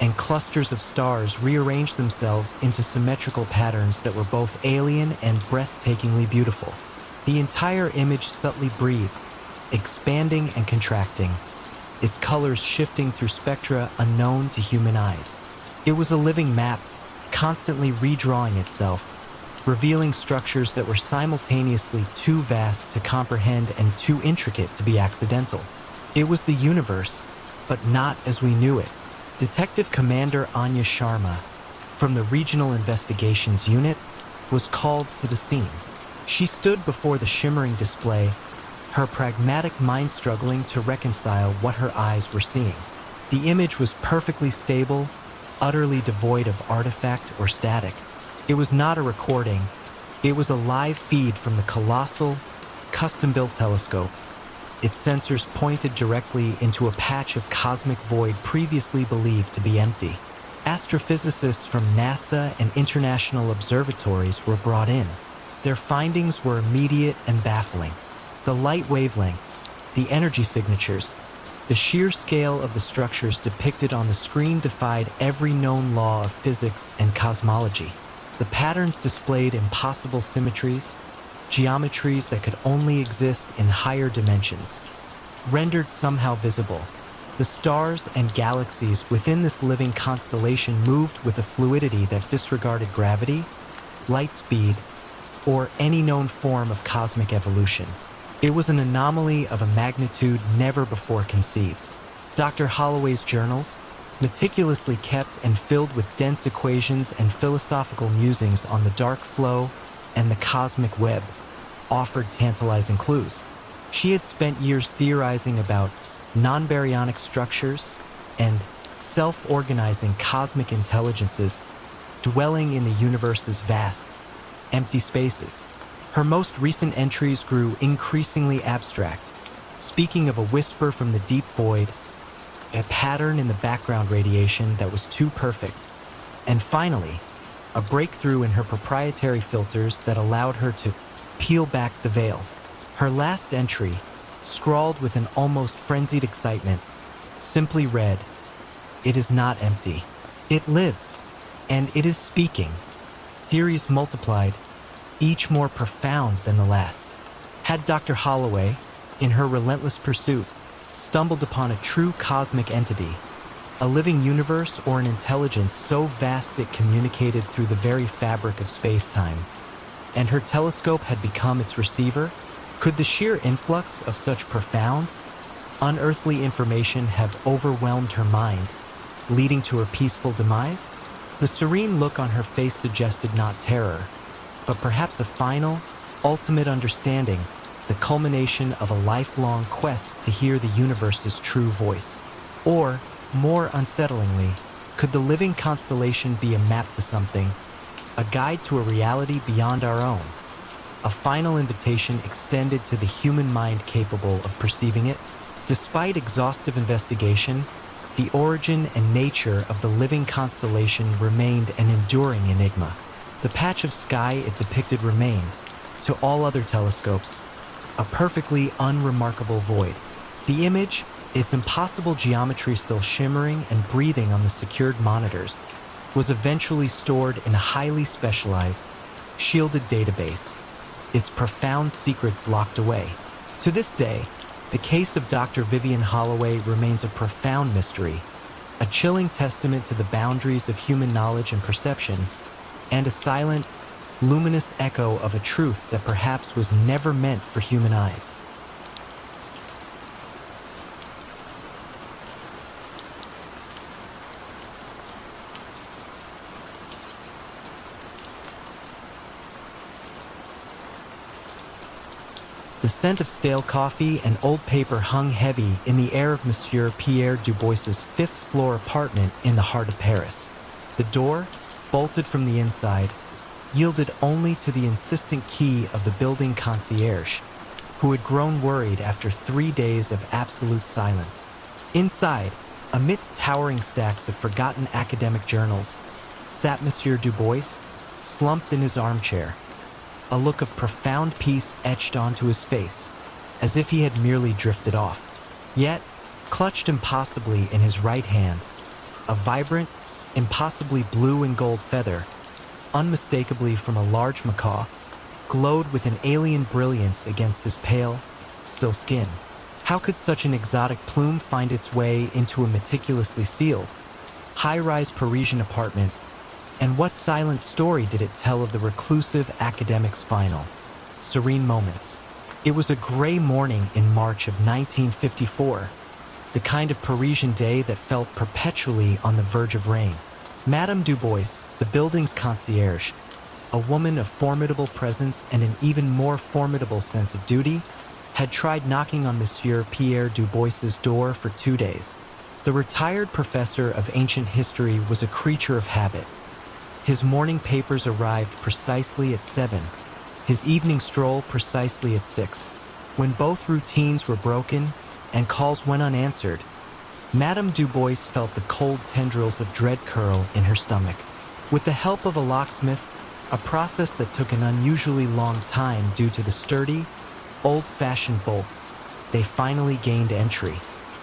and clusters of stars rearranged themselves into symmetrical patterns that were both alien and breathtakingly beautiful. The entire image subtly breathed, expanding and contracting, its colors shifting through spectra unknown to human eyes. It was a living map, constantly redrawing itself, revealing structures that were simultaneously too vast to comprehend and too intricate to be accidental. It was the universe, but not as we knew it. Detective Commander Anya Sharma, from the Regional Investigations Unit, was called to the scene. She stood before the shimmering display, her pragmatic mind struggling to reconcile what her eyes were seeing. The image was perfectly stable, utterly devoid of artifact or static. It was not a recording, it was a live feed from the colossal, custom-built telescope. Its sensors pointed directly into a patch of cosmic void previously believed to be empty. Astrophysicists from NASA and international observatories were brought in. Their findings were immediate and baffling. The light wavelengths, the energy signatures, the sheer scale of the structures depicted on the screen defied every known law of physics and cosmology. The patterns displayed impossible symmetries, geometries that could only exist in higher dimensions. Rendered somehow visible, the stars and galaxies within this living constellation moved with a fluidity that disregarded gravity, light speed, or any known form of cosmic evolution. It was an anomaly of a magnitude never before conceived. Dr. Holloway's journals, meticulously kept and filled with dense equations and philosophical musings on the dark flow and the cosmic web, offered tantalizing clues. She had spent years theorizing about non-baryonic structures and self-organizing cosmic intelligences dwelling in the universe's vast, empty spaces. Her most recent entries grew increasingly abstract, speaking of a whisper from the deep void, a pattern in the background radiation that was too perfect, and finally, a breakthrough in her proprietary filters that allowed her to peel back the veil. Her last entry, scrawled with an almost frenzied excitement, simply read, "It is not empty. It lives, and it is speaking." Theories multiplied, each more profound than the last. Had Dr. Holloway, in her relentless pursuit, stumbled upon a true cosmic entity, a living universe or an intelligence so vast it communicated through the very fabric of space-time, and her telescope had become its receiver? Could the sheer influx of such profound, unearthly information have overwhelmed her mind, leading to her peaceful demise? The serene look on her face suggested not terror, but perhaps a final, ultimate understanding, the culmination of a lifelong quest to hear the universe's true voice. Or, more unsettlingly, could the living constellation be a map to something, a guide to a reality beyond our own, a final invitation extended to the human mind capable of perceiving it? Despite exhaustive investigation, the origin and nature of the living constellation remained an enduring enigma. The patch of sky it depicted remained, to all other telescopes, a perfectly unremarkable void. The image, its impossible geometry still shimmering and breathing on the secured monitors, was eventually stored in a highly specialized, shielded database, its profound secrets locked away. To this day, the case of Dr. Vivian Holloway remains a profound mystery, a chilling testament to the boundaries of human knowledge and perception, and a silent, luminous echo of a truth that perhaps was never meant for human eyes. The scent of stale coffee and old paper hung heavy in the air of Monsieur Pierre Dubois's fifth-floor apartment in the heart of Paris. The door, bolted from the inside, yielded only to the insistent key of the building concierge, who had grown worried after 3 days of absolute silence. Inside, amidst towering stacks of forgotten academic journals, sat Monsieur Du Bois, slumped in his armchair, a look of profound peace etched onto his face, as if he had merely drifted off. Yet, clutched impossibly in his right hand, a vibrant, impossibly blue and gold feather, unmistakably from a large macaw, glowed with an alien brilliance against his pale, still skin. How could such an exotic plume find its way into a meticulously sealed, high-rise Parisian apartment, and what silent story did it tell of the reclusive academic's final, serene moments? It was a gray morning in March of 1954, the kind of Parisian day that felt perpetually on the verge of rain. Madame Du Bois, the building's concierge, a woman of formidable presence and an even more formidable sense of duty, had tried knocking on Monsieur Pierre Du Bois's door for 2 days. The retired professor of ancient history was a creature of habit. His morning papers arrived precisely at 7, his evening stroll precisely at 6. When both routines were broken and calls went unanswered, Madame Du Bois felt the cold tendrils of dread curl in her stomach. With the help of a locksmith, a process that took an unusually long time due to the sturdy, old-fashioned bolt, they finally gained entry.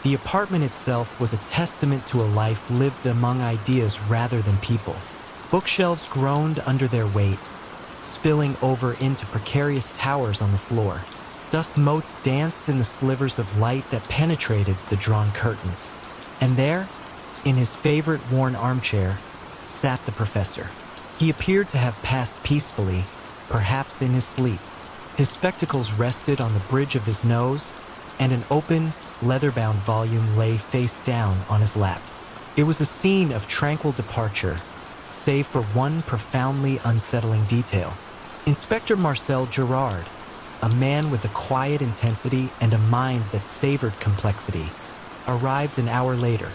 The apartment itself was a testament to a life lived among ideas rather than people. Bookshelves groaned under their weight, spilling over into precarious towers on the floor. Dust motes danced in the slivers of light that penetrated the drawn curtains. And there, in his favorite worn armchair, sat the professor. He appeared to have passed peacefully, perhaps in his sleep. His spectacles rested on the bridge of his nose, and an open, leather-bound volume lay face down on his lap. It was a scene of tranquil departure, save for one profoundly unsettling detail. Inspector Marcel Gerard, a man with a quiet intensity and a mind that savored complexity, arrived an hour later.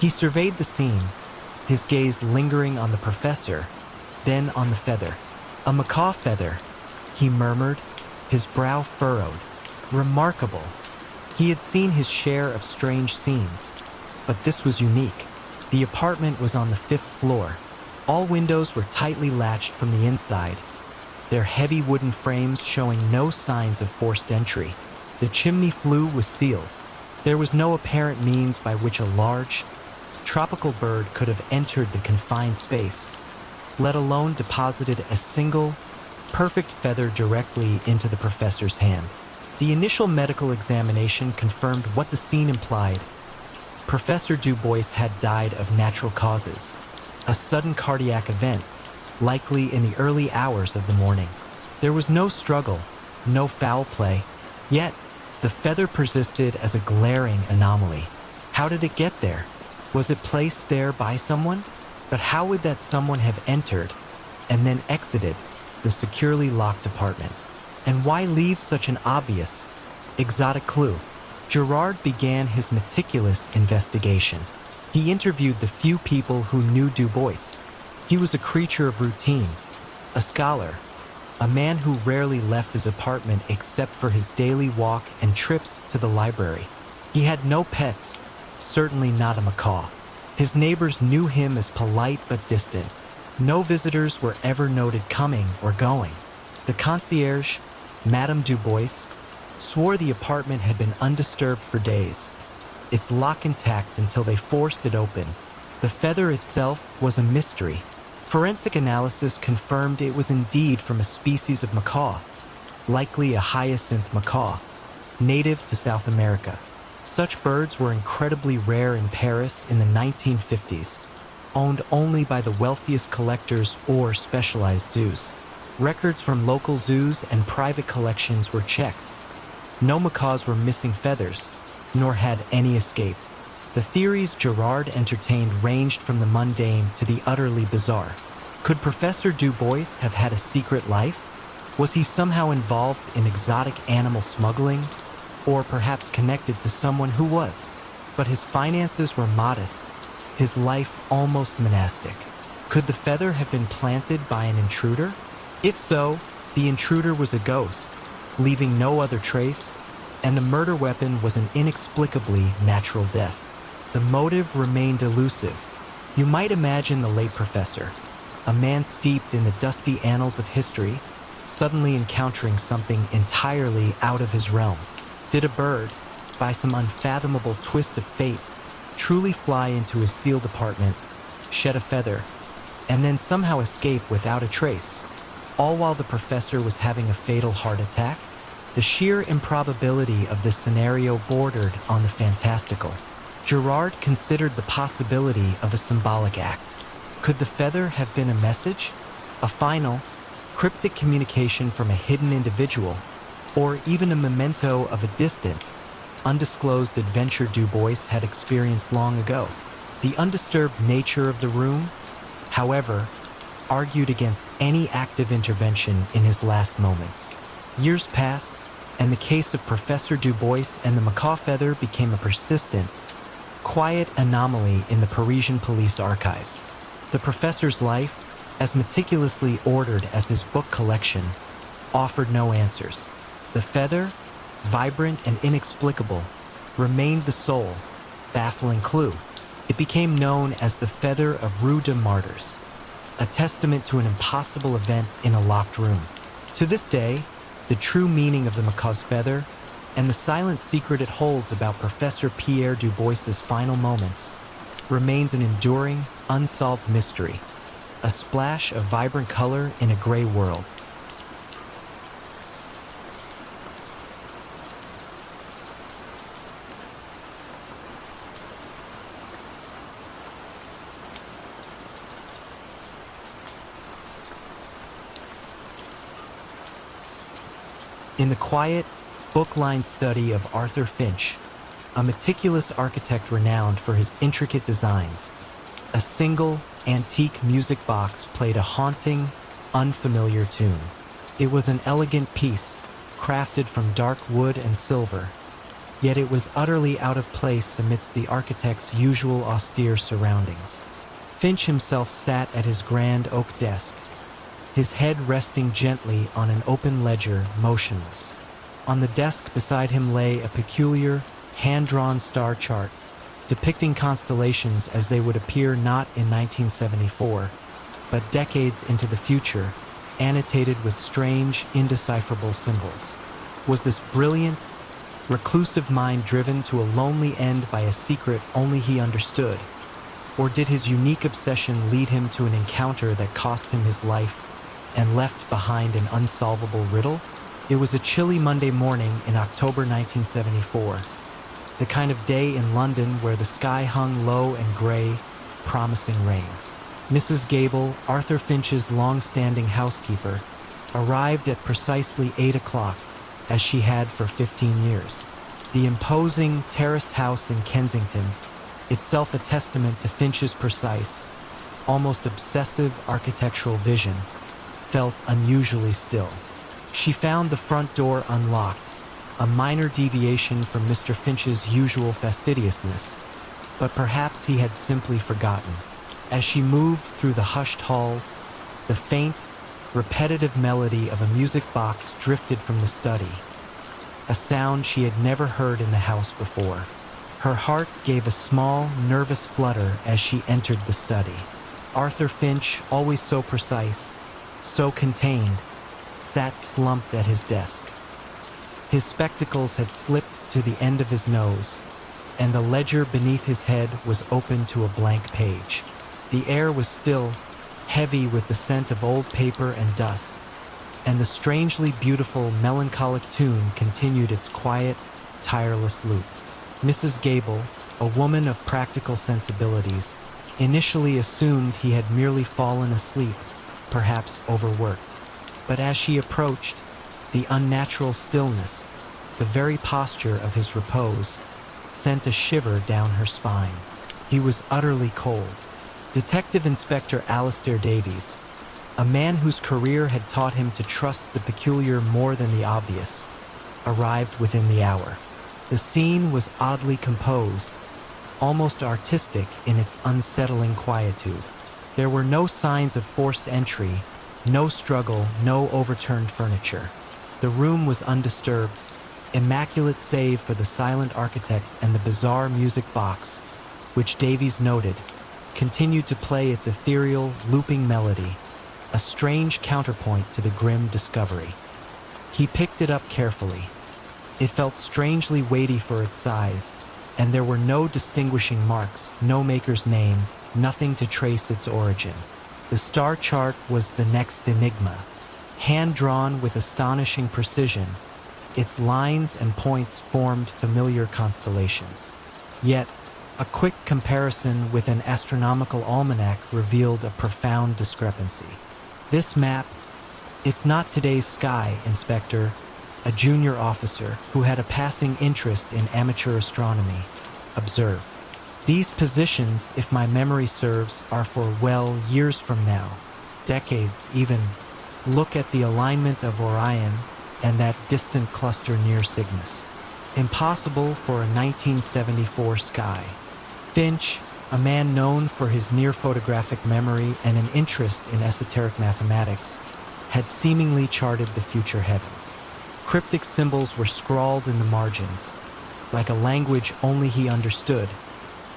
He surveyed the scene, his gaze lingering on the professor, then on the feather. A macaw feather, he murmured, his brow furrowed. Remarkable. He had seen his share of strange scenes, but this was unique. The apartment was on the 5th floor. All windows were tightly latched from the inside, their heavy wooden frames showing no signs of forced entry. The chimney flue was sealed. There was no apparent means by which a large, tropical bird could have entered the confined space, let alone deposited a single, perfect feather directly into the professor's hand. The initial medical examination confirmed what the scene implied. Professor Du Bois had died of natural causes, a sudden cardiac event, likely in the early hours of the morning. There was no struggle, no foul play, yet the feather persisted as a glaring anomaly. How did it get there? Was it placed there by someone? But how would that someone have entered and then exited the securely locked apartment? And why leave such an obvious, exotic clue? Gerard began his meticulous investigation. He interviewed the few people who knew Du Bois. He was a creature of routine, a scholar, a man who rarely left his apartment except for his daily walk and trips to the library. He had no pets, certainly not a macaw. His neighbors knew him as polite but distant. No visitors were ever noted coming or going. The concierge, Madame Du Bois, swore the apartment had been undisturbed for days, its lock intact until they forced it open. The feather itself was a mystery. Forensic analysis confirmed it was indeed from a species of macaw, likely a hyacinth macaw, native to South America. Such birds were incredibly rare in Paris in the 1950s, owned only by the wealthiest collectors or specialized zoos. Records from local zoos and private collections were checked. No macaws were missing feathers, nor had any escaped. The theories Gerard entertained ranged from the mundane to the utterly bizarre. Could Professor Du Bois have had a secret life? Was he somehow involved in exotic animal smuggling? Or perhaps connected to someone who was? But his finances were modest, his life almost monastic. Could the feather have been planted by an intruder? If so, the intruder was a ghost, leaving no other trace, and the murder weapon was an inexplicably natural death. The motive remained elusive. You might imagine the late professor, a man steeped in the dusty annals of history, suddenly encountering something entirely out of his realm. Did a bird, by some unfathomable twist of fate, truly fly into his sealed apartment, shed a feather, and then somehow escape without a trace, all while the professor was having a fatal heart attack? The sheer improbability of this scenario bordered on the fantastical. Gerard considered the possibility of a symbolic act. Could the feather have been a message? A final, cryptic communication from a hidden individual, or even a memento of a distant, undisclosed adventure Du Bois had experienced long ago? The undisturbed nature of the room, however, argued against any active intervention in his last moments. Years passed, and the case of Professor Du Bois and the macaw feather became a persistent, quiet anomaly in the Parisian police archives. The professor's life, as meticulously ordered as his book collection, offered no answers. The feather, vibrant and inexplicable, remained the sole, baffling clue. It became known as the Feather of Rue de Martyrs, a testament to an impossible event in a locked room. To this day, the true meaning of the macaw's feather and the silent secret it holds about Professor Pierre Du Bois's final moments remains an enduring, unsolved mystery, a splash of vibrant color in a gray world. In the quiet, book-lined study of Arthur Finch, a meticulous architect renowned for his intricate designs, a single, antique music box played a haunting, unfamiliar tune. It was an elegant piece, crafted from dark wood and silver, yet it was utterly out of place amidst the architect's usual austere surroundings. Finch himself sat at his grand oak desk, his head resting gently on an open ledger, motionless. On the desk beside him lay a peculiar, hand-drawn star chart, depicting constellations as they would appear not in 1974, but decades into the future, annotated with strange, indecipherable symbols. Was this brilliant, reclusive mind driven to a lonely end by a secret only he understood? Or did his unique obsession lead him to an encounter that cost him his life and left behind an unsolvable riddle? It was a chilly Monday morning in October 1974, the kind of day in London where the sky hung low and gray, promising rain. Mrs. Gable, Arthur Finch's long-standing housekeeper, arrived at precisely 8 o'clock, as she had for 15 years. The imposing, terraced house in Kensington, itself a testament to Finch's precise, almost obsessive architectural vision, felt unusually still. She found the front door unlocked, a minor deviation from Mr. Finch's usual fastidiousness, but perhaps he had simply forgotten. As she moved through the hushed halls, the faint, repetitive melody of a music box drifted from the study, a sound she had never heard in the house before. Her heart gave a small, nervous flutter as she entered the study. Arthur Finch, always so precise, so contained, sat slumped at his desk. His spectacles had slipped to the end of his nose, and the ledger beneath his head was open to a blank page. The air was still, heavy with the scent of old paper and dust, and the strangely beautiful, melancholic tune continued its quiet, tireless loop. Mrs. Gable, a woman of practical sensibilities, initially assumed he had merely fallen asleep, perhaps overworked. But as she approached, the unnatural stillness, the very posture of his repose, sent a shiver down her spine. He was utterly cold. Detective Inspector Alistair Davies, a man whose career had taught him to trust the peculiar more than the obvious, arrived within the hour. The scene was oddly composed, almost artistic in its unsettling quietude. There were no signs of forced entry, no struggle, no overturned furniture. The room was undisturbed, immaculate save for the silent architect and the bizarre music box, which Davies noted, continued to play its ethereal, looping melody, a strange counterpoint to the grim discovery. He picked it up carefully. It felt strangely weighty for its size, and there were no distinguishing marks, no maker's name, nothing to trace its origin. The star chart was the next enigma. Hand-drawn with astonishing precision, its lines and points formed familiar constellations. Yet, a quick comparison with an astronomical almanac revealed a profound discrepancy. This map, it's not today's sky, Inspector, a junior officer who had a passing interest in amateur astronomy, observed. These positions, if my memory serves, are for, well, years from now, decades even. Look at the alignment of Orion and that distant cluster near Cygnus. Impossible for a 1974 sky. Finch, a man known for his near-photographic memory and an interest in esoteric mathematics, had seemingly charted the future heavens. Cryptic symbols were scrawled in the margins, like a language only he understood,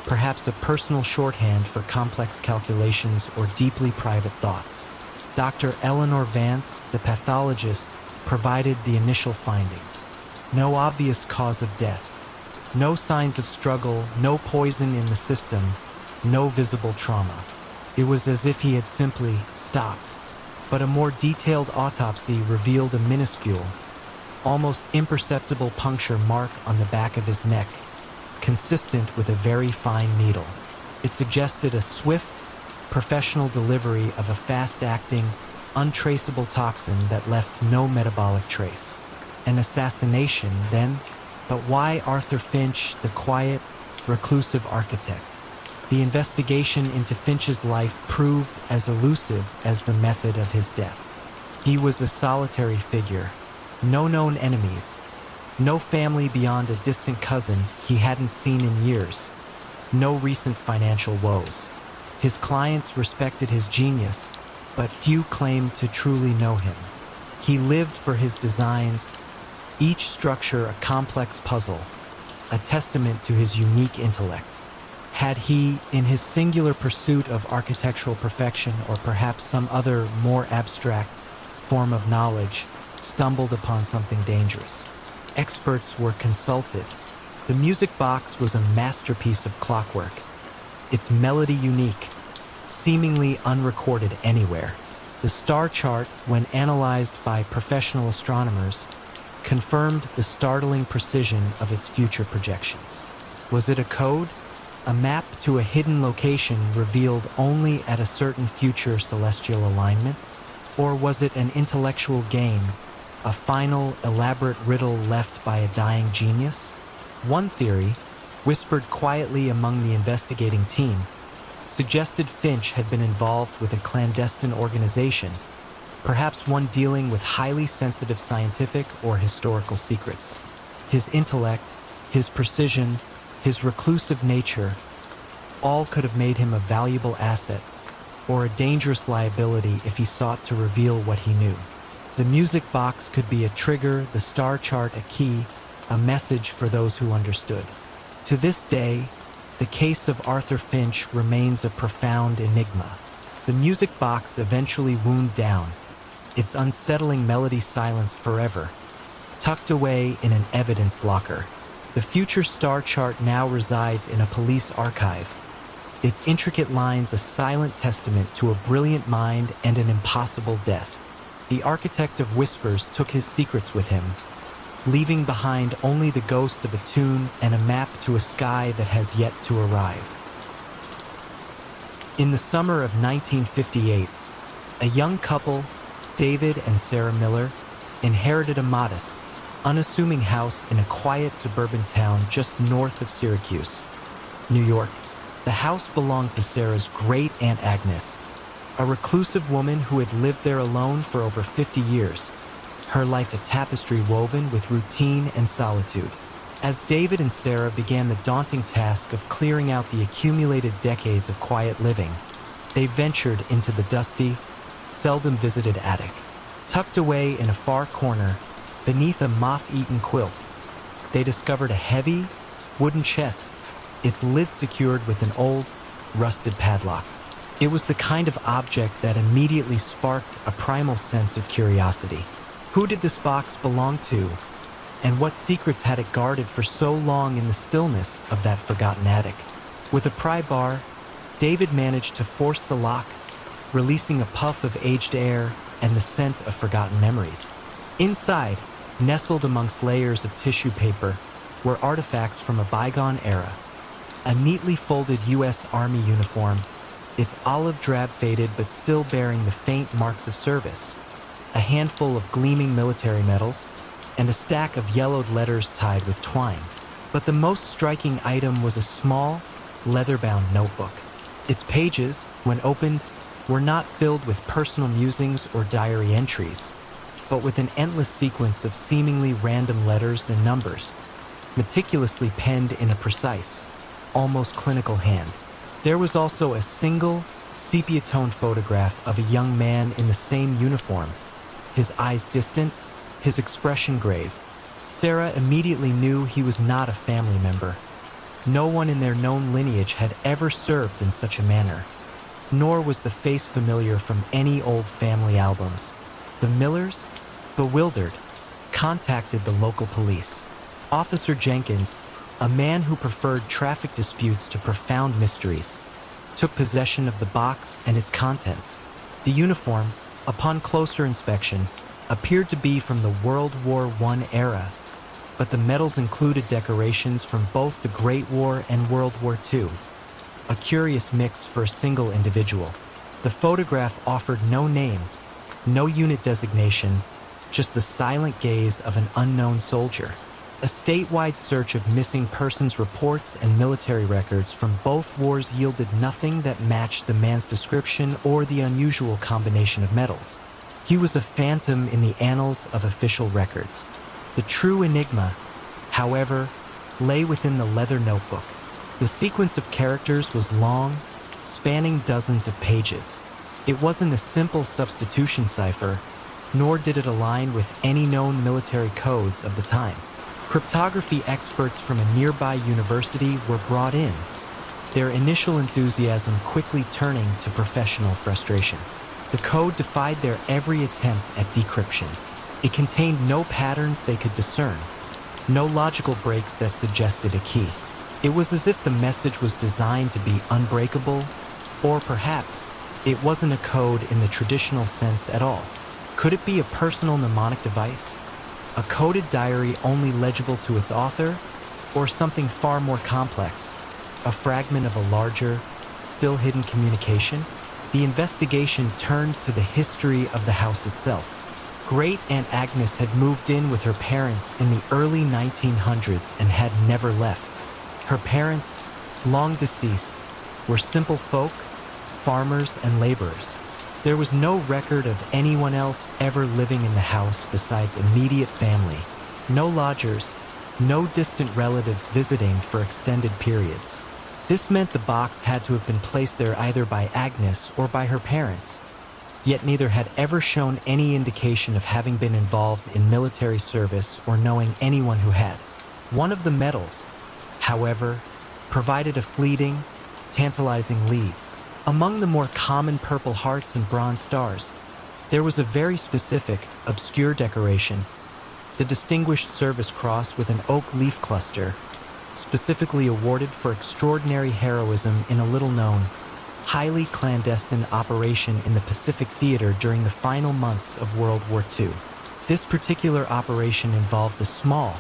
perhaps a personal shorthand for complex calculations or deeply private thoughts. Dr. Eleanor Vance, the pathologist, provided the initial findings. No obvious cause of death. No signs of struggle, no poison in the system, no visible trauma. It was as if he had simply stopped. But a more detailed autopsy revealed a minuscule, almost imperceptible puncture mark on the back of his neck, consistent with a very fine needle. It suggested a swift, professional delivery of a fast-acting, untraceable toxin that left no metabolic trace. An assassination, then? But why Arthur Finch, the quiet, reclusive architect? The investigation into Finch's life proved as elusive as the method of his death. He was a solitary figure. No known enemies. No family beyond a distant cousin he hadn't seen in years. No recent financial woes. His clients respected his genius, but few claimed to truly know him. He lived for his designs, each structure a complex puzzle, a testament to his unique intellect. Had he, in his singular pursuit of architectural perfection or perhaps some other, more abstract form of knowledge, stumbled upon something dangerous? Experts were consulted. The music box was a masterpiece of clockwork, its melody unique, seemingly unrecorded anywhere. The star chart, when analyzed by professional astronomers, confirmed the startling precision of its future projections. Was it a code? A map to a hidden location revealed only at a certain future celestial alignment? Or was it an intellectual game, a final, elaborate riddle left by a dying genius? One theory, whispered quietly among the investigating team, suggested Finch had been involved with a clandestine organization, perhaps one dealing with highly sensitive scientific or historical secrets. His intellect, his precision, his reclusive nature, all could have made him a valuable asset, or a dangerous liability if he sought to reveal what he knew. The music box could be a trigger, the star chart a key, a message for those who understood. To this day, the case of Arthur Finch remains a profound enigma. The music box eventually wound down, its unsettling melody silenced forever, tucked away in an evidence locker. The future star chart now resides in a police archive, its intricate lines a silent testament to a brilliant mind and an impossible death. The architect of whispers took his secrets with him, leaving behind only the ghost of a tune and a map to a sky that has yet to arrive. In the summer of 1958, a young couple, David and Sarah Miller, inherited a modest, unassuming house in a quiet suburban town just north of Syracuse, New York. The house belonged to Sarah's great-aunt Agnes, a reclusive woman who had lived there alone for over 50 years, her life a tapestry woven with routine and solitude. As David and Sarah began the daunting task of clearing out the accumulated decades of quiet living, they ventured into the dusty, seldom visited attic. Tucked away in a far corner, beneath a moth-eaten quilt, they discovered a heavy, wooden chest, its lid secured with an old, rusted padlock. It was the kind of object that immediately sparked a primal sense of curiosity. Who did this box belong to, and what secrets had it guarded for so long in the stillness of that forgotten attic? With a pry bar, David managed to force the lock, releasing a puff of aged air and the scent of forgotten memories. Inside, nestled amongst layers of tissue paper, were artifacts from a bygone era. A neatly folded U.S. Army uniform, its olive drab faded but still bearing the faint marks of service, a handful of gleaming military medals, and a stack of yellowed letters tied with twine. But the most striking item was a small, leather-bound notebook. Its pages, when opened, were not filled with personal musings or diary entries, but with an endless sequence of seemingly random letters and numbers, meticulously penned in a precise, almost clinical hand. There was also a single, sepia-toned photograph of a young man in the same uniform, his eyes distant, his expression grave. Sarah immediately knew he was not a family member. No one in their known lineage had ever served in such a manner, nor was the face familiar from any old family albums. The Millers, bewildered, contacted the local police. Officer Jenkins, a man who preferred traffic disputes to profound mysteries, took possession of the box and its contents. The uniform, upon closer inspection, appeared to be from the World War I era, but the medals included decorations from both the Great War and World War II, a curious mix for a single individual. The photograph offered no name, no unit designation, just the silent gaze of an unknown soldier. A statewide search of missing persons reports and military records from both wars yielded nothing that matched the man's description or the unusual combination of medals. He was a phantom in the annals of official records. The true enigma, however, lay within the leather notebook. The sequence of characters was long, spanning dozens of pages. It wasn't a simple substitution cipher, nor did it align with any known military codes of the time. Cryptography experts from a nearby university were brought in, their initial enthusiasm quickly turning to professional frustration. The code defied their every attempt at decryption. It contained no patterns they could discern, no logical breaks that suggested a key. It was as if the message was designed to be unbreakable, or perhaps it wasn't a code in the traditional sense at all. Could it be a personal mnemonic device? A coded diary only legible to its author? Or something far more complex? A fragment of a larger, still hidden communication? The investigation turned to the history of the house itself. Great Aunt Agnes had moved in with her parents in the early 1900s and had never left. Her parents, long deceased, were simple folk, farmers and laborers. There was no record of anyone else ever living in the house besides immediate family. No lodgers, no distant relatives visiting for extended periods. This meant the box had to have been placed there either by Agnes or by her parents, yet neither had ever shown any indication of having been involved in military service or knowing anyone who had. One of the medals, however, provided a fleeting, tantalizing lead. Among the more common Purple Hearts and Bronze Stars, there was a very specific, obscure decoration, the Distinguished Service Cross with an oak leaf cluster, specifically awarded for extraordinary heroism in a little-known, highly clandestine operation in the Pacific Theater during the final months of World War II. This particular operation involved a small,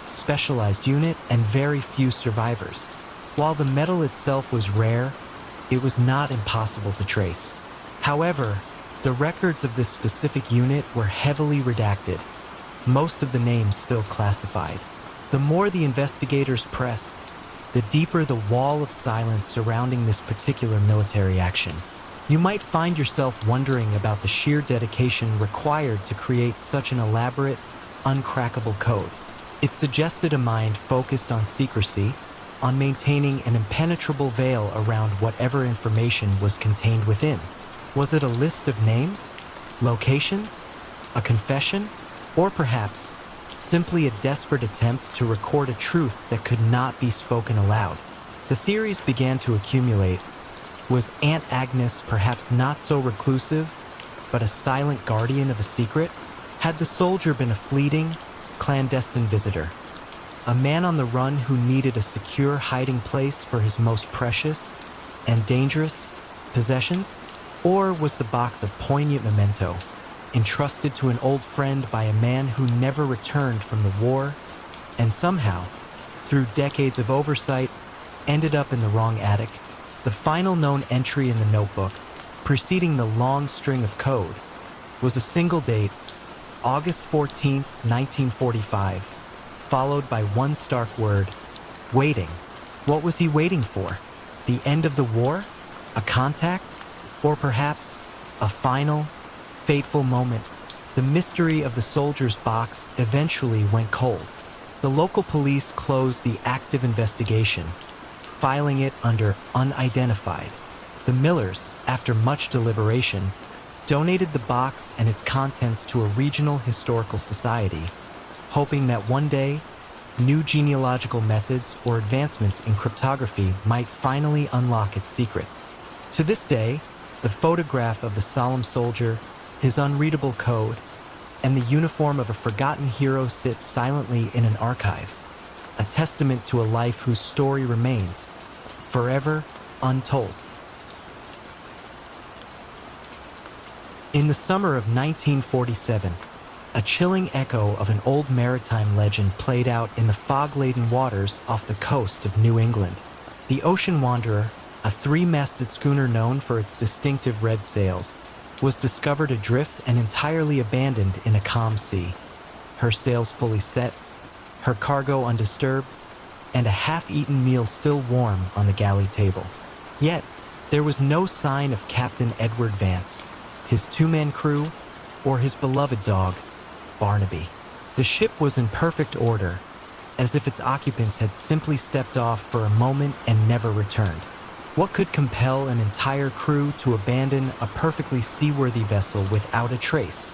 specialized unit and very few survivors. While the medal itself was rare, it was not impossible to trace. However, the records of this specific unit were heavily redacted, most of the names still classified. The more the investigators pressed, the deeper the wall of silence surrounding this particular military action. You might find yourself wondering about the sheer dedication required to create such an elaborate, uncrackable code. It suggested a mind focused on secrecy, on maintaining an impenetrable veil around whatever information was contained within. Was it a list of names, locations, a confession, or perhaps simply a desperate attempt to record a truth that could not be spoken aloud? The theories began to accumulate, Was Aunt Agnes perhaps not so reclusive, but a silent guardian of a secret? Had the soldier been a fleeting, clandestine visitor? A man on the run who needed a secure hiding place for his most precious and dangerous possessions? Or was the box a poignant memento, entrusted to an old friend by a man who never returned from the war, and somehow, through decades of oversight, ended up in the wrong attic? The final known entry in the notebook, preceding the long string of code, was a single date, August 14, 1945, followed by one stark word: waiting. What was he waiting for? The end of the war? A contact? Or perhaps a final, fateful moment? The mystery of the soldier's box eventually went cold. The local police closed the active investigation, filing it under unidentified. The Millers, after much deliberation, donated the box and its contents to a regional historical society, hoping that one day, new genealogical methods or advancements in cryptography might finally unlock its secrets. To this day, the photograph of the solemn soldier, his unreadable code, and the uniform of a forgotten hero sits silently in an archive, a testament to a life whose story remains forever untold. In the summer of 1947, a chilling echo of an old maritime legend played out in the fog-laden waters off the coast of New England. The Ocean Wanderer, a three-masted schooner known for its distinctive red sails, was discovered adrift and entirely abandoned in a calm sea. Her sails fully set, her cargo undisturbed, and a half-eaten meal still warm on the galley table. Yet, there was no sign of Captain Edward Vance, his two-man crew, or his beloved dog, Barnaby. The ship was in perfect order, as if its occupants had simply stepped off for a moment and never returned. What could compel an entire crew to abandon a perfectly seaworthy vessel without a trace,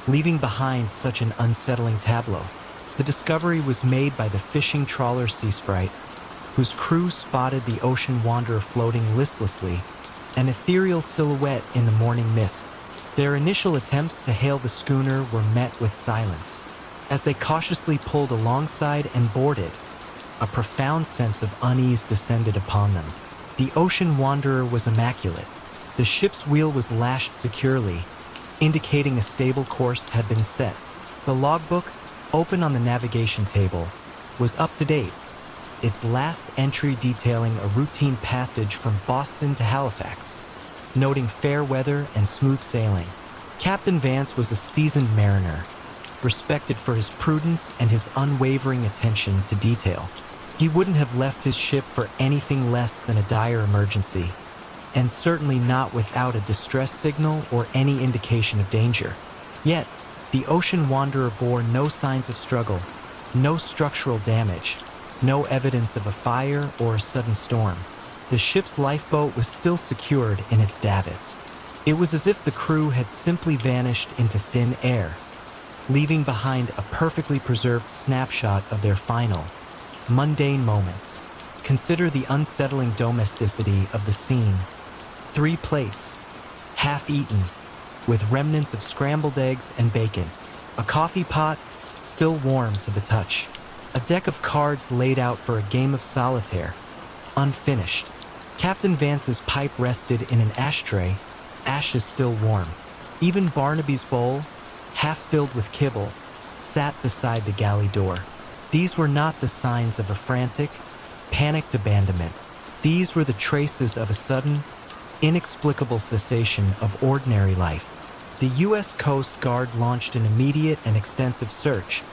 leaving behind such an unsettling tableau? The discovery was made by the fishing trawler Sea Sprite, whose crew spotted the Ocean Wanderer floating listlessly, an ethereal silhouette in the morning mist. Their initial attempts to hail the schooner were met with silence. As they cautiously pulled alongside and boarded, a profound sense of unease descended upon them. The Ocean Wanderer was immaculate. The ship's wheel was lashed securely, indicating a stable course had been set. The logbook, open on the navigation table, was up to date, its last entry detailing a routine passage from Boston to Halifax, noting fair weather and smooth sailing. Captain Vance was a seasoned mariner, respected for his prudence and his unwavering attention to detail. He wouldn't have left his ship for anything less than a dire emergency, and certainly not without a distress signal or any indication of danger. Yet, the Ocean Wanderer bore no signs of struggle, no structural damage, no evidence of a fire or a sudden storm. The ship's lifeboat was still secured in its davits. It was as if the crew had simply vanished into thin air, leaving behind a perfectly preserved snapshot of their final, mundane moments. Consider the unsettling domesticity of the scene. 3 plates, half-eaten, with remnants of scrambled eggs and bacon. A coffee pot, still warm to the touch. A deck of cards laid out for a game of solitaire, unfinished. Captain Vance's pipe rested in an ashtray, ashes still warm. Even Barnaby's bowl, half filled with kibble, sat beside the galley door. These were not the signs of a frantic, panicked abandonment. These were the traces of a sudden, inexplicable cessation of ordinary life. The U.S. Coast Guard launched an immediate and extensive search,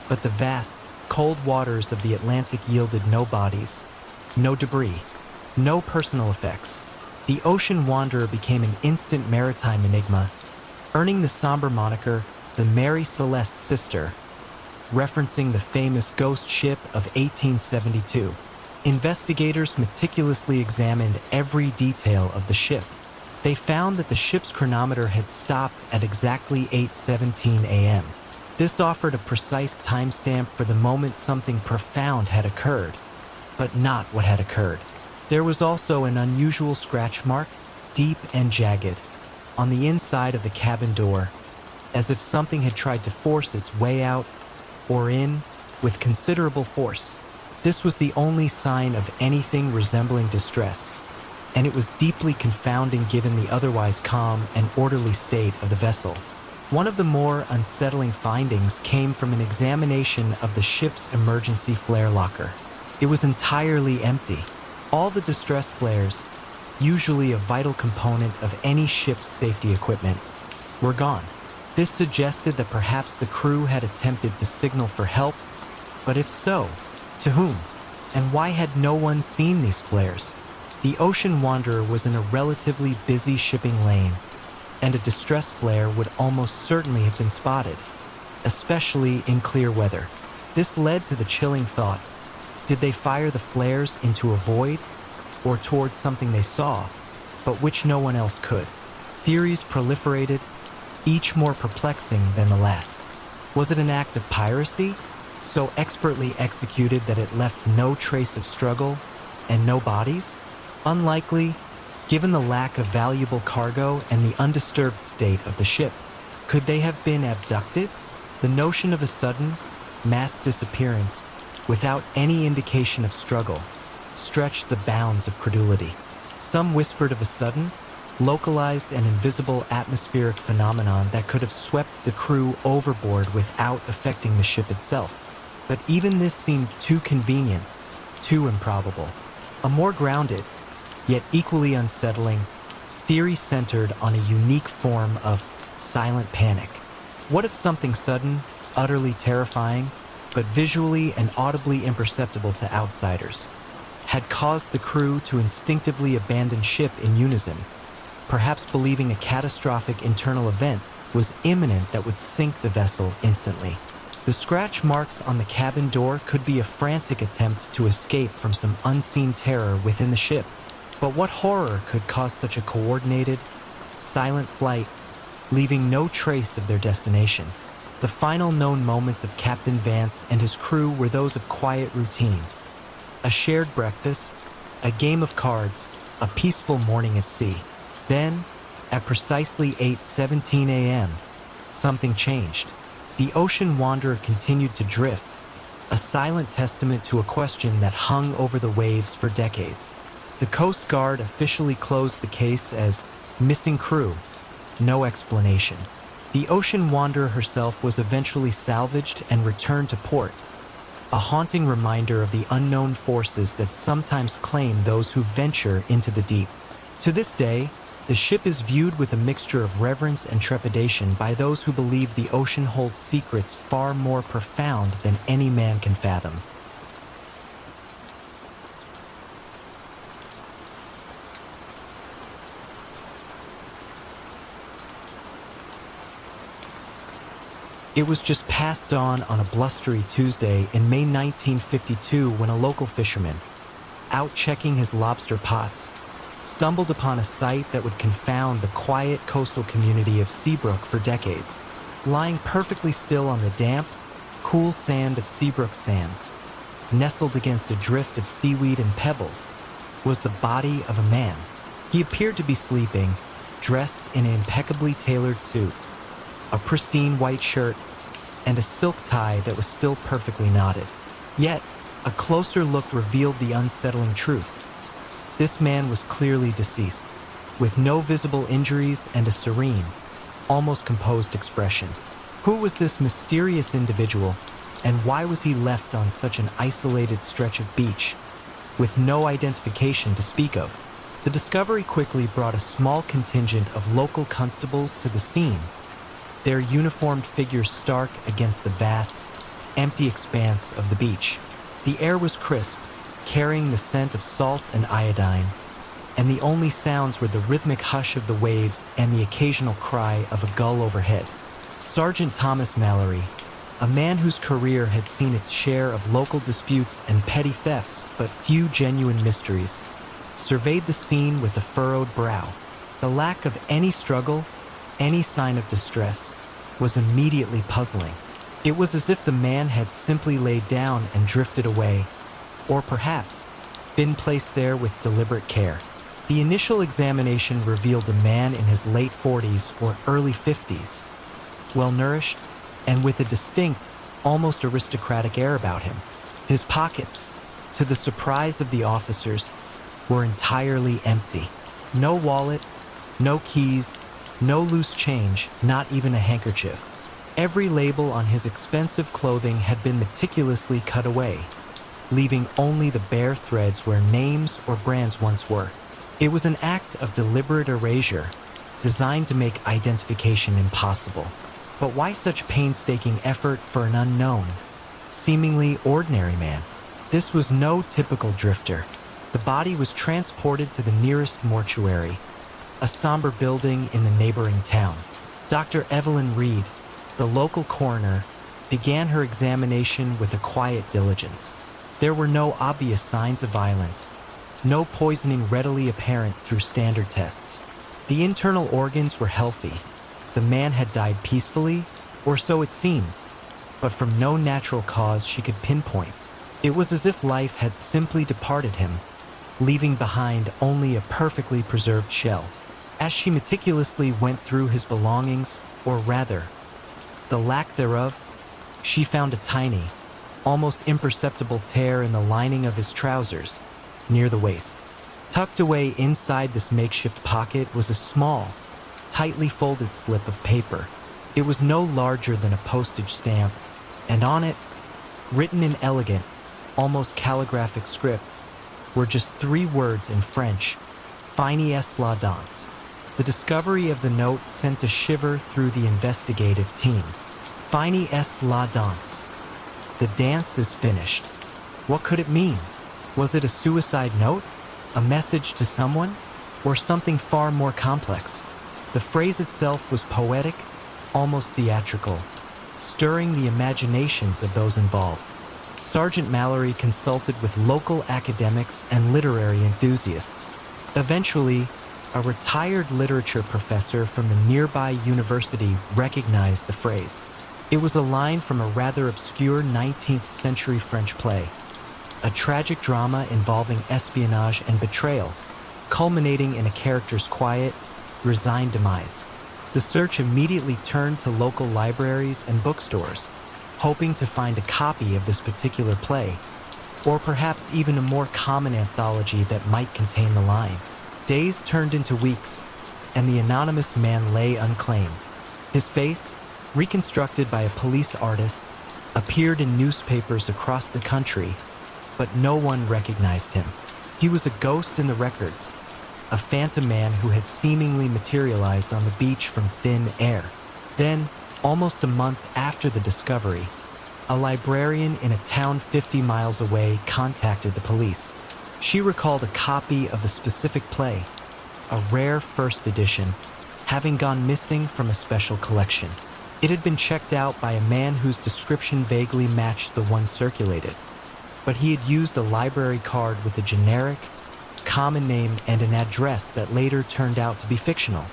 but the vast, cold waters of the Atlantic yielded no bodies, no debris, no personal effects. The Ocean Wanderer became an instant maritime enigma, earning the somber moniker the Mary Celeste's Sister, referencing the famous ghost ship of 1872. Investigators meticulously examined every detail of the ship. They found that the ship's chronometer had stopped at exactly 8:17 a.m. This offered a precise timestamp for the moment something profound had occurred, but not what had occurred. There was also an unusual scratch mark, deep and jagged, on the inside of the cabin door, as if something had tried to force its way out or in with considerable force. This was the only sign of anything resembling distress, and it was deeply confounding given the otherwise calm and orderly state of the vessel. One of the more unsettling findings came from an examination of the ship's emergency flare locker. It was entirely empty. All the distress flares, usually a vital component of any ship's safety equipment, were gone. This suggested that perhaps the crew had attempted to signal for help, but if so, to whom? And why had no one seen these flares? The Ocean Wanderer was in a relatively busy shipping lane, and a distress flare would almost certainly have been spotted, especially in clear weather. This led to the chilling thought: did they fire the flares into a void, or towards something they saw, but which no one else could? Theories proliferated, each more perplexing than the last. Was it an act of piracy, so expertly executed that it left no trace of struggle and no bodies? Unlikely, given the lack of valuable cargo and the undisturbed state of the ship. Could they have been abducted? The notion of a sudden, mass disappearance without any indication of struggle stretched the bounds of credulity. Some whispered of a sudden, localized and invisible atmospheric phenomenon that could have swept the crew overboard without affecting the ship itself. But even this seemed too convenient, too improbable. A more grounded, yet equally unsettling, theory centered on a unique form of silent panic. What if something sudden, utterly terrifying, but visually and audibly imperceptible to outsiders, had caused the crew to instinctively abandon ship in unison, perhaps believing a catastrophic internal event was imminent that would sink the vessel instantly? The scratch marks on the cabin door could be a frantic attempt to escape from some unseen terror within the ship. But what horror could cause such a coordinated, silent flight, leaving no trace of their destination? The final known moments of Captain Vance and his crew were those of quiet routine. A shared breakfast, a game of cards, a peaceful morning at sea. Then, at precisely 8:17 a.m., something changed. The Ocean Wanderer continued to drift, a silent testament to a question that hung over the waves for decades. The Coast Guard officially closed the case as missing crew, no explanation. The Ocean Wanderer herself was eventually salvaged and returned to port, a haunting reminder of the unknown forces that sometimes claim those who venture into the deep. To this day, the ship is viewed with a mixture of reverence and trepidation by those who believe the ocean holds secrets far more profound than any man can fathom. It was just past dawn on a blustery Tuesday in May 1952 when a local fisherman, out checking his lobster pots, stumbled upon a sight that would confound the quiet coastal community of Seabrook for decades. Lying perfectly still on the damp, cool sand of Seabrook sands, nestled against a drift of seaweed and pebbles, was the body of a man. He appeared to be sleeping, dressed in an impeccably tailored suit, a pristine white shirt, and a silk tie that was still perfectly knotted. Yet, a closer look revealed the unsettling truth. This man was clearly deceased, with no visible injuries and a serene, almost composed expression. Who was this mysterious individual, and why was he left on such an isolated stretch of beach, with no identification to speak of? The discovery quickly brought a small contingent of local constables to the scene, their uniformed figures stark against the vast, empty expanse of the beach. The air was crisp, carrying the scent of salt and iodine, and the only sounds were the rhythmic hush of the waves and the occasional cry of a gull overhead. Sergeant Thomas Mallory, a man whose career had seen its share of local disputes and petty thefts but few genuine mysteries, surveyed the scene with a furrowed brow. The lack of any struggle, any sign of distress, was immediately puzzling. It was as if the man had simply laid down and drifted away, or perhaps been placed there with deliberate care. The initial examination revealed a man in his late 40s or early 50s, well-nourished, and with a distinct, almost aristocratic air about him. His pockets, to the surprise of the officers, were entirely empty. No wallet, no keys, no loose change, not even a handkerchief. Every label on his expensive clothing had been meticulously cut away, leaving only the bare threads where names or brands once were. It was an act of deliberate erasure, designed to make identification impossible. But why such painstaking effort for an unknown, seemingly ordinary man? This was no typical drifter. The body was transported to the nearest mortuary, a somber building in the neighboring town. Dr. Evelyn Reed, the local coroner, began her examination with a quiet diligence. There were no obvious signs of violence, no poisoning readily apparent through standard tests. The internal organs were healthy. The man had died peacefully, or so it seemed, but from no natural cause she could pinpoint. It was as if life had simply departed him, leaving behind only a perfectly preserved shell. As she meticulously went through his belongings, or rather, the lack thereof, she found a tiny, almost imperceptible tear in the lining of his trousers, near the waist. Tucked away inside this makeshift pocket was a small, tightly folded slip of paper. It was no larger than a postage stamp, and on it, written in elegant, almost calligraphic script, were just 3 words in French: Finis est la danse. The discovery of the note sent a shiver through the investigative team. Finis est la danse. The dance is finished. What could it mean? Was it a suicide note? A message to someone? Or something far more complex? The phrase itself was poetic, almost theatrical, stirring the imaginations of those involved. Sergeant Mallory consulted with local academics and literary enthusiasts. Eventually, a retired literature professor from the nearby university recognized the phrase. It was a line from a rather obscure 19th century French play, a tragic drama involving espionage and betrayal, culminating in a character's quiet, resigned demise. The search immediately turned to local libraries and bookstores, hoping to find a copy of this particular play, or perhaps even a more common anthology that might contain the line. Days turned into weeks, and the anonymous man lay unclaimed. His face, reconstructed by a police artist, appeared in newspapers across the country, but no one recognized him. He was a ghost in the records, a phantom man who had seemingly materialized on the beach from thin air. Then, almost a month after the discovery, a librarian in a town 50 miles away contacted the police. She recalled a copy of the specific play, a rare first edition, having gone missing from a special collection. It had been checked out by a man whose description vaguely matched the one circulated, but he had used a library card with a generic, common name and an address that later turned out to be fictional.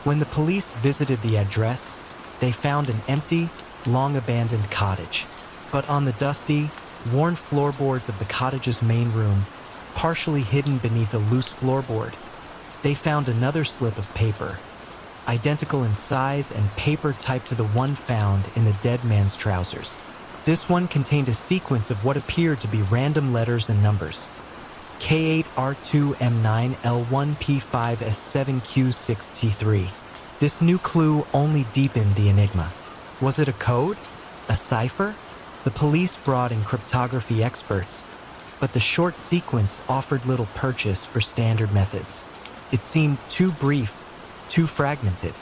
When the police visited the address, they found an empty, long-abandoned cottage. But on the dusty, worn floorboards of the cottage's main room, partially hidden beneath a loose floorboard, they found another slip of paper, identical in size and paper typed to the one found in the dead man's trousers. This one contained a sequence of what appeared to be random letters and numbers. K8R2M9L1P5S7Q6T3. This new clue only deepened the enigma. Was it a code? A cipher? The police brought in cryptography experts, but the short sequence offered little purchase for standard methods. It seemed too brief, too fragmented.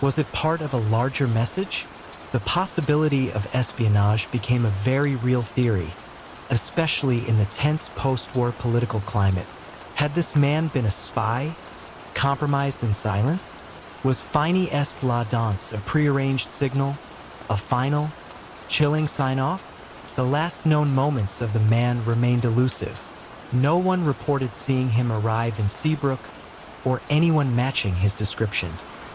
Was it part of a larger message? The possibility of espionage became a very real theory, especially in the tense post-war political climate. Had this man been a spy, compromised and silenced? Was Finis est la danse a prearranged signal, a final, chilling sign-off? The last known moments of the man remained elusive. No one reported seeing him arrive in Seabrook or anyone matching his description.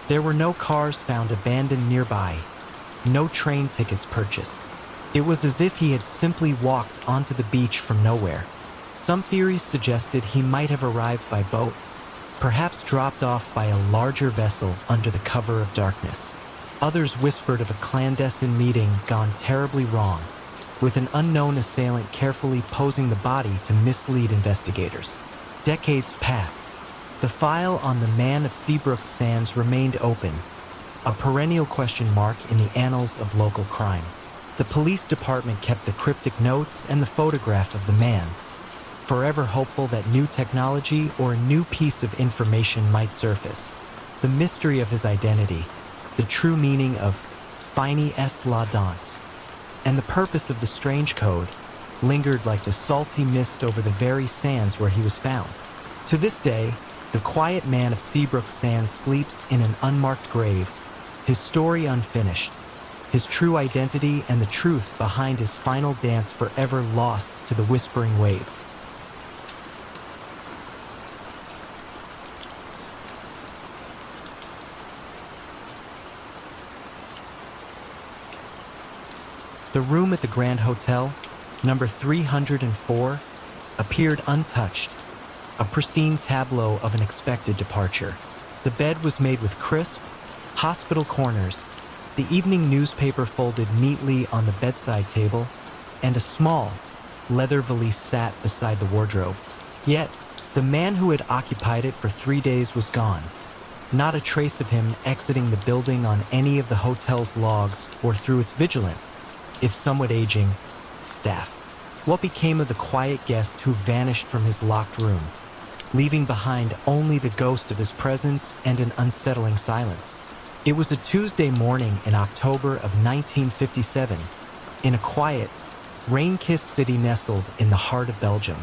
There were no cars found abandoned nearby, no train tickets purchased. It was as if he had simply walked onto the beach from nowhere, Some theories suggested he might have arrived by boat, perhaps dropped off by a larger vessel under the cover of darkness. Others whispered of a clandestine meeting gone terribly wrong, with an unknown assailant carefully posing the body to mislead investigators. Decades passed. The file on the man of Seabrook Sands remained open, a perennial question mark in the annals of local crime. The police department kept the cryptic notes and the photograph of the man, forever hopeful that new technology or a new piece of information might surface. The mystery of his identity, the true meaning of Fini est la danse, and the purpose of the strange code lingered like the salty mist over the very sands where he was found. To this day, the quiet man of Seabrook Sands sleeps in an unmarked grave, his story unfinished, his true identity and the truth behind his final dance forever lost to the whispering waves. The room at the Grand Hotel, number 304, appeared untouched, a pristine tableau of an expected departure. The bed was made with crisp, hospital corners, the evening newspaper folded neatly on the bedside table, and a small, leather valise sat beside the wardrobe. Yet, the man who had occupied it for 3 days was gone. Not a trace of him exiting the building on any of the hotel's logs or through its vigilant, if somewhat aging, staff. What became of the quiet guest who vanished from his locked room, leaving behind only the ghost of his presence and an unsettling silence? It was a Tuesday morning in October of 1957, in a quiet, rain-kissed city nestled in the heart of Belgium.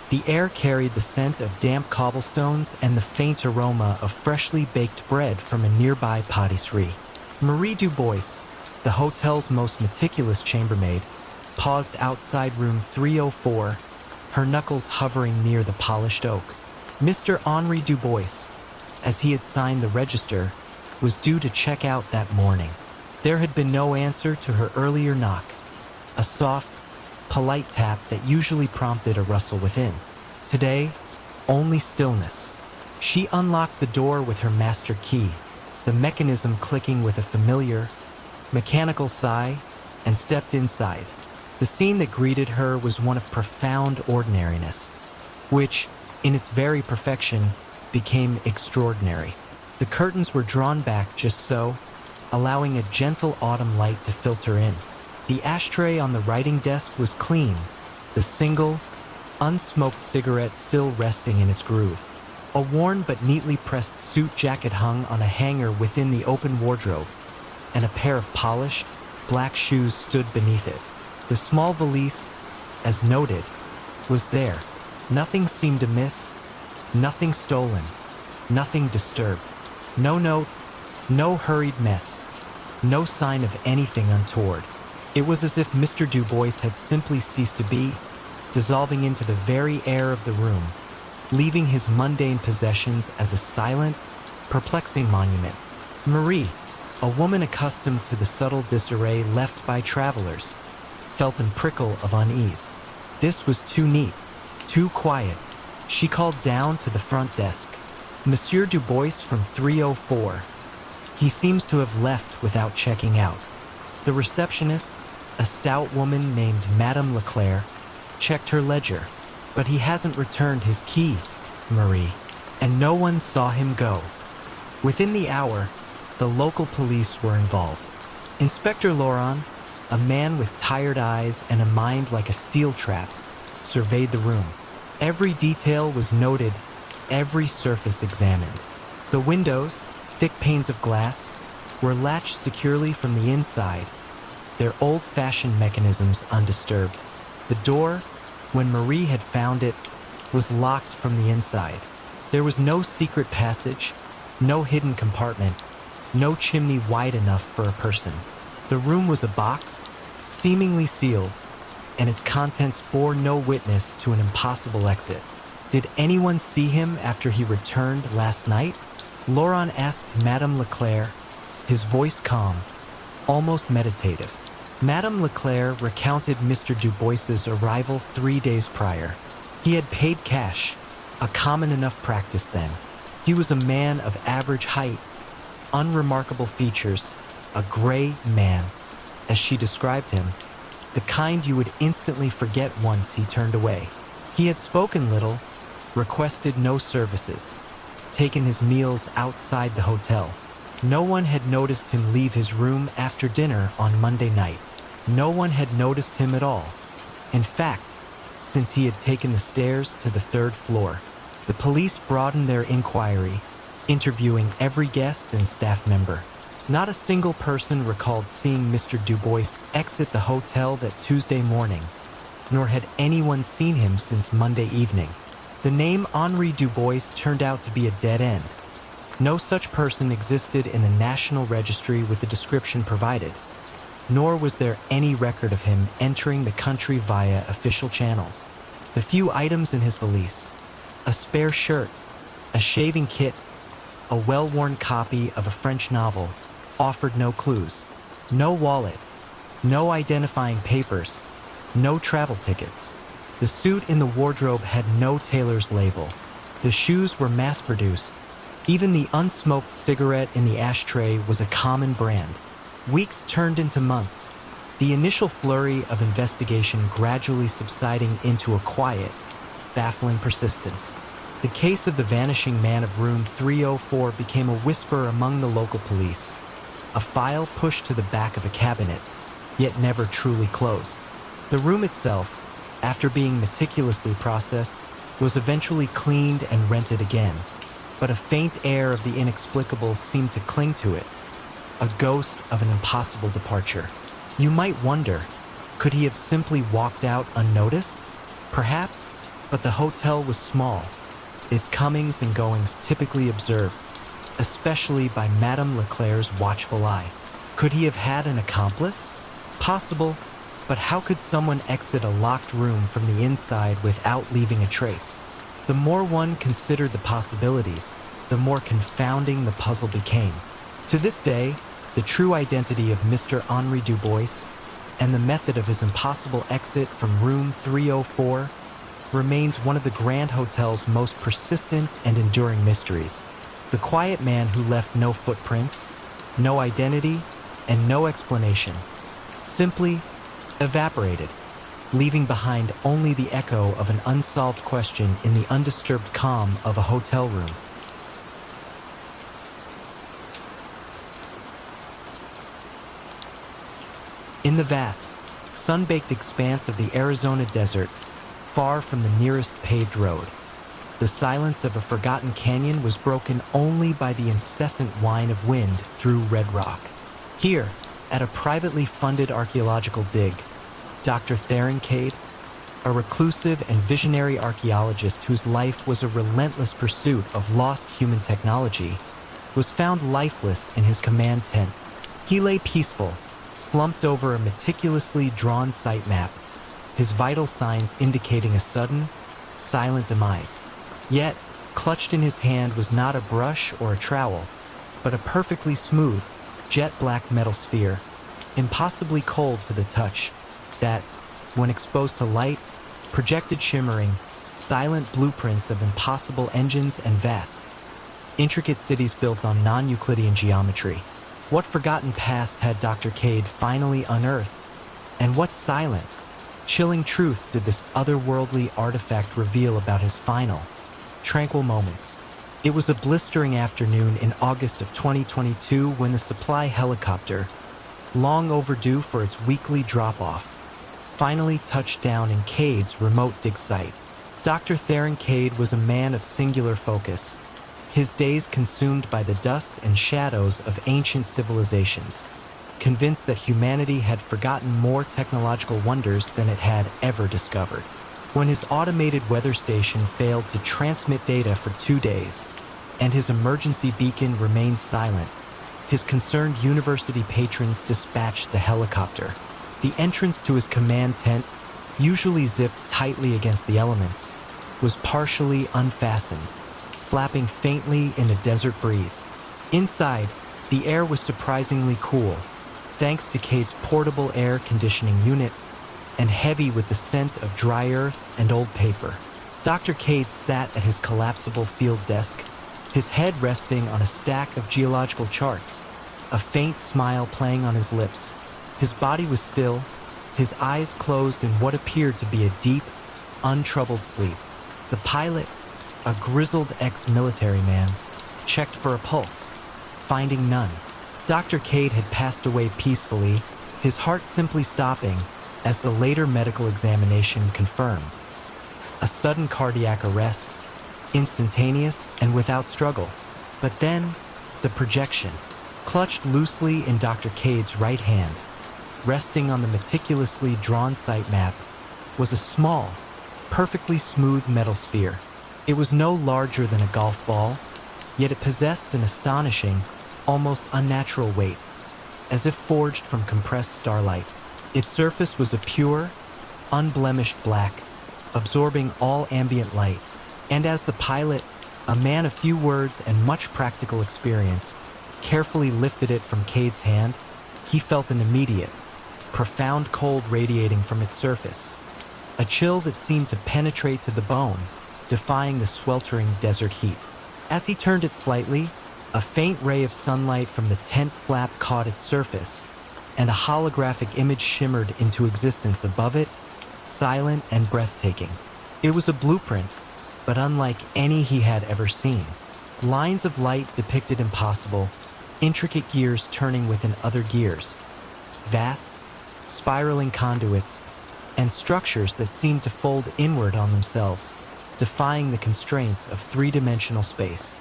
The air carried the scent of damp cobblestones and the faint aroma of freshly baked bread from a nearby pâtisserie. Marie Dubois, the hotel's most meticulous chambermaid, paused outside room 304, her knuckles hovering near the polished oak. Mr. Henri Dubois, as he had signed the register, was due to check out that morning. There had been no answer to her earlier knock, a soft, polite tap that usually prompted a rustle within. Today, only stillness. She unlocked the door with her master key, the mechanism clicking with a familiar, mechanical sigh, and stepped inside. The scene that greeted her was one of profound ordinariness, which, in its very perfection, became extraordinary. The curtains were drawn back just so, allowing a gentle autumn light to filter in. The ashtray on the writing desk was clean, the single, unsmoked cigarette still resting in its groove. A worn but neatly pressed suit jacket hung on a hanger within the open wardrobe, and a pair of polished, black shoes stood beneath it. The small valise, as noted, was there. Nothing seemed amiss, nothing stolen, nothing disturbed. No note, no hurried mess, no sign of anything untoward. It was as if Mr. Dubois had simply ceased to be, dissolving into the very air of the room, leaving his mundane possessions as a silent, perplexing monument. Marie, a woman accustomed to the subtle disarray left by travelers, felt a prickle of unease. This was too neat, too quiet. She called down to the front desk. Monsieur Dubois from 304. He seems to have left without checking out. The receptionist, a stout woman named Madame Leclerc, checked her ledger, but he hasn't returned his key, Marie, and no one saw him go. Within the hour, the local police were involved. Inspector Laurent, a man with tired eyes and a mind like a steel trap, surveyed the room. Every detail was noted, every surface examined. The windows, thick panes of glass, were latched securely from the inside, their old-fashioned mechanisms undisturbed. The door, when Marie had found it, was locked from the inside. There was no secret passage, no hidden compartment, no chimney wide enough for a person. The room was a box, seemingly sealed, and its contents bore no witness to an impossible exit. Did anyone see him after he returned last night? Laurent asked Madame Leclerc, his voice calm, almost meditative. Madame Leclerc recounted Mr. Dubois's arrival 3 days prior. He had paid cash, a common enough practice then. He was a man of average height, unremarkable features, a gray man, as she described him, the kind you would instantly forget once he turned away. He had spoken little, requested no services, taken his meals outside the hotel. No one had noticed him leave his room after dinner on Monday night. No one had noticed him at all. In fact, since he had taken the stairs to the third floor, the police broadened their inquiry, interviewing every guest and staff member. Not a single person recalled seeing Mr. Dubois exit the hotel that Tuesday morning, nor had anyone seen him since Monday evening. The name Henri Dubois turned out to be a dead end. No such person existed in the National Registry with the description provided, nor was there any record of him entering the country via official channels. The few items in his valise, a spare shirt, a shaving kit, a well-worn copy of a French novel, offered no clues. No wallet, no identifying papers, no travel tickets. The suit in the wardrobe had no tailor's label. The shoes were mass-produced. Even the unsmoked cigarette in the ashtray was a common brand. Weeks turned into months, the initial flurry of investigation gradually subsiding into a quiet, baffling persistence. The case of the vanishing man of room 304 became a whisper among the local police, a file pushed to the back of a cabinet, yet never truly closed. The room itself, after being meticulously processed, was eventually cleaned and rented again, but a faint air of the inexplicable seemed to cling to it, a ghost of an impossible departure. You might wonder, could he have simply walked out unnoticed? Perhaps, but the hotel was small, its comings and goings typically observed, especially by Madame Leclerc's watchful eye. Could he have had an accomplice? Possible, but how could someone exit a locked room from the inside without leaving a trace? The more one considered the possibilities, the more confounding the puzzle became. To this day, the true identity of Mr. Henri Dubois and the method of his impossible exit from room 304 remains one of the Grand Hotel's most persistent and enduring mysteries. The quiet man who left no footprints, no identity, and no explanation, simply evaporated, leaving behind only the echo of an unsolved question in the undisturbed calm of a hotel room. In the vast, sun-baked expanse of the Arizona desert, far from the nearest paved road, the silence of a forgotten canyon was broken only by the incessant whine of wind through red rock. Here, at a privately funded archaeological dig, Dr. Theron Cade, a reclusive and visionary archaeologist whose life was a relentless pursuit of lost human technology, was found lifeless in his command tent. He lay peaceful, slumped over a meticulously drawn site map, his vital signs indicating a sudden, silent demise. Yet, clutched in his hand was not a brush or a trowel, but a perfectly smooth, jet-black metal sphere, impossibly cold to the touch, that, when exposed to light, projected shimmering, silent blueprints of impossible engines and vast, intricate cities built on non-Euclidean geometry. What forgotten past had Dr. Cade finally unearthed? And what silent, chilling truth did this otherworldly artifact reveal about his final, tranquil moments? It was a blistering afternoon in August of 2022 when the supply helicopter, long overdue for its weekly drop-off, finally touched down in Cade's remote dig site. Dr. Theron Cade was a man of singular focus, his days consumed by the dust and shadows of ancient civilizations, convinced that humanity had forgotten more technological wonders than it had ever discovered. When his automated weather station failed to transmit data for 2 days, and his emergency beacon remained silent, his concerned university patrons dispatched the helicopter. The entrance to his command tent, usually zipped tightly against the elements, was partially unfastened, flapping faintly in a desert breeze. Inside, the air was surprisingly cool, thanks to Cade's portable air conditioning unit, and heavy with the scent of dry earth and old paper. Dr. Cade sat at his collapsible field desk, his head resting on a stack of geological charts, a faint smile playing on his lips. His body was still, his eyes closed in what appeared to be a deep, untroubled sleep. The pilot, a grizzled ex-military man, checked for a pulse, finding none. Dr. Cade had passed away peacefully, his heart simply stopping, as the later medical examination confirmed. A sudden cardiac arrest, instantaneous and without struggle. But then, the projection, clutched loosely in Dr. Cade's right hand, resting on the meticulously drawn site map, was a small, perfectly smooth metal sphere. It was no larger than a golf ball, yet it possessed an astonishing, almost unnatural weight, as if forged from compressed starlight. Its surface was a pure, unblemished black, absorbing all ambient light. And as the pilot, a man of few words and much practical experience, carefully lifted it from Cade's hand, he felt an immediate, profound cold radiating from its surface, a chill that seemed to penetrate to the bone, defying the sweltering desert heat. As he turned it slightly, a faint ray of sunlight from the tent flap caught its surface, and a holographic image shimmered into existence above it, silent and breathtaking. It was a blueprint, but unlike any he had ever seen. Lines of light depicted impossible, intricate gears turning within other gears, vast, spiraling conduits, and structures that seemed to fold inward on themselves, defying the constraints of three-dimensional space.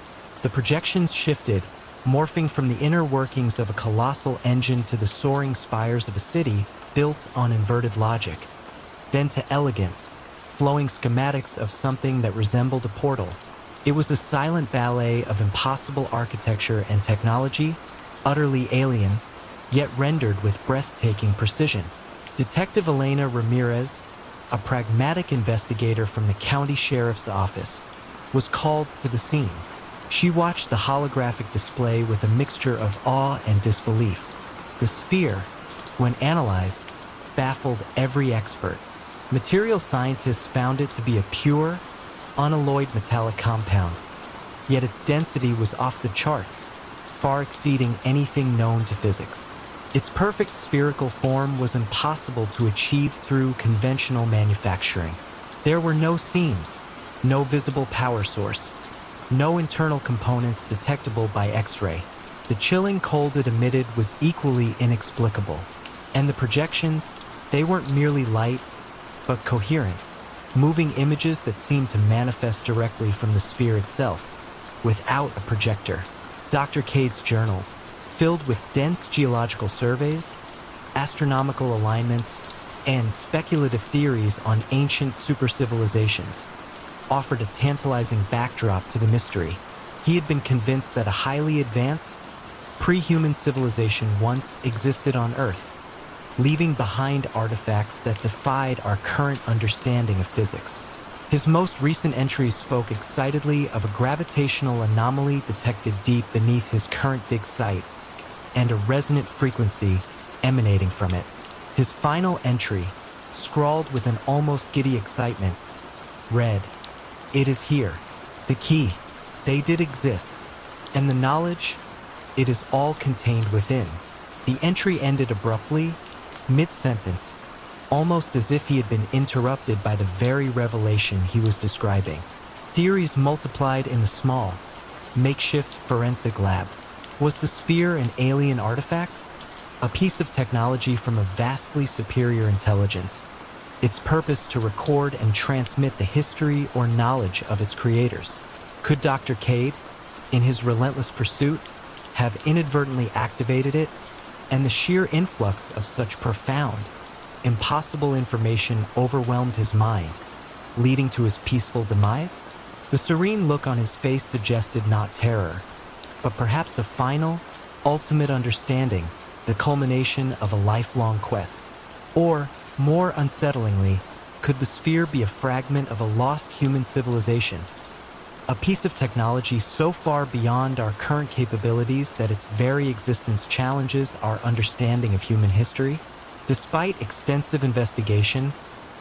The projections shifted, morphing from the inner workings of a colossal engine to the soaring spires of a city built on inverted logic, then to elegant, flowing schematics of something that resembled a portal. It was a silent ballet of impossible architecture and technology, utterly alien, yet rendered with breathtaking precision. Detective Elena Ramirez, a pragmatic investigator from the county sheriff's office, was called to the scene. She watched the holographic display with a mixture of awe and disbelief. The sphere, when analyzed, baffled every expert. Material scientists found it to be a pure, unalloyed metallic compound, yet its density was off the charts, far exceeding anything known to physics. Its perfect spherical form was impossible to achieve through conventional manufacturing. There were no seams, no visible power source, no internal components detectable by X-ray. The chilling cold it emitted was equally inexplicable. And the projections, they weren't merely light, but coherent, moving images that seemed to manifest directly from the sphere itself, without a projector. Dr. Cade's journals, filled with dense geological surveys, astronomical alignments, and speculative theories on ancient supercivilizations, offered a tantalizing backdrop to the mystery. He had been convinced that a highly advanced, pre-human civilization once existed on Earth, leaving behind artifacts that defied our current understanding of physics. His most recent entries spoke excitedly of a gravitational anomaly detected deep beneath his current dig site, and a resonant frequency emanating from it. His final entry, scrawled with an almost giddy excitement, read, "It is here. The key. They did exist. And the knowledge, it is all contained within." The entry ended abruptly, mid-sentence, almost as if he had been interrupted by the very revelation he was describing. Theories multiplied in the small, makeshift forensic lab. Was the sphere an alien artifact? A piece of technology from a vastly superior intelligence, its purpose to record and transmit the history or knowledge of its creators? Could Dr. Cade, in his relentless pursuit, have inadvertently activated it, and the sheer influx of such profound, impossible information overwhelmed his mind, leading to his peaceful demise? The serene look on his face suggested not terror, but perhaps a final, ultimate understanding, the culmination of a lifelong quest. Or, more unsettlingly, could the sphere be a fragment of a lost human civilization? A piece of technology so far beyond our current capabilities that its very existence challenges our understanding of human history? Despite extensive investigation,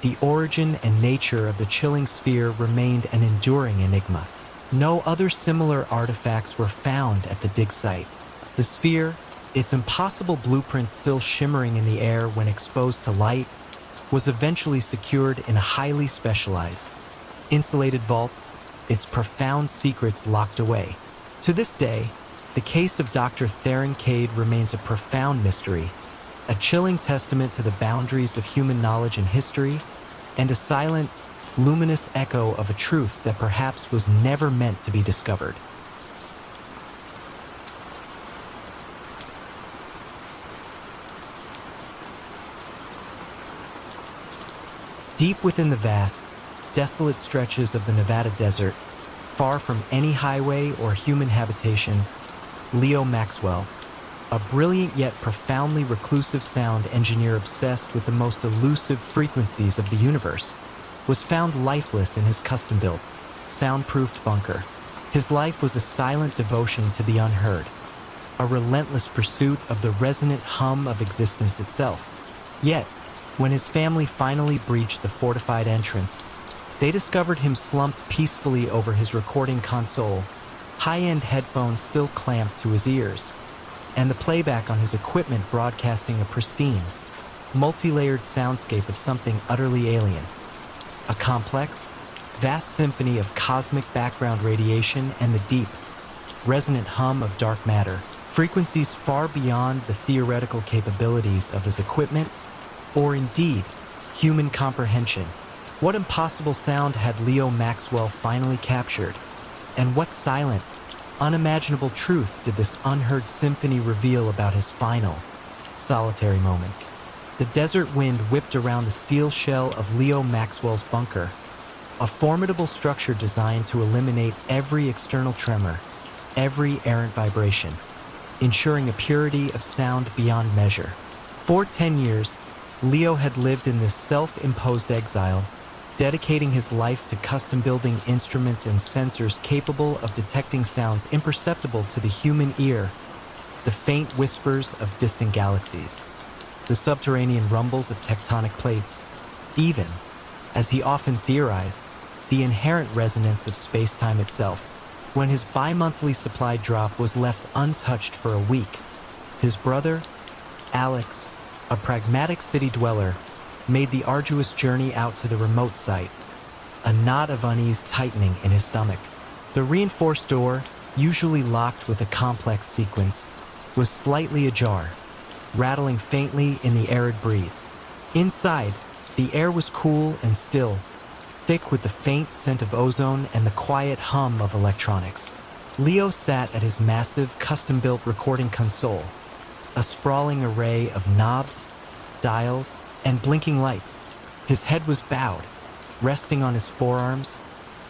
the origin and nature of the chilling sphere remained an enduring enigma. No other similar artifacts were found at the dig site. The sphere, its impossible blueprint still shimmering in the air when exposed to light, was eventually secured in a highly specialized, insulated vault, its profound secrets locked away. To this day, the case of Dr. Theron Cade remains a profound mystery, a chilling testament to the boundaries of human knowledge and history, and a silent, luminous echo of a truth that perhaps was never meant to be discovered. Deep within the vast, desolate stretches of the Nevada desert, far from any highway or human habitation, Leo Maxwell, a brilliant yet profoundly reclusive sound engineer obsessed with the most elusive frequencies of the universe, was found lifeless in his custom-built, soundproofed bunker. His life was a silent devotion to the unheard, a relentless pursuit of the resonant hum of existence itself. Yet, when his family finally breached the fortified entrance, they discovered him slumped peacefully over his recording console, high-end headphones still clamped to his ears, and the playback on his equipment broadcasting a pristine, multi-layered soundscape of something utterly alien. A complex, vast symphony of cosmic background radiation and the deep, resonant hum of dark matter, frequencies far beyond the theoretical capabilities of his equipment, or indeed, human comprehension. What impossible sound had Leo Maxwell finally captured? And what silent, unimaginable truth did this unheard symphony reveal about his final, solitary moments? The desert wind whipped around the steel shell of Leo Maxwell's bunker, a formidable structure designed to eliminate every external tremor, every errant vibration, ensuring a purity of sound beyond measure. For 10 years, Leo had lived in this self-imposed exile, dedicating his life to custom-building instruments and sensors capable of detecting sounds imperceptible to the human ear, the faint whispers of distant galaxies, the subterranean rumbles of tectonic plates, even, as he often theorized, the inherent resonance of space-time itself. When his bi-monthly supply drop was left untouched for a week, his brother, Alex, a pragmatic city dweller, made the arduous journey out to the remote site, a knot of unease tightening in his stomach. The reinforced door, usually locked with a complex sequence, was slightly ajar, rattling faintly in the arid breeze. Inside, the air was cool and still, thick with the faint scent of ozone and the quiet hum of electronics. Leo sat at his massive, custom-built recording console, a sprawling array of knobs, dials, and blinking lights. His head was bowed, resting on his forearms,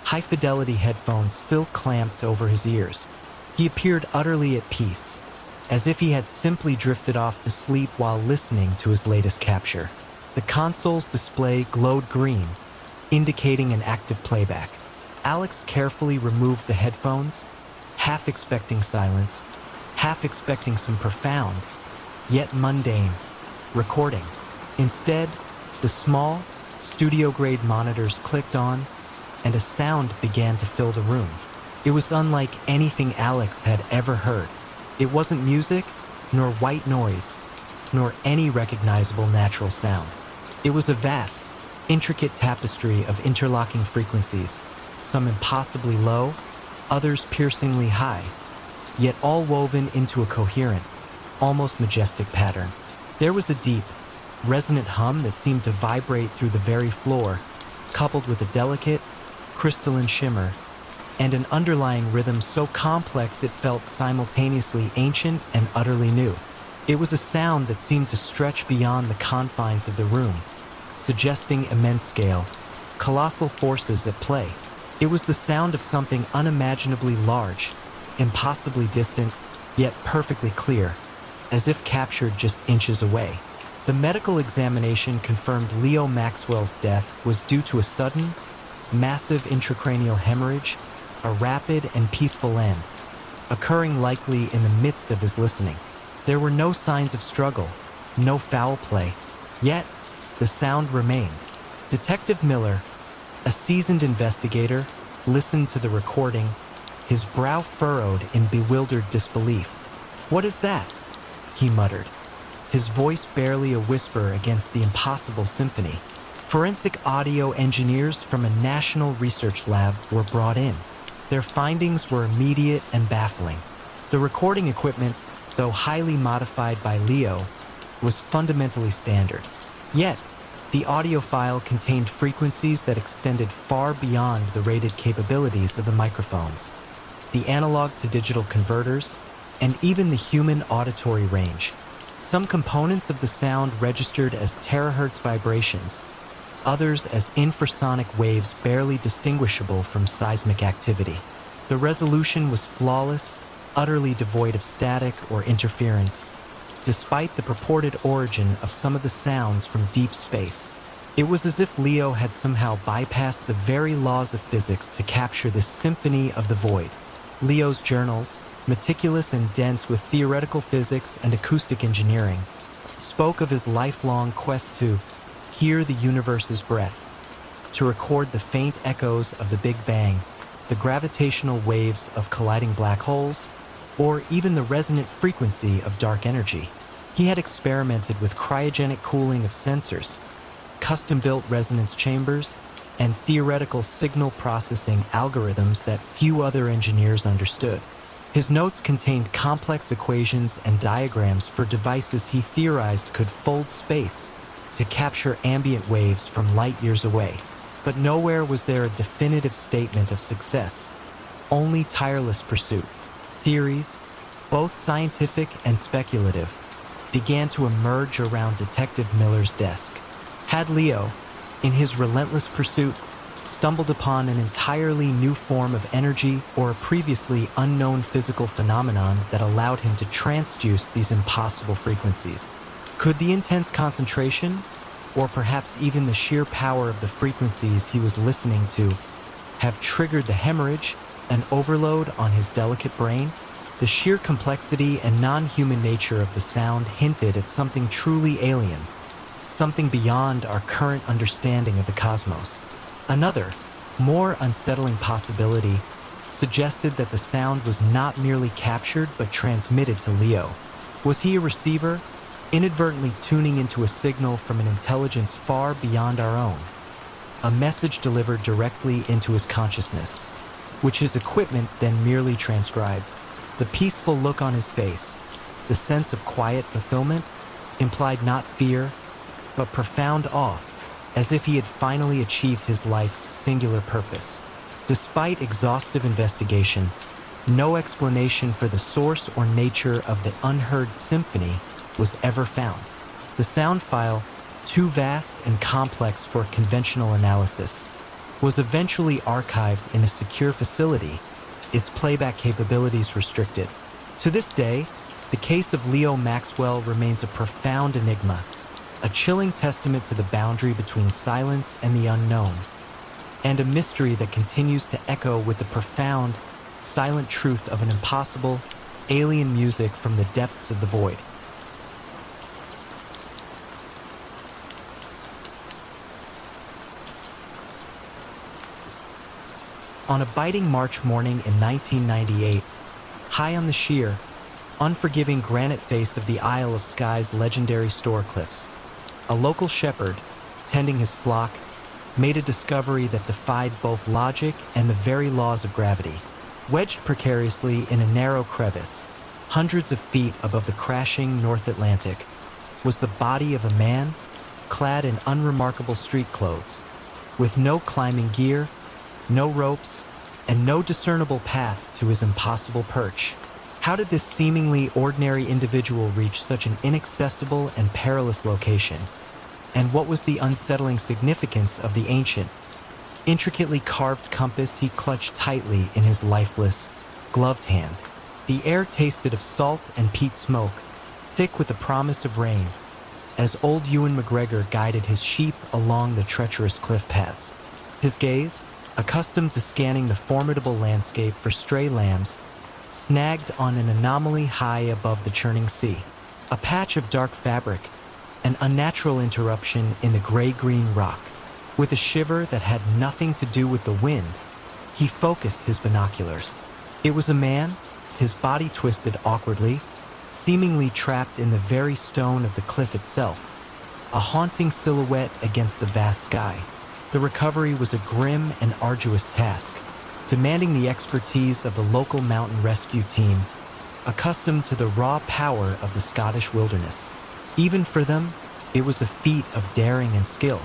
high-fidelity headphones still clamped over his ears. He appeared utterly at peace, as if he had simply drifted off to sleep while listening to his latest capture. The console's display glowed green, indicating an active playback. Alex carefully removed the headphones, half expecting silence, half expecting some profound, yet mundane, recording. Instead, the small, studio-grade monitors clicked on, and a sound began to fill the room. It was unlike anything Alex had ever heard. It wasn't music, nor white noise, nor any recognizable natural sound. It was a vast, intricate tapestry of interlocking frequencies, some impossibly low, others piercingly high, yet all woven into a coherent, almost majestic pattern. There was a deep, resonant hum that seemed to vibrate through the very floor, coupled with a delicate, crystalline shimmer, and an underlying rhythm so complex it felt simultaneously ancient and utterly new. It was a sound that seemed to stretch beyond the confines of the room, suggesting immense scale, colossal forces at play. It was the sound of something unimaginably large, impossibly distant, yet perfectly clear, as if captured just inches away. The medical examination confirmed Leo Maxwell's death was due to a sudden, massive intracranial hemorrhage, a rapid and peaceful end, occurring likely in the midst of his listening. There were no signs of struggle, no foul play, yet the sound remained, Detective Miller, a seasoned investigator, listened to the recording, his brow furrowed in bewildered disbelief. "What is that?" he muttered, his voice barely a whisper against the impossible symphony. Forensic audio engineers from a national research lab were brought in. Their findings were immediate and baffling. The recording equipment, though highly modified by Leo, was fundamentally standard. Yet, the audio file contained frequencies that extended far beyond the rated capabilities of the microphones, the analog-to-digital converters, and even the human auditory range. Some components of the sound registered as terahertz vibrations, others as infrasonic waves barely distinguishable from seismic activity. The resolution was flawless, utterly devoid of static or interference, despite the purported origin of some of the sounds from deep space. It was as if Leo had somehow bypassed the very laws of physics to capture this symphony of the void. Leo's journals, meticulous and dense with theoretical physics and acoustic engineering, spoke of his lifelong quest to hear the universe's breath, to record the faint echoes of the Big Bang, the gravitational waves of colliding black holes, or even the resonant frequency of dark energy. He had experimented with cryogenic cooling of sensors, custom-built resonance chambers, and theoretical signal processing algorithms that few other engineers understood. His notes contained complex equations and diagrams for devices he theorized could fold space to capture ambient waves from light years away. But nowhere was there a definitive statement of success, only tireless pursuit. Theories, both scientific and speculative, began to emerge around Detective Miller's desk. Had Leo, in his relentless pursuit, stumbled upon an entirely new form of energy or a previously unknown physical phenomenon that allowed him to transduce these impossible frequencies? Could the intense concentration, or perhaps even the sheer power of the frequencies he was listening to, have triggered the hemorrhage, an overload on his delicate brain? The sheer complexity and non-human nature of the sound hinted at something truly alien, something beyond our current understanding of the cosmos. Another, more unsettling possibility suggested that the sound was not merely captured but transmitted to Leo. Was he a receiver, inadvertently tuning into a signal from an intelligence far beyond our own? A message delivered directly into his consciousness, which his equipment then merely transcribed. The peaceful look on his face, the sense of quiet fulfillment, implied not fear, but profound awe, as if he had finally achieved his life's singular purpose. Despite exhaustive investigation, no explanation for the source or nature of the unheard symphony was ever found. The sound file, too vast and complex for conventional analysis, was eventually archived in a secure facility, its playback capabilities restricted. To this day, the case of Leo Maxwell remains a profound enigma, a chilling testament to the boundary between silence and the unknown, and a mystery that continues to echo with the profound, silent truth of an impossible, alien music from the depths of the void. On a biting March morning in 1998, high on the sheer, unforgiving granite face of the Isle of Skye's legendary store cliffs, a local shepherd, tending his flock, made a discovery that defied both logic and the very laws of gravity. Wedged precariously in a narrow crevice, hundreds of feet above the crashing North Atlantic, was the body of a man clad in unremarkable street clothes, with no climbing gear, no ropes, and no discernible path to his impossible perch. How did this seemingly ordinary individual reach such an inaccessible and perilous location? And what was the unsettling significance of the ancient, intricately carved compass he clutched tightly in his lifeless, gloved hand? The air tasted of salt and peat smoke, thick with the promise of rain, as old Ewan McGregor guided his sheep along the treacherous cliff paths. His gaze, accustomed to scanning the formidable landscape for stray lambs, snagged on an anomaly high above the churning sea. A patch of dark fabric, an unnatural interruption in the gray-green rock. With a shiver that had nothing to do with the wind, he focused his binoculars. It was a man, his body twisted awkwardly, seemingly trapped in the very stone of the cliff itself, a haunting silhouette against the vast sky. The recovery was a grim and arduous task, demanding the expertise of the local mountain rescue team, accustomed to the raw power of the Scottish wilderness. Even for them, it was a feat of daring and skill.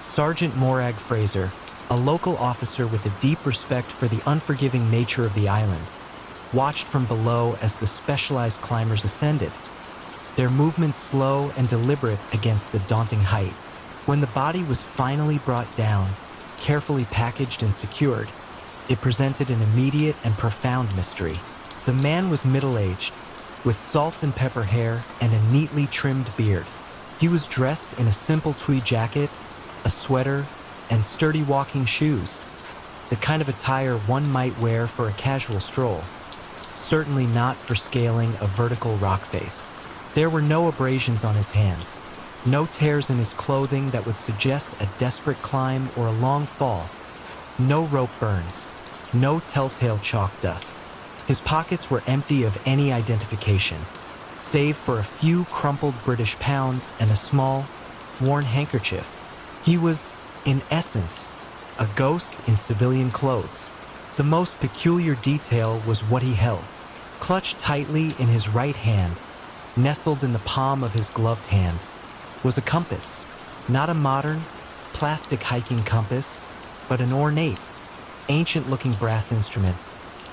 Sergeant Morag Fraser, a local officer with a deep respect for the unforgiving nature of the island, watched from below as the specialized climbers ascended, their movements slow and deliberate against the daunting height. When the body was finally brought down, carefully packaged and secured, it presented an immediate and profound mystery. The man was middle-aged, with salt and pepper hair and a neatly trimmed beard. He was dressed in a simple tweed jacket, a sweater, and sturdy walking shoes, the kind of attire one might wear for a casual stroll, certainly not for scaling a vertical rock face. There were no abrasions on his hands, no tears in his clothing that would suggest a desperate climb or a long fall, no rope burns, no telltale chalk dust. His pockets were empty of any identification, save for a few crumpled British pounds and a small, worn handkerchief. He was, in essence, a ghost in civilian clothes. The most peculiar detail was what he held. Clutched tightly in his right hand, nestled in the palm of his gloved hand, was a compass. Not a modern, plastic hiking compass, but an ornate, ancient-looking brass instrument,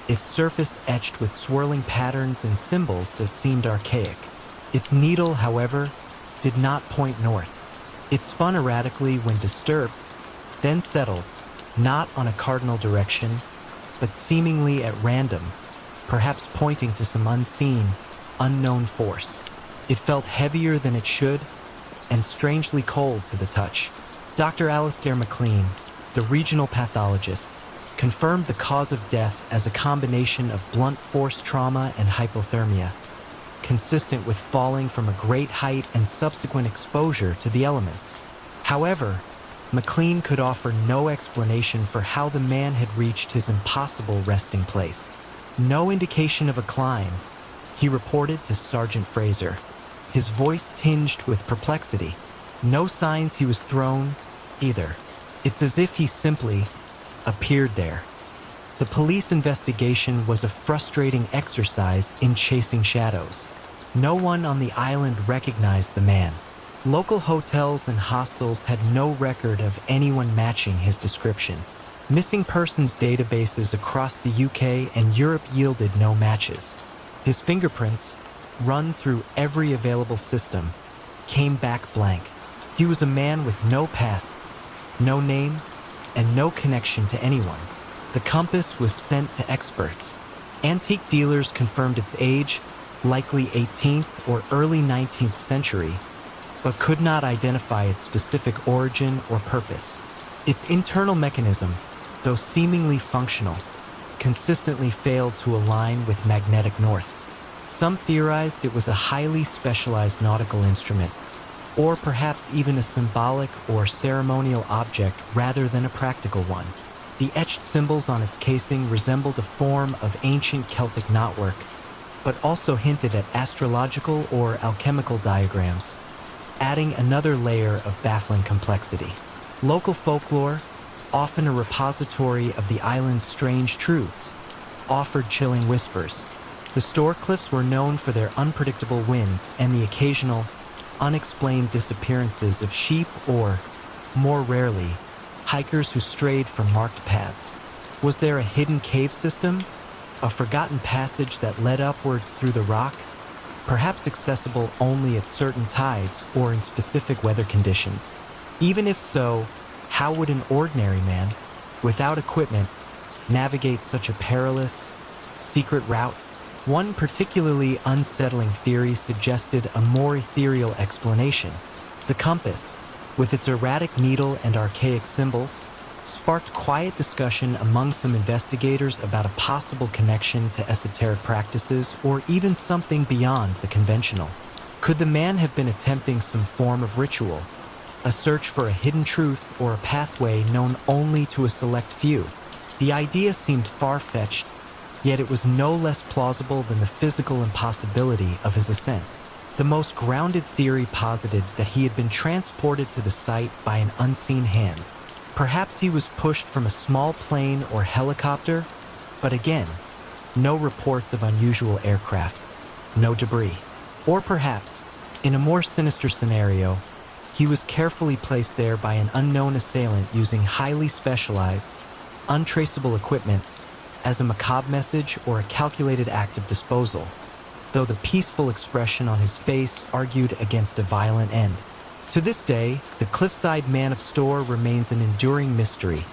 its surface etched with swirling patterns and symbols that seemed archaic. Its needle, however, did not point north. It spun erratically when disturbed, then settled, not on a cardinal direction, but seemingly at random, perhaps pointing to some unseen, unknown force. It felt heavier than it should, and strangely cold to the touch. Dr. Alistair McLean, the regional pathologist, confirmed the cause of death as a combination of blunt force trauma and hypothermia, consistent with falling from a great height and subsequent exposure to the elements. However, McLean could offer no explanation for how the man had reached his impossible resting place. No indication of a climb, he reported to Sergeant Fraser, his voice tinged with perplexity. No signs he was thrown, either. It's as if he simply appeared there. The police investigation was a frustrating exercise in chasing shadows. No one on the island recognized the man. Local hotels and hostels had no record of anyone matching his description. Missing persons databases across the UK and Europe yielded no matches. His fingerprints, run through every available system, came back blank. He was a man with no past, no name, and no connection to anyone. The compass was sent to experts. Antique dealers confirmed its age, likely 18th or early 19th century, but could not identify its specific origin or purpose. Its internal mechanism, though seemingly functional, consistently failed to align with magnetic north. Some theorized it was a highly specialized nautical instrument, or perhaps even a symbolic or ceremonial object rather than a practical one. The etched symbols on its casing resembled a form of ancient Celtic knotwork, but also hinted at astrological or alchemical diagrams, adding another layer of baffling complexity. Local folklore, often a repository of the island's strange truths, offered chilling whispers. The Store Cliffs were known for their unpredictable winds and the occasional, unexplained disappearances of sheep or, more rarely, hikers who strayed from marked paths. Was there a hidden cave system? A forgotten passage that led upwards through the rock? Perhaps accessible only at certain tides or in specific weather conditions. Even if so, how would an ordinary man, without equipment, navigate such a perilous, secret route? One particularly unsettling theory suggested a more ethereal explanation. The compass, with its erratic needle and archaic symbols, sparked quiet discussion among some investigators about a possible connection to esoteric practices or even something beyond the conventional. Could the man have been attempting some form of ritual, a search for a hidden truth or a pathway known only to a select few. The idea seemed far-fetched, yet it was no less plausible than the physical impossibility of his ascent. The most grounded theory posited that he had been transported to the site by an unseen hand. Perhaps he was pushed from a small plane or helicopter, but again, no reports of unusual aircraft, no debris. Or perhaps, in a more sinister scenario, he was carefully placed there by an unknown assailant using highly specialized, untraceable equipment as a macabre message or a calculated act of disposal, though the peaceful expression on his face argued against a violent end. To this day, the cliffside man of Storr remains an enduring mystery,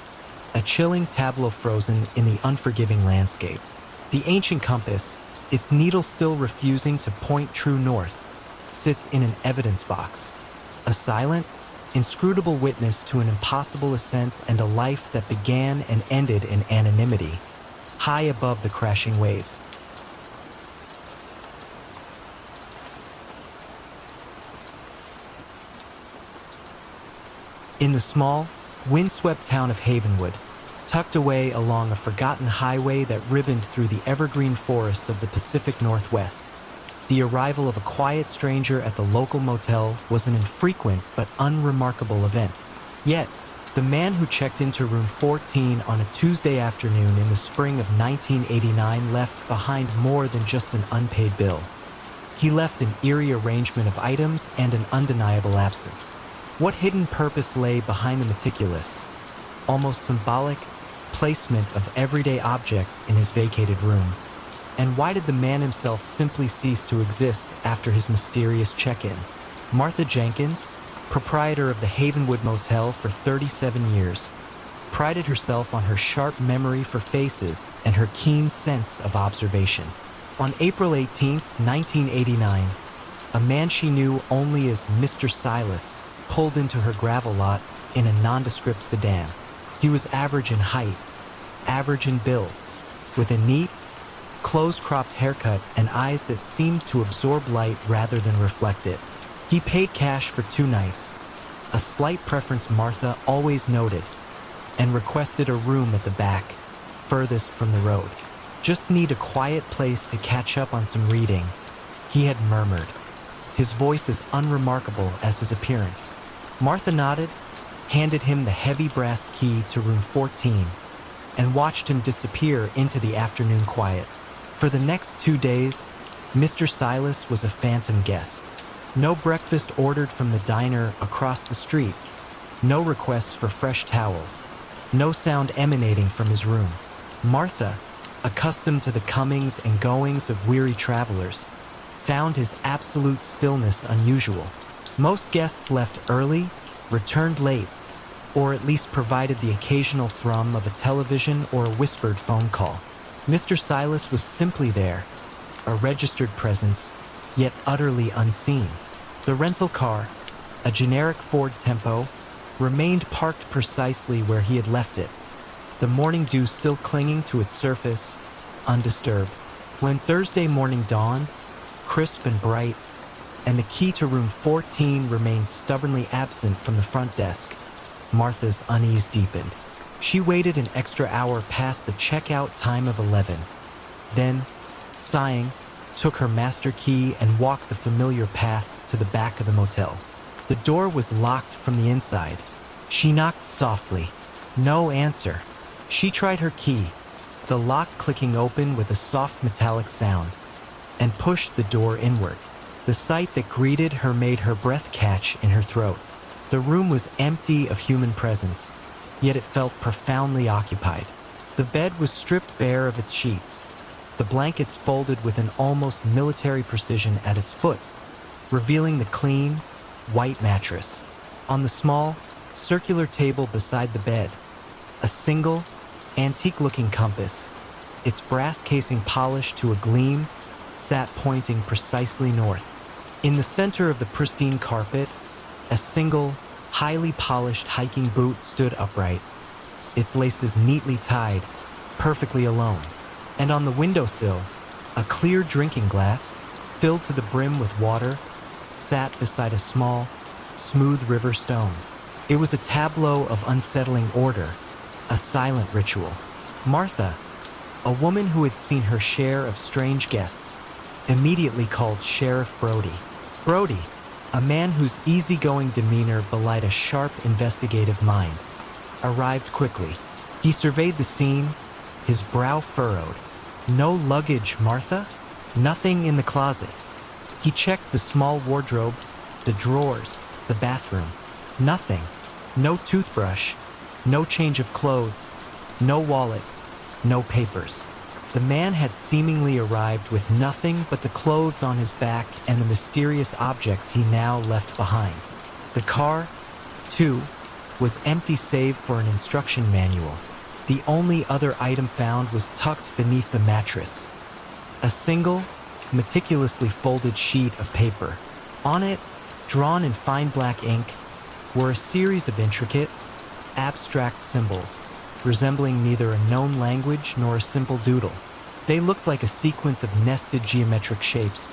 a chilling tableau frozen in the unforgiving landscape. The ancient compass, its needle still refusing to point true north, sits in an evidence box, a silent, inscrutable witness to an impossible ascent and a life that began and ended in anonymity, high above the crashing waves. In the small, windswept town of Havenwood, tucked away along a forgotten highway that ribboned through the evergreen forests of the Pacific Northwest, the arrival of a quiet stranger at the local motel was an infrequent but unremarkable event. Yet, the man who checked into room 14 on a Tuesday afternoon in the spring of 1989 left behind more than just an unpaid bill. He left an eerie arrangement of items and an undeniable absence. What hidden purpose lay behind the meticulous, almost symbolic, placement of everyday objects in his vacated room? And why did the man himself simply cease to exist after his mysterious check-in? Martha Jenkins, proprietor of the Havenwood Motel for 37 years, prided herself on her sharp memory for faces and her keen sense of observation. On April 18, 1989, a man she knew only as Mr. Silas pulled into her gravel lot in a nondescript sedan. He was average in height, average in build, with a neat, close-cropped haircut and eyes that seemed to absorb light rather than reflect it. He paid cash for 2 nights, a slight preference Martha always noted, and requested a room at the back, furthest from the road. "Just need a quiet place to catch up on some reading," he had murmured, his voice as unremarkable as his appearance. Martha nodded, handed him the heavy brass key to room 14, and watched him disappear into the afternoon quiet. For the next 2 days, Mr. Silas was a phantom guest. No breakfast ordered from the diner across the street, no requests for fresh towels, no sound emanating from his room. Martha, accustomed to the comings and goings of weary travelers, found his absolute stillness unusual. Most guests left early, returned late, or at least provided the occasional thrum of a television or a whispered phone call. Mr. Silas was simply there, a registered presence, yet utterly unseen. The rental car, a generic Ford Tempo, remained parked precisely where he had left it, the morning dew still clinging to its surface, undisturbed. When Thursday morning dawned, crisp and bright, and the key to room 14 remained stubbornly absent from the front desk, Martha's unease deepened. She waited an extra hour past the checkout time of 11. Then, sighing, took her master key and walked the familiar path to the back of the motel. The door was locked from the inside. She knocked softly. No answer. She tried her key, the lock clicking open with a soft metallic sound, and pushed the door inward. The sight that greeted her made her breath catch in her throat. The room was empty of human presence, yet it felt profoundly occupied. The bed was stripped bare of its sheets, the blankets folded with an almost military precision at its foot, revealing the clean, white mattress. On the small, circular table beside the bed, a single, antique-looking compass, its brass casing polished to a gleam, sat pointing precisely north. In the center of the pristine carpet, a single, highly polished hiking boot stood upright, its laces neatly tied, perfectly alone. And on the windowsill, a clear drinking glass, filled to the brim with water, sat beside a small, smooth river stone. It was a tableau of unsettling order, a silent ritual. Martha, a woman who had seen her share of strange guests, immediately called Sheriff Brody. Brody, a man whose easygoing demeanor belied a sharp investigative mind, arrived quickly. He surveyed the scene, his brow furrowed. No luggage, Martha? Nothing in the closet. He checked the small wardrobe, the drawers, the bathroom. Nothing. No toothbrush, no change of clothes, no wallet, no papers. The man had seemingly arrived with nothing but the clothes on his back and the mysterious objects he now left behind. The car, too, was empty save for an instruction manual. The only other item found was tucked beneath the mattress. A single, meticulously folded sheet of paper. On it, drawn in fine black ink, were a series of intricate, abstract symbols, resembling neither a known language nor a simple doodle. They looked like a sequence of nested geometric shapes,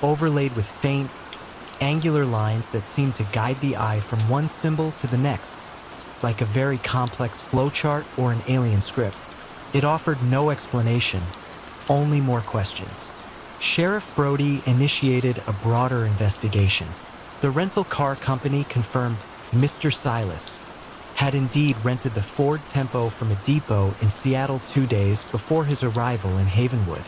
overlaid with faint, angular lines that seemed to guide the eye from one symbol to the next, like a very complex flowchart or an alien script. It offered no explanation, only more questions. Sheriff Brody initiated a broader investigation. The rental car company confirmed Mr. Silas had indeed rented the Ford Tempo from a depot in Seattle 2 days before his arrival in Havenwood.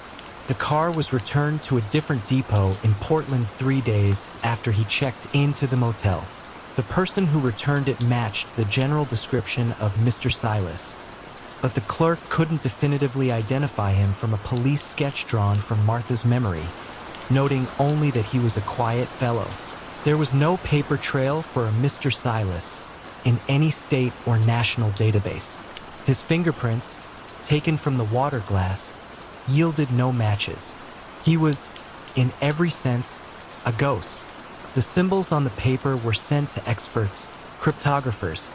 The car was returned to a different depot in Portland 3 days after he checked into the motel. The person who returned it matched the general description of Mr. Silas, but the clerk couldn't definitively identify him from a police sketch drawn from Martha's memory, noting only that he was a quiet fellow. There was no paper trail for a Mr. Silas in any state or national database. His fingerprints, taken from the water glass, yielded no matches. He was, in every sense, a ghost. The symbols on the paper were sent to experts, cryptographers,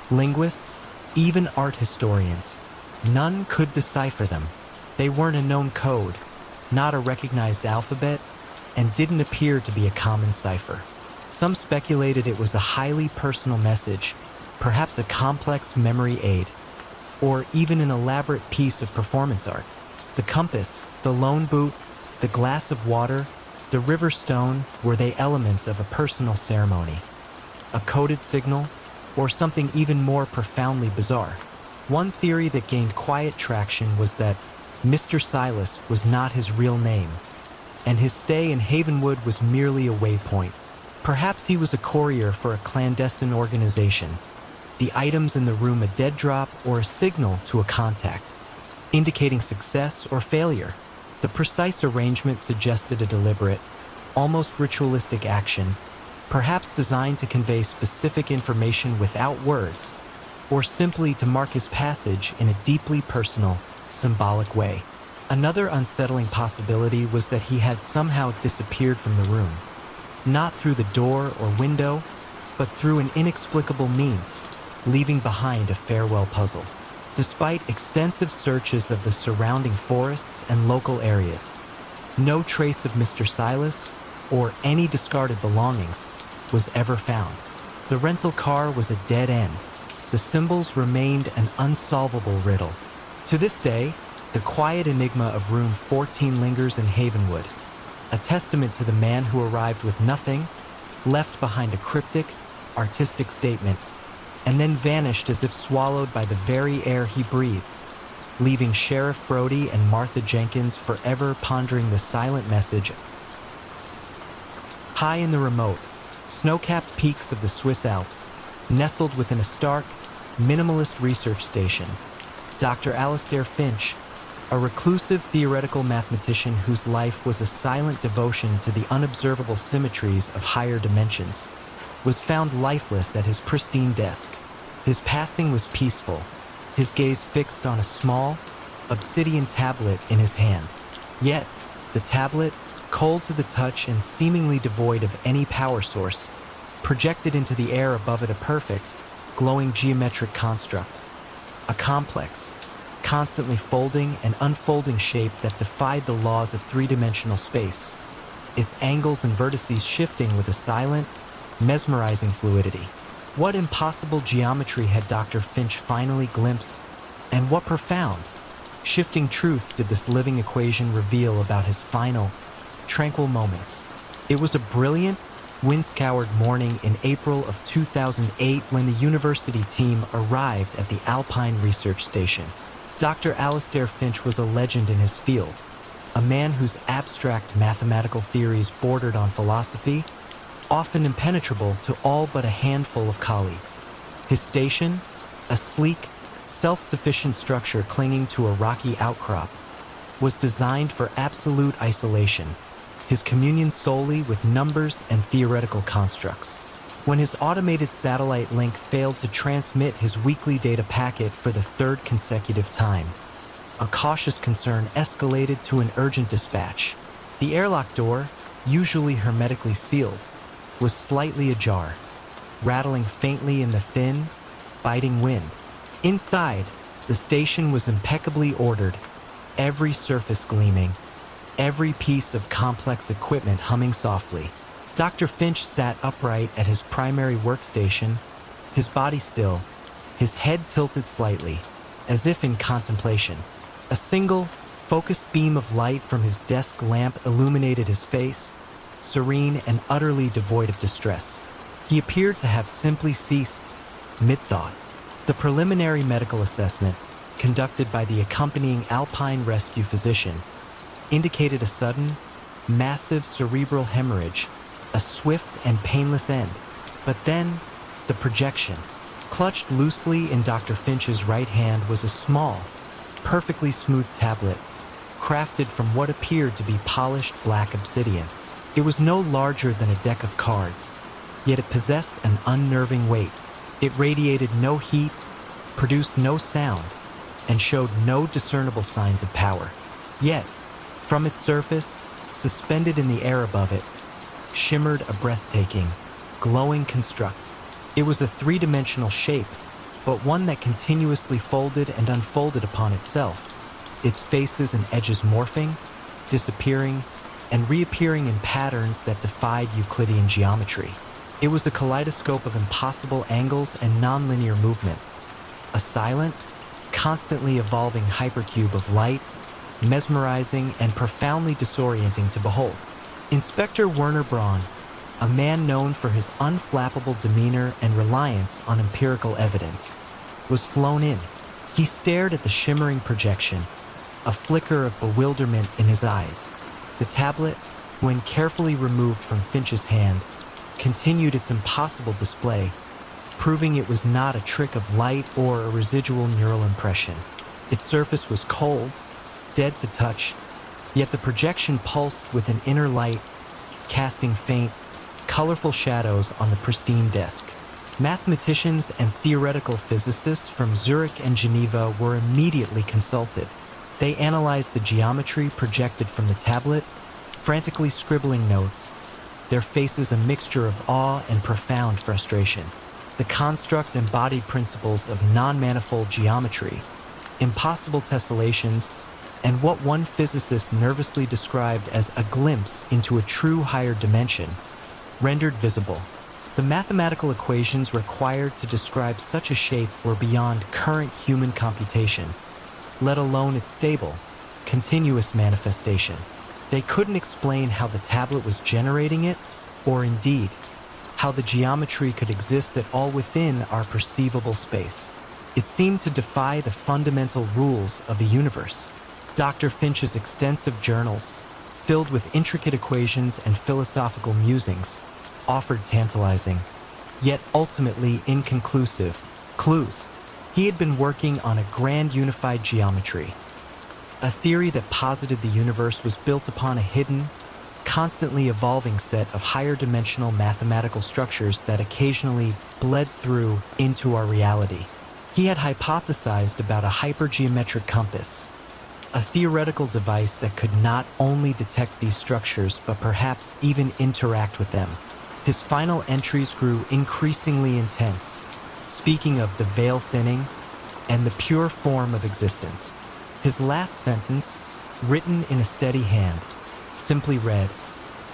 linguists, even art historians. None could decipher them. They weren't a known code, not a recognized alphabet, and didn't appear to be a common cipher. Some speculated it was a highly personal message, perhaps a complex memory aid, or even an elaborate piece of performance art. The compass, the lone boot, the glass of water, the river stone, were they elements of a personal ceremony, a coded signal, or something even more profoundly bizarre? One theory that gained quiet traction was that Mr. Silas was not his real name, and his stay in Havenwood was merely a waypoint. Perhaps he was a courier for a clandestine organization, the items in the room a dead drop or a signal to a contact, indicating success or failure. The precise arrangement suggested a deliberate, almost ritualistic action, perhaps designed to convey specific information without words, or simply to mark his passage in a deeply personal, symbolic way. Another unsettling possibility was that he had somehow disappeared from the room, not through the door or window, but through an inexplicable means, leaving behind a farewell puzzle. Despite extensive searches of the surrounding forests and local areas, no trace of Mr. Silas or any discarded belongings was ever found. The rental car was a dead end. The symbols remained an unsolvable riddle. To this day, the quiet enigma of room 14 lingers in Havenwood, a testament to the man who arrived with nothing, left behind a cryptic, artistic statement, and then vanished as if swallowed by the very air he breathed, leaving Sheriff Brody and Martha Jenkins forever pondering the silent message. High in the remote, snow-capped peaks of the Swiss Alps, nestled within a stark, minimalist research station, Dr. Alastair Finch, a reclusive theoretical mathematician whose life was a silent devotion to the unobservable symmetries of higher dimensions, was found lifeless at his pristine desk. His passing was peaceful, his gaze fixed on a small, obsidian tablet in his hand. Yet, the tablet, cold to the touch and seemingly devoid of any power source, projected into the air above it a perfect, glowing geometric construct. A complex, constantly folding and unfolding shape that defied the laws of three-dimensional space, its angles and vertices shifting with a silent, mesmerizing fluidity. What impossible geometry had Dr. Finch finally glimpsed, and what profound, shifting truth did this living equation reveal about his final, tranquil moments? It was a brilliant, wind-scoured morning in April of 2008 when the university team arrived at the Alpine Research Station. Dr. Alastair Finch was a legend in his field, a man whose abstract mathematical theories bordered on philosophy, often impenetrable to all but a handful of colleagues. His station, a sleek, self-sufficient structure clinging to a rocky outcrop, was designed for absolute isolation, his communion solely with numbers and theoretical constructs. When his automated satellite link failed to transmit his weekly data packet for the third consecutive time, a cautious concern escalated to an urgent dispatch. The airlock door, usually hermetically sealed, was slightly ajar, rattling faintly in the thin, biting wind. Inside, the station was impeccably ordered, every surface gleaming, every piece of complex equipment humming softly. Dr. Finch sat upright at his primary workstation, his body still, his head tilted slightly, as if in contemplation. A single, focused beam of light from his desk lamp illuminated his face, serene and utterly devoid of distress. He appeared to have simply ceased, mid-thought. The preliminary medical assessment, conducted by the accompanying Alpine rescue physician, indicated a sudden, massive cerebral hemorrhage, a swift and painless end. But then, the projection. Clutched loosely in Dr. Finch's right hand was a small, perfectly smooth tablet, crafted from what appeared to be polished black obsidian. It was no larger than a deck of cards, yet it possessed an unnerving weight. It radiated no heat, produced no sound, and showed no discernible signs of power. Yet, from its surface, suspended in the air above it, shimmered a breathtaking, glowing construct. It was a three-dimensional shape, but one that continuously folded and unfolded upon itself, its faces and edges morphing, disappearing, and reappearing in patterns that defied Euclidean geometry. It was a kaleidoscope of impossible angles and nonlinear movement, a silent, constantly evolving hypercube of light, mesmerizing and profoundly disorienting to behold. Inspector Werner Braun, a man known for his unflappable demeanor and reliance on empirical evidence, was flown in. He stared at the shimmering projection, a flicker of bewilderment in his eyes. The tablet, when carefully removed from Finch's hand, continued its impossible display, proving it was not a trick of light or a residual neural impression. Its surface was cold, dead to touch, yet the projection pulsed with an inner light, casting faint, colorful shadows on the pristine desk. Mathematicians and theoretical physicists from Zurich and Geneva were immediately consulted. They analyzed the geometry projected from the tablet, frantically scribbling notes, their faces a mixture of awe and profound frustration. The construct embodied principles of non-manifold geometry, impossible tessellations, and what one physicist nervously described as a glimpse into a true higher dimension, rendered visible. The mathematical equations required to describe such a shape were beyond current human computation, let alone its stable, continuous manifestation. They couldn't explain how the tablet was generating it, or indeed, how the geometry could exist at all within our perceivable space. It seemed to defy the fundamental rules of the universe. Dr. Finch's extensive journals, filled with intricate equations and philosophical musings, offered tantalizing, yet ultimately inconclusive, clues. He had been working on a grand unified geometry, a theory that posited the universe was built upon a hidden, constantly evolving set of higher dimensional mathematical structures that occasionally bled through into our reality. He had hypothesized about a hypergeometric compass, a theoretical device that could not only detect these structures but perhaps even interact with them. His final entries grew increasingly intense, speaking of the veil thinning and the pure form of existence. His last sentence, written in a steady hand, simply read,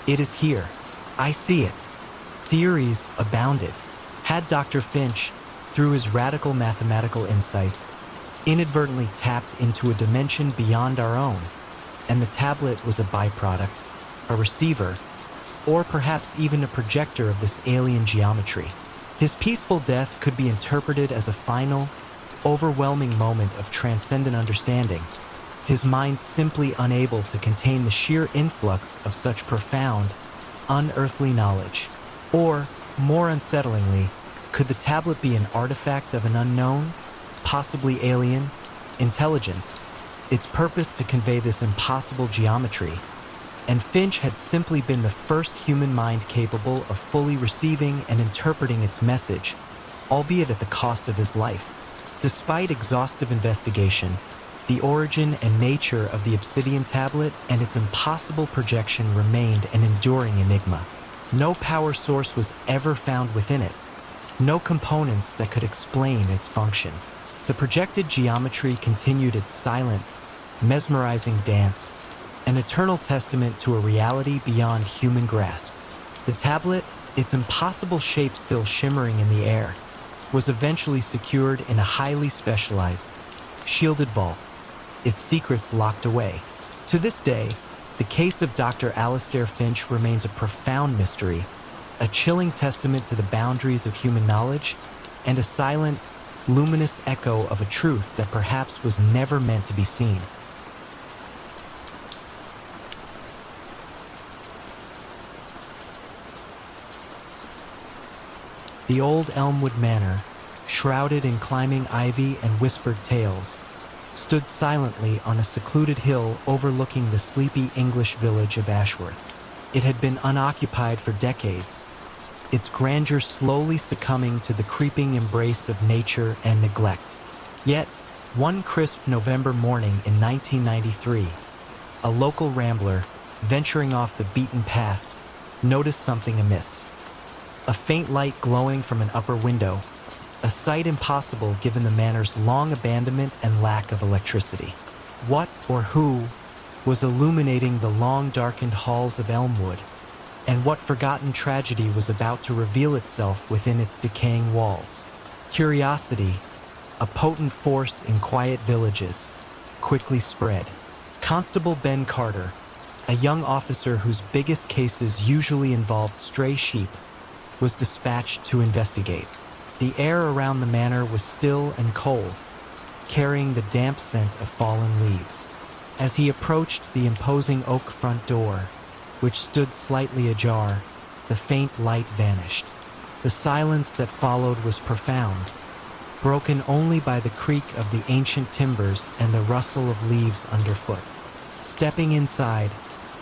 "It is here. I see it." Theories abounded. Had Dr. Finch, through his radical mathematical insights, inadvertently tapped into a dimension beyond our own, and the tablet was a byproduct, a receiver, or perhaps even a projector of this alien geometry? His peaceful death could be interpreted as a final, overwhelming moment of transcendent understanding, his mind simply unable to contain the sheer influx of such profound, unearthly knowledge. Or, more unsettlingly, could the tablet be an artifact of an unknown, possibly alien, intelligence, its purpose to convey this impossible geometry? And Finch had simply been the first human mind capable of fully receiving and interpreting its message, albeit at the cost of his life. Despite exhaustive investigation, the origin and nature of the obsidian tablet and its impossible projection remained an enduring enigma. No power source was ever found within it, no components that could explain its function. The projected geometry continued its silent, mesmerizing dance, an eternal testament to a reality beyond human grasp. The tablet, its impossible shape still shimmering in the air, was eventually secured in a highly specialized, shielded vault, its secrets locked away. To this day, the case of Dr. Alastair Finch remains a profound mystery, a chilling testament to the boundaries of human knowledge, and a silent, luminous echo of a truth that perhaps was never meant to be seen. The old Elmwood Manor, shrouded in climbing ivy and whispered tales, stood silently on a secluded hill overlooking the sleepy English village of Ashworth. It had been unoccupied for decades, its grandeur slowly succumbing to the creeping embrace of nature and neglect. Yet, one crisp November morning in 1993, a local rambler, venturing off the beaten path, noticed something amiss. A faint light glowing from an upper window, a sight impossible given the manor's long abandonment and lack of electricity. What or who was illuminating the long darkened halls of Elmwood, and what forgotten tragedy was about to reveal itself within its decaying walls? Curiosity, a potent force in quiet villages, quickly spread. Constable Ben Carter, a young officer whose biggest cases usually involved stray sheep, was dispatched to investigate. The air around the manor was still and cold, carrying the damp scent of fallen leaves. As he approached the imposing oak front door, which stood slightly ajar, the faint light vanished. The silence that followed was profound, broken only by the creak of the ancient timbers and the rustle of leaves underfoot. Stepping inside,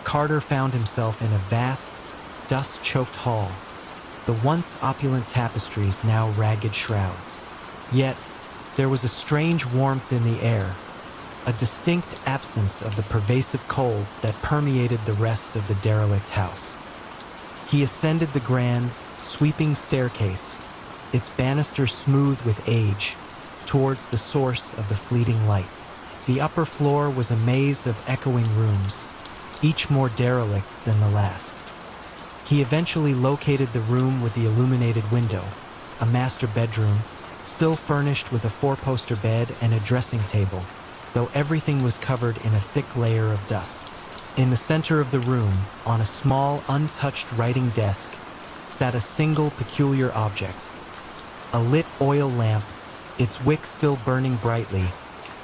Carter found himself in a vast, dust-choked hall, the once opulent tapestries now ragged shrouds. Yet, there was a strange warmth in the air, a distinct absence of the pervasive cold that permeated the rest of the derelict house. He ascended the grand, sweeping staircase, its banisters smooth with age, towards the source of the fleeting light. The upper floor was a maze of echoing rooms, each more derelict than the last. He eventually located the room with the illuminated window, a master bedroom, still furnished with a four-poster bed and a dressing table, though everything was covered in a thick layer of dust. In the center of the room, on a small, untouched writing desk, sat a single peculiar object, a lit oil lamp, its wick still burning brightly,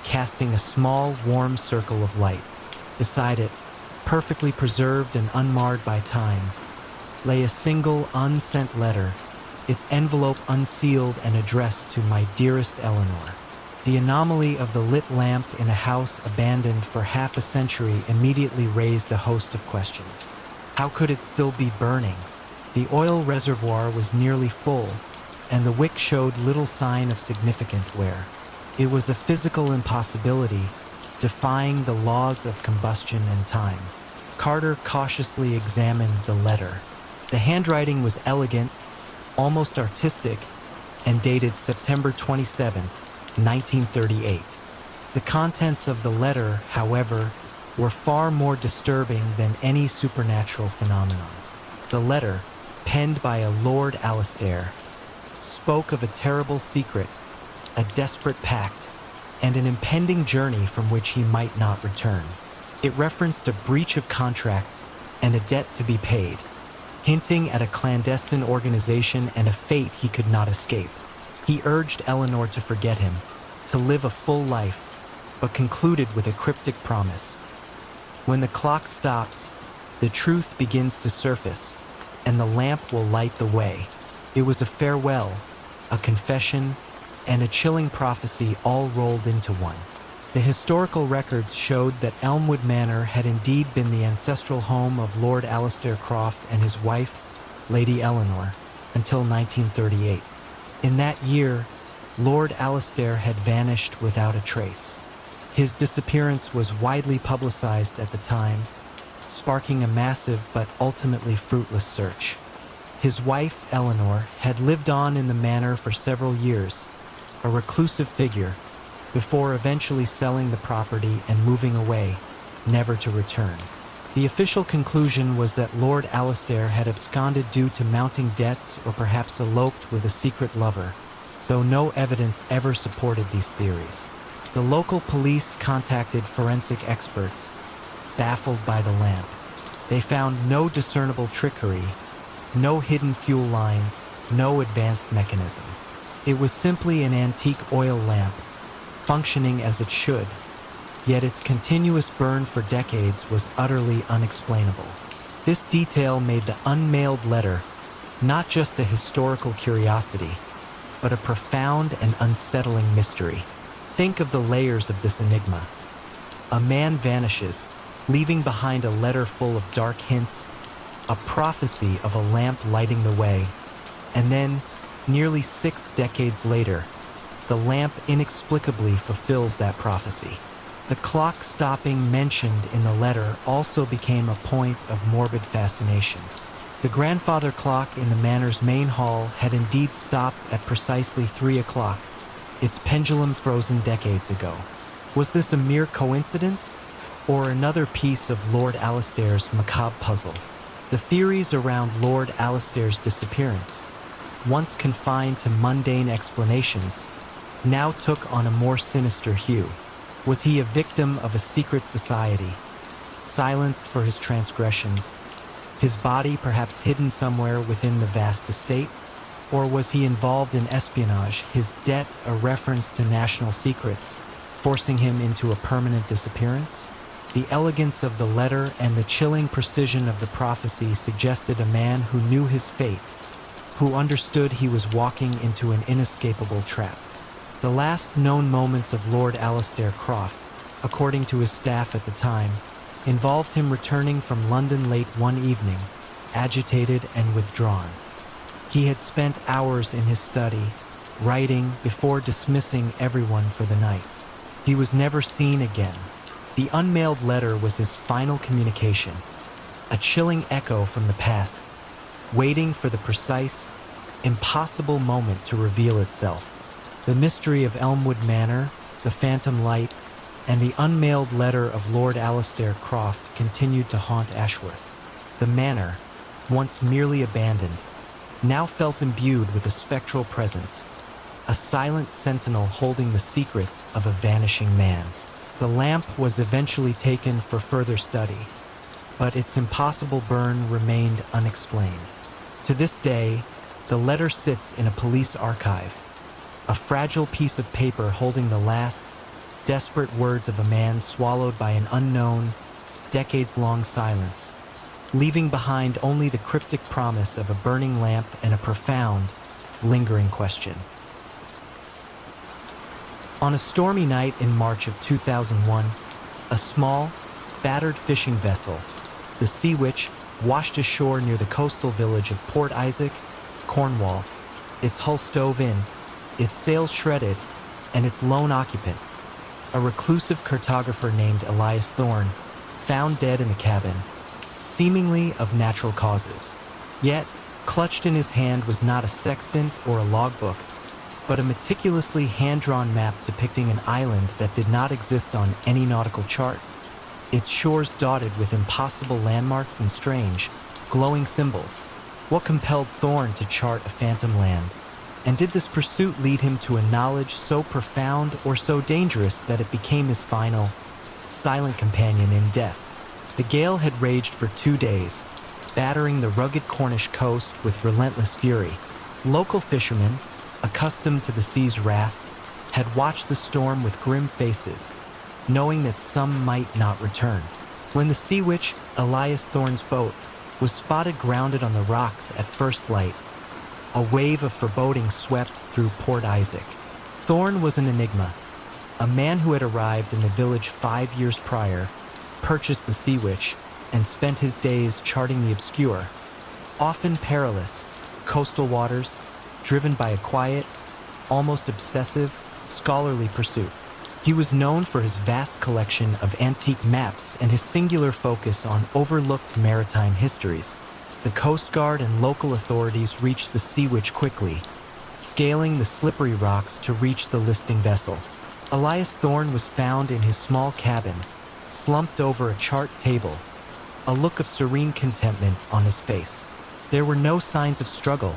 casting a small, warm circle of light. Beside it, perfectly preserved and unmarred by time, lay a single unsent letter, its envelope unsealed and addressed to my dearest Eleanor. The anomaly of the lit lamp in a house abandoned for half a century immediately raised a host of questions. How could it still be burning? The oil reservoir was nearly full, and the wick showed little sign of significant wear. It was a physical impossibility, defying the laws of combustion and time. Carter cautiously examined the letter. The handwriting was elegant, almost artistic, and dated September 27th, 1938. The contents of the letter, however, were far more disturbing than any supernatural phenomenon. The letter, penned by a Lord Alastair, spoke of a terrible secret, a desperate pact, and an impending journey from which he might not return. It referenced a breach of contract and a debt to be paid, hinting at a clandestine organization and a fate he could not escape. He urged Eleanor to forget him, to live a full life, but concluded with a cryptic promise. When the clock stops, the truth begins to surface, and the lamp will light the way. It was a farewell, a confession, and a chilling prophecy all rolled into one. The historical records showed that Elmwood Manor had indeed been the ancestral home of Lord Alastair Croft and his wife, Lady Eleanor, until 1938. In that year, Lord Alastair had vanished without a trace. His disappearance was widely publicized at the time, sparking a massive but ultimately fruitless search. His wife, Eleanor, had lived on in the manor for several years, a reclusive figure, before eventually selling the property and moving away, never to return. The official conclusion was that Lord Alastair had absconded due to mounting debts or perhaps eloped with a secret lover, though no evidence ever supported these theories. The local police contacted forensic experts, baffled by the lamp. They found no discernible trickery, no hidden fuel lines, no advanced mechanism. It was simply an antique oil lamp, functioning as it should, yet its continuous burn for decades was utterly unexplainable. This detail made the unmailed letter not just a historical curiosity, but a profound and unsettling mystery. Think of the layers of this enigma. A man vanishes, leaving behind a letter full of dark hints, a prophecy of a lamp lighting the way, and then, nearly 6 decades later, the lamp inexplicably fulfills that prophecy. The clock stopping mentioned in the letter also became a point of morbid fascination. The grandfather clock in the manor's main hall had indeed stopped at precisely 3 o'clock, its pendulum frozen decades ago. Was this a mere coincidence, or another piece of Lord Alastair's macabre puzzle? The theories around Lord Alastair's disappearance, once confined to mundane explanations, now took on a more sinister hue. Was he a victim of a secret society, silenced for his transgressions, his body perhaps hidden somewhere within the vast estate? Or was he involved in espionage, his debt a reference to national secrets, forcing him into a permanent disappearance? The elegance of the letter and the chilling precision of the prophecy suggested a man who knew his fate, who understood he was walking into an inescapable trap. The last known moments of Lord Alastair Croft, according to his staff at the time, involved him returning from London late one evening, agitated and withdrawn. He had spent hours in his study, writing before dismissing everyone for the night. He was never seen again. The unmailed letter was his final communication, a chilling echo from the past, waiting for the precise, impossible moment to reveal itself. The mystery of Elmwood Manor, the phantom light, and the unmailed letter of Lord Alastair Croft continued to haunt Ashworth. The manor, once merely abandoned, now felt imbued with a spectral presence, a silent sentinel holding the secrets of a vanishing man. The lamp was eventually taken for further study, but its impossible burn remained unexplained. To this day, the letter sits in a police archive, a fragile piece of paper holding the last, desperate words of a man swallowed by an unknown, decades-long silence, leaving behind only the cryptic promise of a burning lamp and a profound, lingering question. On a stormy night in March of 2001, a small, battered fishing vessel, the Sea Witch, washed ashore near the coastal village of Port Isaac, Cornwall, its hull stove in, its sails shredded, and its lone occupant, a reclusive cartographer named Elias Thorne, found dead in the cabin, seemingly of natural causes. Yet, clutched in his hand was not a sextant or a logbook, but a meticulously hand-drawn map depicting an island that did not exist on any nautical chart, its shores dotted with impossible landmarks and strange, glowing symbols. What compelled Thorn to chart a phantom land? And did this pursuit lead him to a knowledge so profound or so dangerous that it became his final, silent companion in death? The gale had raged for 2 days, battering the rugged Cornish coast with relentless fury. Local fishermen, accustomed to the sea's wrath, had watched the storm with grim faces, knowing that some might not return. When the sea witch, Elias Thorne's boat, was spotted grounded on the rocks at first light, a wave of foreboding swept through Port Isaac. Thorne was an enigma. A man who had arrived in the village 5 years prior, purchased the Sea Witch, and spent his days charting the obscure, often perilous, coastal waters, driven by a quiet, almost obsessive, scholarly pursuit. He was known for his vast collection of antique maps and his singular focus on overlooked maritime histories. The Coast Guard and local authorities reached the Sea Witch quickly, scaling the slippery rocks to reach the listing vessel. Elias Thorne was found in his small cabin, slumped over a chart table, a look of serene contentment on his face. There were no signs of struggle,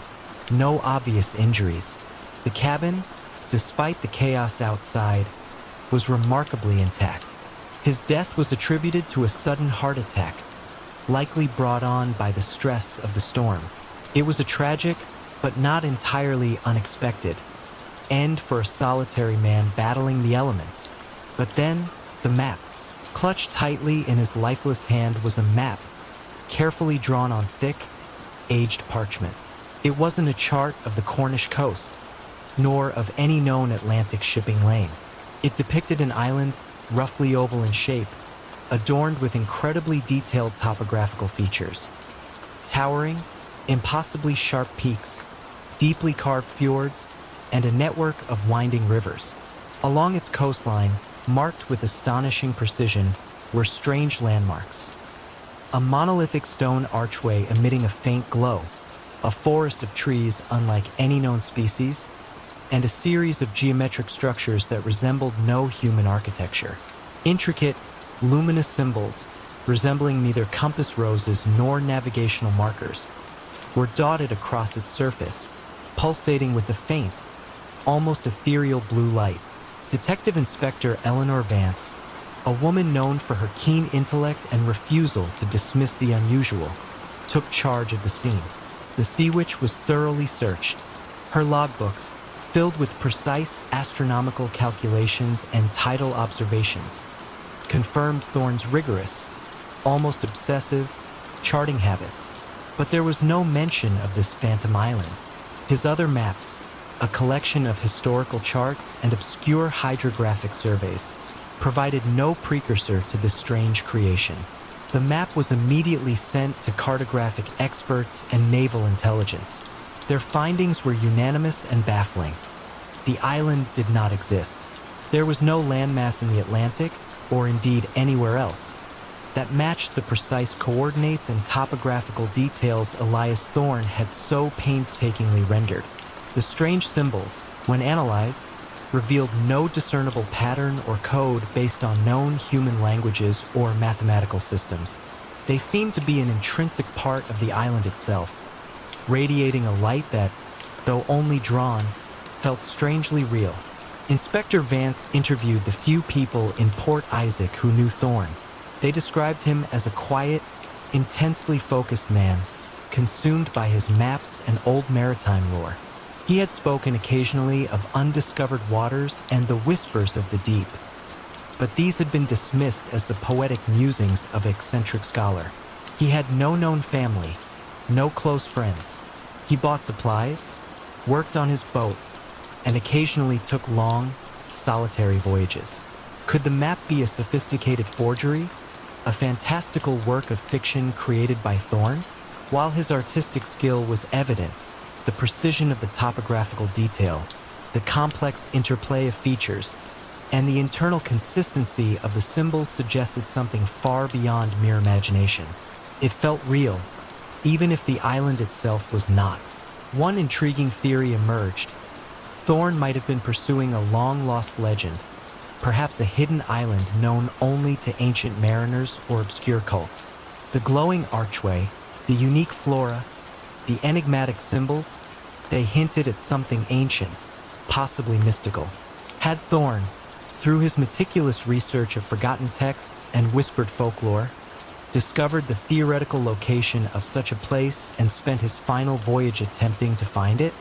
no obvious injuries. The cabin, despite the chaos outside, was remarkably intact. His death was attributed to a sudden heart attack, likely brought on by the stress of the storm. It was a tragic, but not entirely unexpected, end for a solitary man battling the elements. But then, the map. Clutched tightly in his lifeless hand was a map, carefully drawn on thick, aged parchment. It wasn't a chart of the Cornish coast, nor of any known Atlantic shipping lane. It depicted an island, roughly oval in shape, adorned with incredibly detailed topographical features. Towering, impossibly sharp peaks, deeply carved fjords, and a network of winding rivers. Along its coastline, marked with astonishing precision, were strange landmarks. A monolithic stone archway emitting a faint glow, a forest of trees unlike any known species, and a series of geometric structures that resembled no human architecture. Intricate, luminous symbols, resembling neither compass roses nor navigational markers, were dotted across its surface, pulsating with a faint, almost ethereal blue light. Detective Inspector Eleanor Vance, a woman known for her keen intellect and refusal to dismiss the unusual, took charge of the scene. The Sea Witch was thoroughly searched, her logbooks filled with precise astronomical calculations and tidal observations, confirmed Thorne's rigorous, almost obsessive, charting habits. But there was no mention of this phantom island. His other maps, a collection of historical charts and obscure hydrographic surveys, provided no precursor to this strange creation. The map was immediately sent to cartographic experts and naval intelligence. Their findings were unanimous and baffling. The island did not exist. There was no landmass in the Atlantic, or indeed anywhere else, that matched the precise coordinates and topographical details Elias Thorne had so painstakingly rendered. The strange symbols, when analyzed, revealed no discernible pattern or code based on known human languages or mathematical systems. They seemed to be an intrinsic part of the island itself, radiating a light that, though only drawn, felt strangely real. Inspector Vance interviewed the few people in Port Isaac who knew Thorne. They described him as a quiet, intensely focused man, consumed by his maps and old maritime lore. He had spoken occasionally of undiscovered waters and the whispers of the deep, but these had been dismissed as the poetic musings of an eccentric scholar. He had no known family, no close friends. He bought supplies, worked on his boat, and occasionally took long, solitary voyages. Could the map be a sophisticated forgery, a fantastical work of fiction created by Thorne? While his artistic skill was evident, the precision of the topographical detail, the complex interplay of features, and the internal consistency of the symbols suggested something far beyond mere imagination. It felt real, even if the island itself was not. One intriguing theory emerged. Thorne might have been pursuing a long-lost legend, perhaps a hidden island known only to ancient mariners or obscure cults. The glowing archway, the unique flora, The enigmatic symbols, they hinted at something ancient, possibly mystical. Had Thorne, through his meticulous research of forgotten texts and whispered folklore, discovered the theoretical location of such a place and spent his final voyage attempting to find it?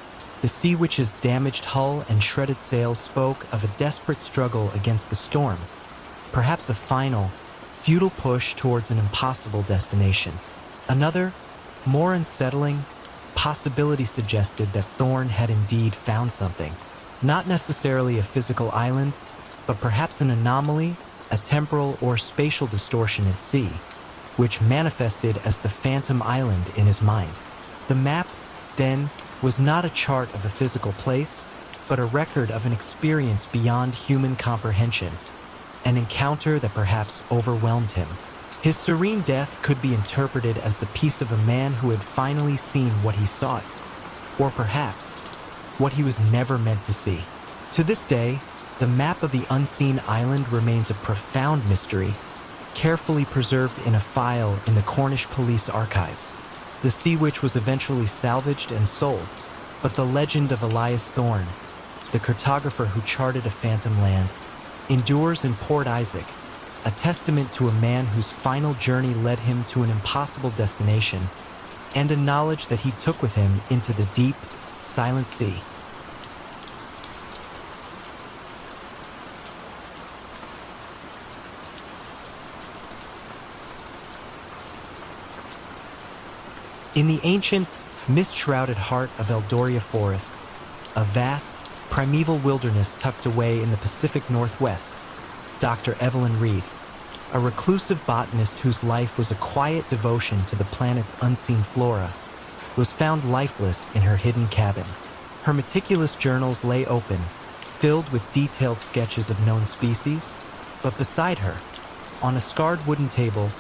The Sea Witch's damaged hull and shredded sails spoke of a desperate struggle against the storm, perhaps a final, futile push towards an impossible destination. Another, more unsettling, possibility suggested that Thorne had indeed found something. Not necessarily a physical island, but perhaps an anomaly, a temporal or spatial distortion at sea, which manifested as the Phantom Island in his mind. The map, then, was not a chart of a physical place, but a record of an experience beyond human comprehension, an encounter that perhaps overwhelmed him. His serene death could be interpreted as the peace of a man who had finally seen what he sought, or perhaps what he was never meant to see. To this day, the map of the unseen island remains a profound mystery, carefully preserved in a file in the Cornish police archives. The Sea Witch was eventually salvaged and sold, but the legend of Elias Thorne, the cartographer who charted a phantom land, endures in Port Isaac, a testament to a man whose final journey led him to an impossible destination, and a knowledge that he took with him into the deep, silent sea. In the ancient, mist-shrouded heart of Eldoria Forest, a vast, primeval wilderness tucked away in the Pacific Northwest, Dr. Evelyn Reed, a reclusive botanist whose life was a quiet devotion to the planet's unseen flora, was found lifeless in her hidden cabin. Her meticulous journals lay open, filled with detailed sketches of known species, but beside her, on a scarred wooden table,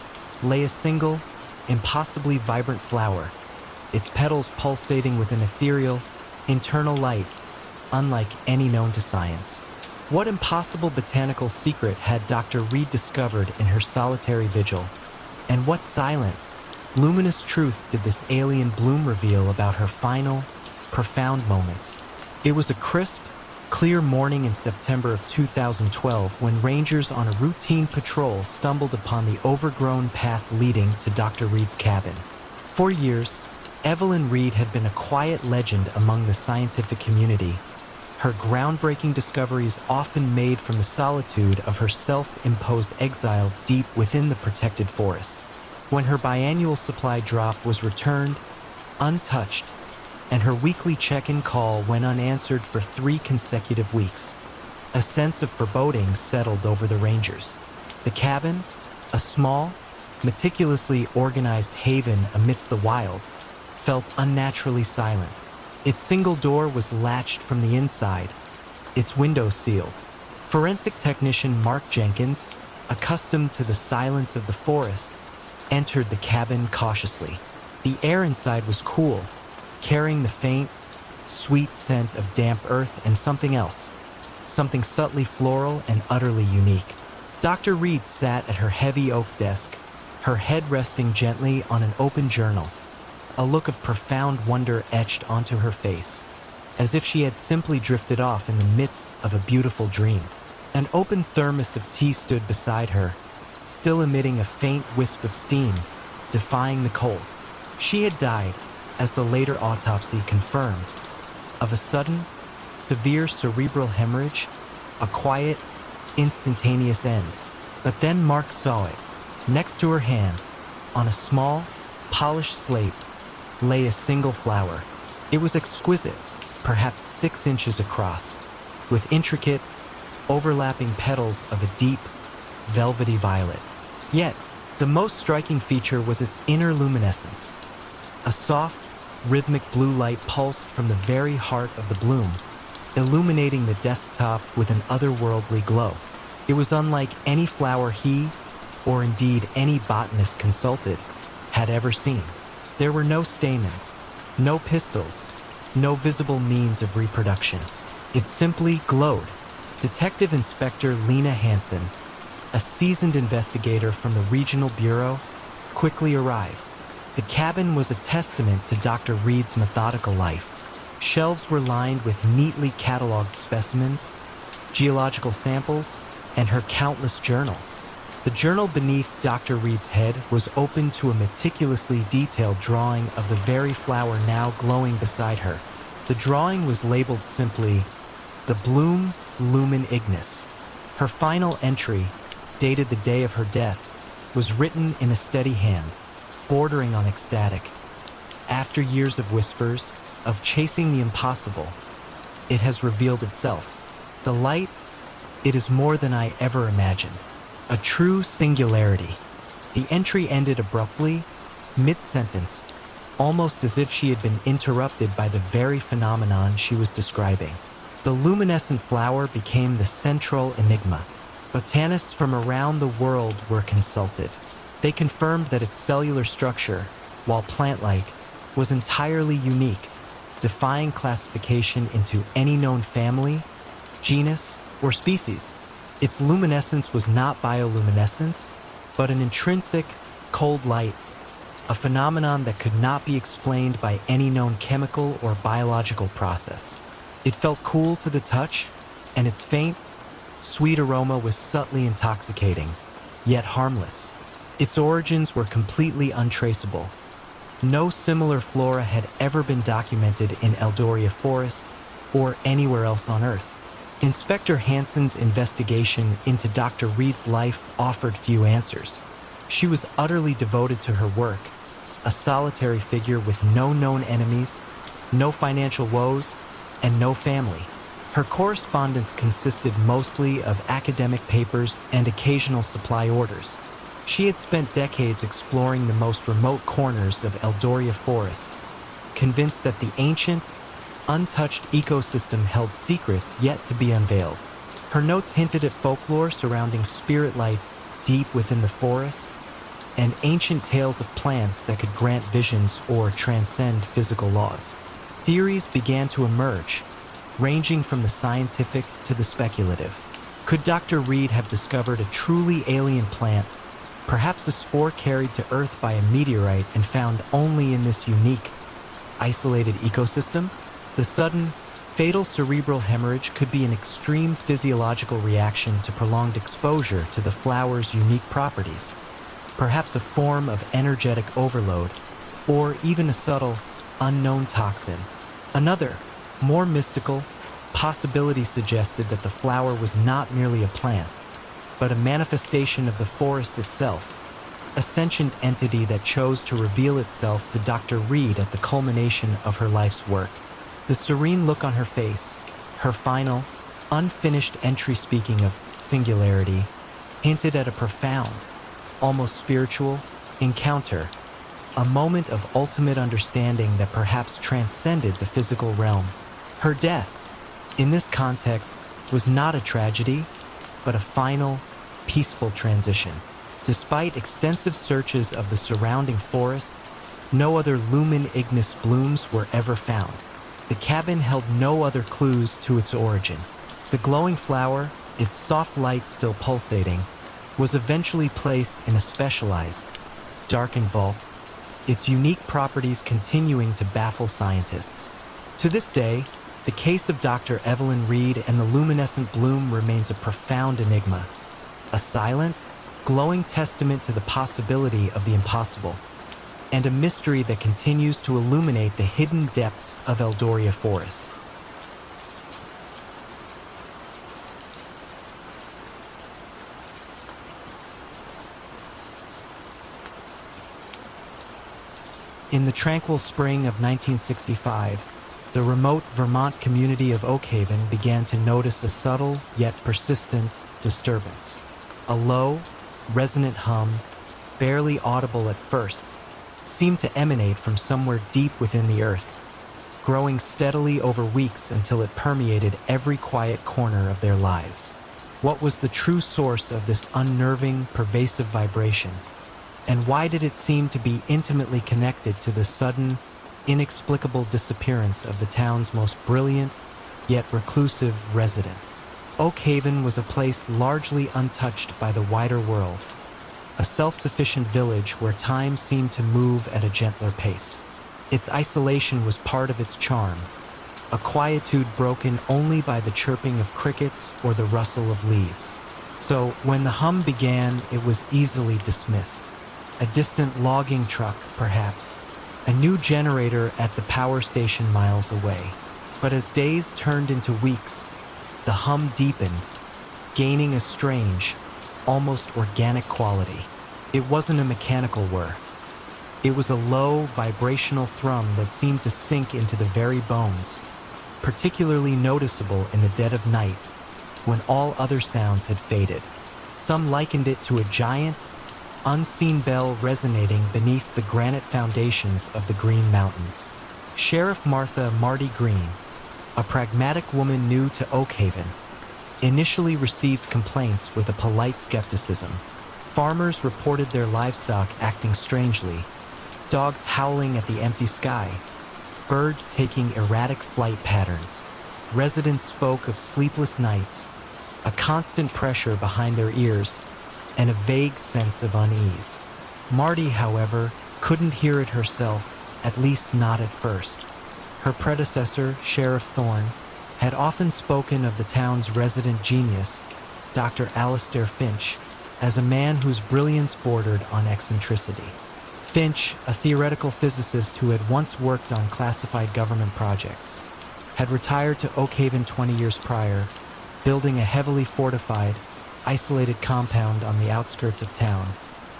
lay a single, impossibly vibrant flower, its petals pulsating with an ethereal, internal light, unlike any known to science. What impossible botanical secret had Dr. Reed discovered in her solitary vigil? And what silent, luminous truth did this alien bloom reveal about her final, profound moments? It was a crisp, clear morning in September of 2012 when rangers on a routine patrol stumbled upon the overgrown path leading to Dr. Reed's cabin. For years, Evelyn Reed had been a quiet legend among the scientific community, her groundbreaking discoveries often made from the solitude of her self-imposed exile deep within the protected forest. When her biannual supply drop was returned, untouched, and her weekly check-in call went unanswered for 3 consecutive weeks, a sense of foreboding settled over the rangers. The cabin, a small, meticulously organized haven amidst the wild, felt unnaturally silent. Its single door was latched from the inside, its window sealed. Forensic technician Mark Jenkins, accustomed to the silence of the forest, entered the cabin cautiously. The air inside was cool, carrying the faint, sweet scent of damp earth and something else, something subtly floral and utterly unique. Dr. Reed sat at her heavy oak desk, her head resting gently on an open journal, a look of profound wonder etched onto her face, as if she had simply drifted off in the midst of a beautiful dream. An open thermos of tea stood beside her, still emitting a faint wisp of steam, defying the cold. She had died, as the later autopsy confirmed, of a sudden, severe cerebral hemorrhage, a quiet, instantaneous end. But then Mark saw it. Next to her hand, on a small, polished slate, lay a single flower. It was exquisite, perhaps 6 inches across, with intricate, overlapping petals of a deep, velvety violet. Yet, the most striking feature was its inner luminescence. A soft, rhythmic blue light pulsed from the very heart of the bloom, illuminating the desktop with an otherworldly glow. It was unlike any flower he, or indeed any botanist consulted, had ever seen. There were no stamens, no pistils, no visible means of reproduction. It simply glowed. Detective Inspector Lena Hansen, a seasoned investigator from the Regional Bureau, quickly arrived. The cabin was a testament to Dr. Reed's methodical life. Shelves were lined with neatly cataloged specimens, geological samples, and her countless journals. The journal beneath Dr. Reed's head was open to a meticulously detailed drawing of the very flower now glowing beside her. The drawing was labeled simply, "The Bloom Lumen Ignis." Her final entry, dated the day of her death, was written in a steady hand, bordering on ecstatic. After years of whispers, of chasing the impossible, it has revealed itself. The light, it is more than I ever imagined. A true singularity. The entry ended abruptly, mid-sentence, almost as if she had been interrupted by the very phenomenon she was describing. The luminescent flower became the central enigma. Botanists from around the world were consulted. They confirmed that its cellular structure, while plant-like, was entirely unique, defying classification into any known family, genus, or species. Its luminescence was not bioluminescence, but an intrinsic, cold light, a phenomenon that could not be explained by any known chemical or biological process. It felt cool to the touch, and its faint, sweet aroma was subtly intoxicating, yet harmless. Its origins were completely untraceable. No similar flora had ever been documented in Eldoria Forest or anywhere else on Earth. Inspector Hansen's investigation into Dr. Reed's life offered few answers. She was utterly devoted to her work, a solitary figure with no known enemies, no financial woes, and no family. Her correspondence consisted mostly of academic papers and occasional supply orders. She had spent decades exploring the most remote corners of Eldoria Forest, convinced that the ancient, untouched ecosystem held secrets yet to be unveiled. Her notes hinted at folklore surrounding spirit lights deep within the forest, and ancient tales of plants that could grant visions or transcend physical laws. Theories began to emerge, ranging from the scientific to the speculative. Could Dr. Reed have discovered a truly alien plant, perhaps a spore carried to Earth by a meteorite and found only in this unique, isolated ecosystem? The sudden, fatal cerebral hemorrhage could be an extreme physiological reaction to prolonged exposure to the flower's unique properties, perhaps a form of energetic overload, or even a subtle, unknown toxin. Another, more mystical, possibility suggested that the flower was not merely a plant, but a manifestation of the forest itself, a sentient entity that chose to reveal itself to Dr. Reed at the culmination of her life's work. The serene look on her face, her final, unfinished entry speaking of singularity, hinted at a profound, almost spiritual, encounter, a moment of ultimate understanding that perhaps transcended the physical realm. Her death, in this context, was not a tragedy, but a final, peaceful transition. Despite extensive searches of the surrounding forest, no other lumen ignis blooms were ever found. The cabin held no other clues to its origin. The glowing flower, its soft light still pulsating, was eventually placed in a specialized, darkened vault, its unique properties continuing to baffle scientists. To this day, the case of Dr. Evelyn Reed and the luminescent bloom remains a profound enigma, a silent, glowing testament to the possibility of the impossible, and a mystery that continues to illuminate the hidden depths of Eldoria Forest. In the tranquil spring of 1965, the remote Vermont community of Oak Haven began to notice a subtle yet persistent disturbance. A low, resonant hum, barely audible at first, seemed to emanate from somewhere deep within the earth, growing steadily over weeks until it permeated every quiet corner of their lives. What was the true source of this unnerving, pervasive vibration? And why did it seem to be intimately connected to the sudden, inexplicable disappearance of the town's most brilliant, yet reclusive resident? Oak Haven was a place largely untouched by the wider world, a self-sufficient village where time seemed to move at a gentler pace. Its isolation was part of its charm, a quietude broken only by the chirping of crickets or the rustle of leaves. So, when the hum began, it was easily dismissed. A distant logging truck, perhaps. A new generator at the power station miles away. But as days turned into weeks, the hum deepened, gaining a strange, almost organic quality. It wasn't a mechanical whir. It was a low, vibrational thrum that seemed to sink into the very bones, particularly noticeable in the dead of night, when all other sounds had faded. Some likened it to a giant, unseen bell resonating beneath the granite foundations of the Green Mountains. Sheriff Marty Green, a pragmatic woman new to Oakhaven, initially received complaints with a polite skepticism. Farmers reported their livestock acting strangely, dogs howling at the empty sky, birds taking erratic flight patterns. Residents spoke of sleepless nights, a constant pressure behind their ears, and a vague sense of unease. Marty, however, couldn't hear it herself, at least not at first. Her predecessor, Sheriff Thorne, had often spoken of the town's resident genius, Dr. Alistair Finch, as a man whose brilliance bordered on eccentricity. Finch, a theoretical physicist who had once worked on classified government projects, had retired to Oakhaven 20 years prior, building a heavily fortified, isolated compound on the outskirts of town,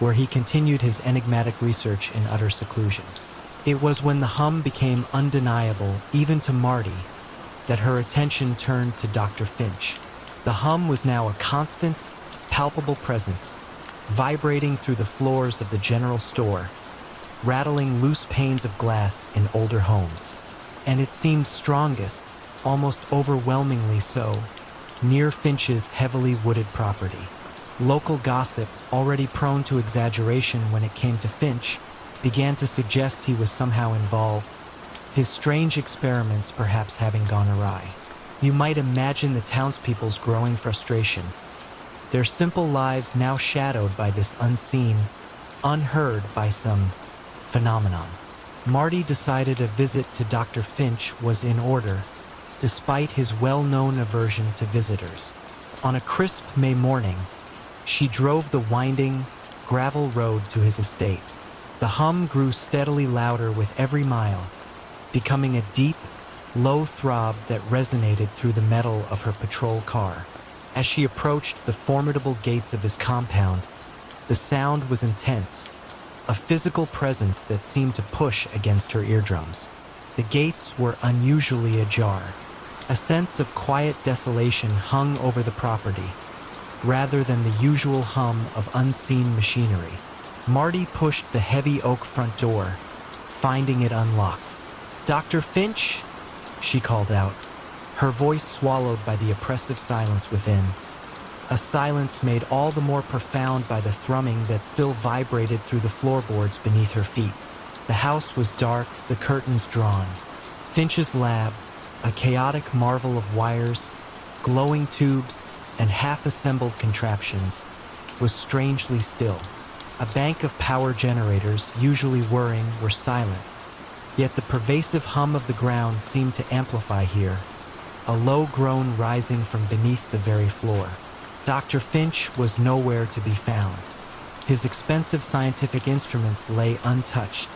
where he continued his enigmatic research in utter seclusion. It was when the hum became undeniable, even to Marty, that her attention turned to Dr. Finch. The hum was now a constant, palpable presence, vibrating through the floors of the general store, rattling loose panes of glass in older homes. And it seemed strongest, almost overwhelmingly so, near Finch's heavily wooded property. Local gossip, already prone to exaggeration when it came to Finch, began to suggest he was somehow involved, his strange experiments perhaps having gone awry. You might imagine the townspeople's growing frustration, their simple lives now shadowed by this unseen, unheard by some phenomenon. Marty decided a visit to Dr. Finch was in order, despite his well-known aversion to visitors. On a crisp May morning, she drove the winding, gravel road to his estate. The hum grew steadily louder with every mile, becoming a deep, low throb that resonated through the metal of her patrol car. As she approached the formidable gates of his compound, the sound was intense, a physical presence that seemed to push against her eardrums. The gates were unusually ajar. A sense of quiet desolation hung over the property, rather than the usual hum of unseen machinery. Marty pushed the heavy oak front door, finding it unlocked. "Dr. Finch?" she called out, her voice swallowed by the oppressive silence within. A silence made all the more profound by the thrumming that still vibrated through the floorboards beneath her feet. The house was dark, the curtains drawn. Finch's lab, a chaotic marvel of wires, glowing tubes, and half-assembled contraptions, was strangely still. A bank of power generators, usually whirring, were silent, yet the pervasive hum of the ground seemed to amplify here, a low groan rising from beneath the very floor. Dr. Finch was nowhere to be found. His expensive scientific instruments lay untouched,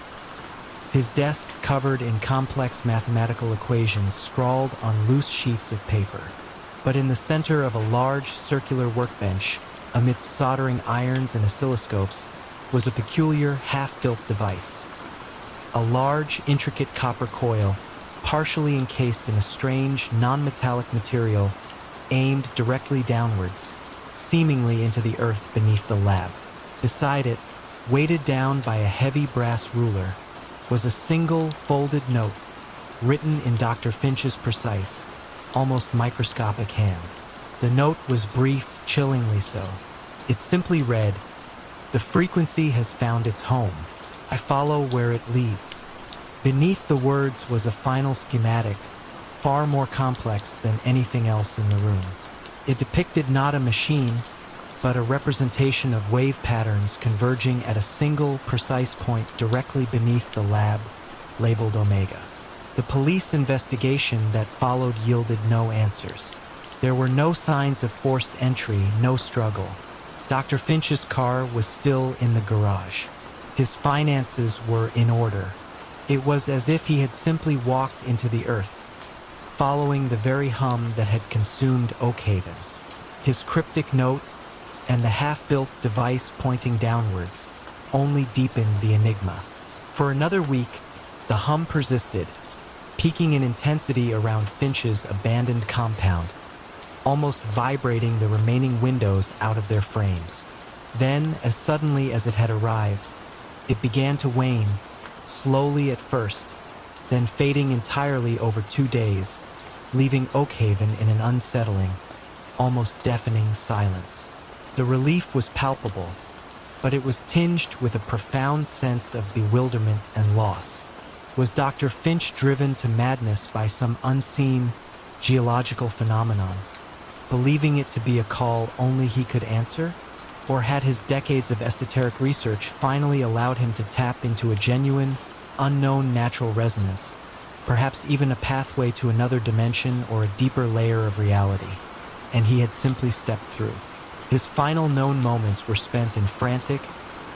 his desk covered in complex mathematical equations scrawled on loose sheets of paper. But in the center of a large circular workbench, amidst soldering irons and oscilloscopes, was a peculiar half-built device. A large, intricate copper coil, partially encased in a strange, non-metallic material, aimed directly downwards, seemingly into the earth beneath the lab. Beside it, weighted down by a heavy brass ruler, was a single folded note, written in Dr. Finch's precise, almost microscopic hand. The note was brief, chillingly so. It simply read, "The frequency has found its home. I follow where it leads." Beneath the words was a final schematic, far more complex than anything else in the room. It depicted not a machine, but a representation of wave patterns converging at a single, precise point directly beneath the lab, labeled Omega. The police investigation that followed yielded no answers. There were no signs of forced entry, no struggle. Dr. Finch's car was still in the garage. His finances were in order. It was as if he had simply walked into the earth, following the very hum that had consumed Oakhaven. His cryptic note and the half-built device pointing downwards only deepened the enigma. For another week, the hum persisted, peaking in intensity around Finch's abandoned compound, almost vibrating the remaining windows out of their frames. Then, as suddenly as it had arrived, it began to wane, slowly at first, then fading entirely over 2 days, leaving Oakhaven in an unsettling, almost deafening silence. The relief was palpable, but it was tinged with a profound sense of bewilderment and loss. Was Dr. Finch driven to madness by some unseen geological phenomenon, believing it to be a call only he could answer? Or had his decades of esoteric research finally allowed him to tap into a genuine, unknown natural resonance, perhaps even a pathway to another dimension or a deeper layer of reality, and he had simply stepped through? His final known moments were spent in frantic,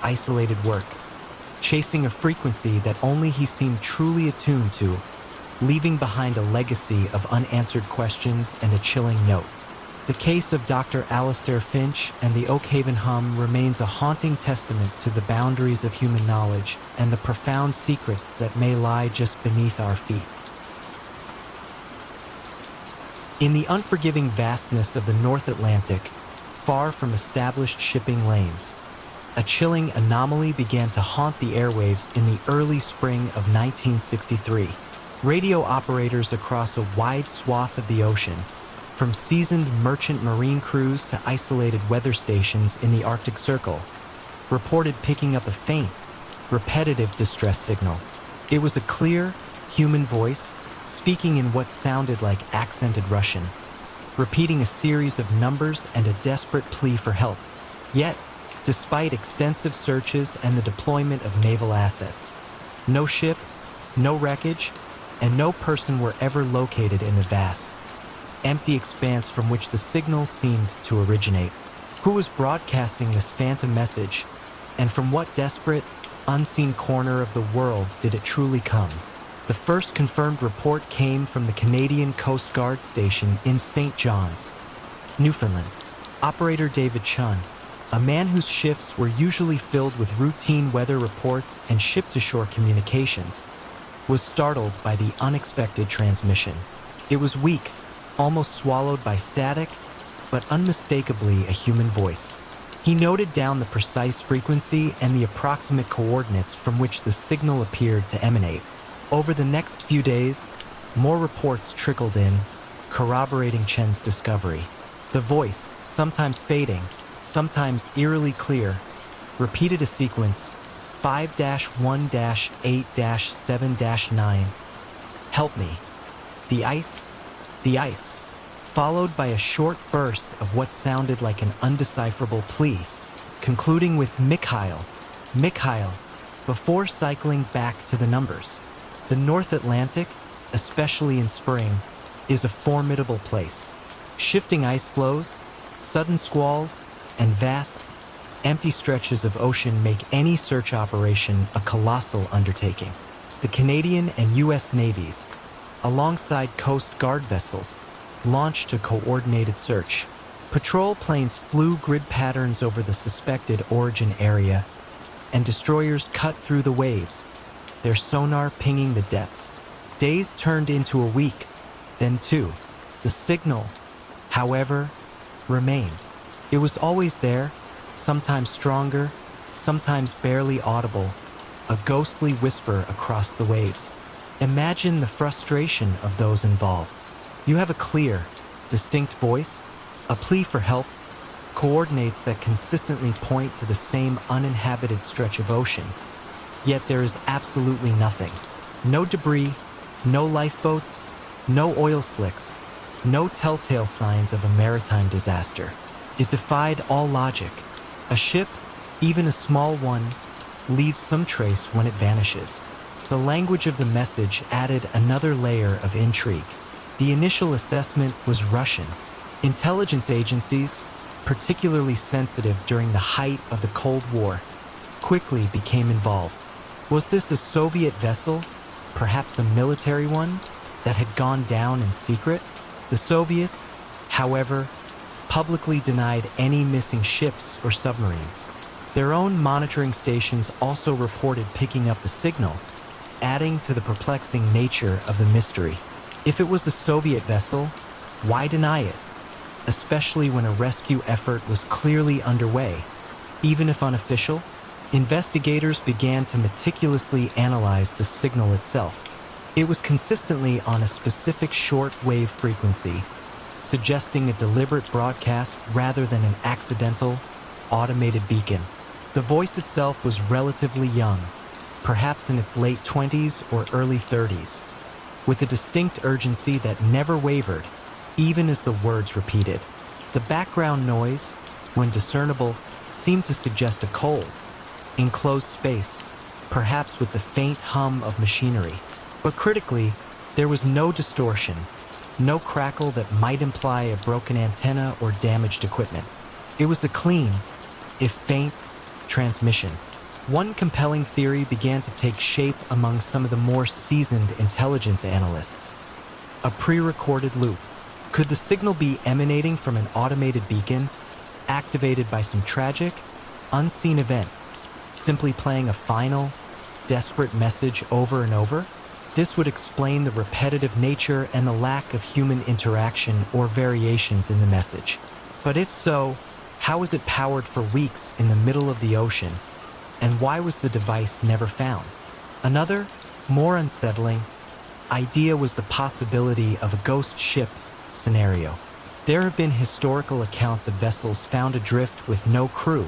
isolated work, chasing a frequency that only he seemed truly attuned to, leaving behind a legacy of unanswered questions and a chilling note. The case of Dr. Alistair Finch and the Oakhaven hum remains a haunting testament to the boundaries of human knowledge and the profound secrets that may lie just beneath our feet. In the unforgiving vastness of the North Atlantic, far from established shipping lanes, a chilling anomaly began to haunt the airwaves in the early spring of 1963. Radio operators across a wide swath of the ocean, from seasoned merchant marine crews to isolated weather stations in the Arctic Circle, reported picking up a faint, repetitive distress signal. It was a clear, human voice, speaking in what sounded like accented Russian, repeating a series of numbers and a desperate plea for help. Yet, despite extensive searches and the deployment of naval assets, no ship, no wreckage, and no person were ever located in the vast, empty expanse from which the signal seemed to originate. Who was broadcasting this phantom message, and from what desperate, unseen corner of the world did it truly come? The first confirmed report came from the Canadian Coast Guard station in St. John's, Newfoundland. Operator David Chun, a man whose shifts were usually filled with routine weather reports and ship-to-shore communications, was startled by the unexpected transmission. It was weak, almost swallowed by static, but unmistakably a human voice. He noted down the precise frequency and the approximate coordinates from which the signal appeared to emanate. Over the next few days, more reports trickled in, corroborating Chen's discovery. The voice, sometimes fading, sometimes eerily clear, repeated a sequence 5-1-8-7-9. Help me. The ice, followed by a short burst of what sounded like an undecipherable plea, concluding with Mikhail, before cycling back to the numbers. The North Atlantic, especially in spring, is a formidable place. Shifting ice flows, sudden squalls, and vast, empty stretches of ocean make any search operation a colossal undertaking. The Canadian and U.S. navies, alongside Coast Guard vessels, launched a coordinated search. Patrol planes flew grid patterns over the suspected origin area, and destroyers cut through the waves, their sonar pinging the depths. Days turned into a week, then 2. The signal, however, remained. It was always there, sometimes stronger, sometimes barely audible, a ghostly whisper across the waves. Imagine the frustration of those involved. You have a clear, distinct voice, a plea for help, coordinates that consistently point to the same uninhabited stretch of ocean. Yet there is absolutely nothing. No debris, no lifeboats, no oil slicks, no telltale signs of a maritime disaster. It defied all logic. A ship, even a small one, leaves some trace when it vanishes. The language of the message added another layer of intrigue. The initial assessment was Russian. Intelligence agencies, particularly sensitive during the height of the Cold War, quickly became involved. Was this a Soviet vessel, perhaps a military one, that had gone down in secret? The Soviets, however, publicly denied any missing ships or submarines. Their own monitoring stations also reported picking up the signal, adding to the perplexing nature of the mystery. If it was a Soviet vessel, why deny it? Especially when a rescue effort was clearly underway. Even if unofficial, investigators began to meticulously analyze the signal itself. It was consistently on a specific short-wave frequency, suggesting a deliberate broadcast rather than an accidental, automated beacon. The voice itself was relatively young, perhaps in its late 20s or early 30s, with a distinct urgency that never wavered, even as the words repeated. The background noise, when discernible, seemed to suggest a cold, enclosed space, perhaps with the faint hum of machinery. But critically, there was no distortion, no crackle that might imply a broken antenna or damaged equipment. It was a clean, if faint, transmission. One compelling theory began to take shape among some of the more seasoned intelligence analysts. A pre-recorded loop. Could the signal be emanating from an automated beacon, activated by some tragic, unseen event, simply playing a final, desperate message over and over? This would explain the repetitive nature and the lack of human interaction or variations in the message. But if so, how was it powered for weeks in the middle of the ocean? And why was the device never found? Another, more unsettling, idea was the possibility of a ghost ship scenario. There have been historical accounts of vessels found adrift with no crew,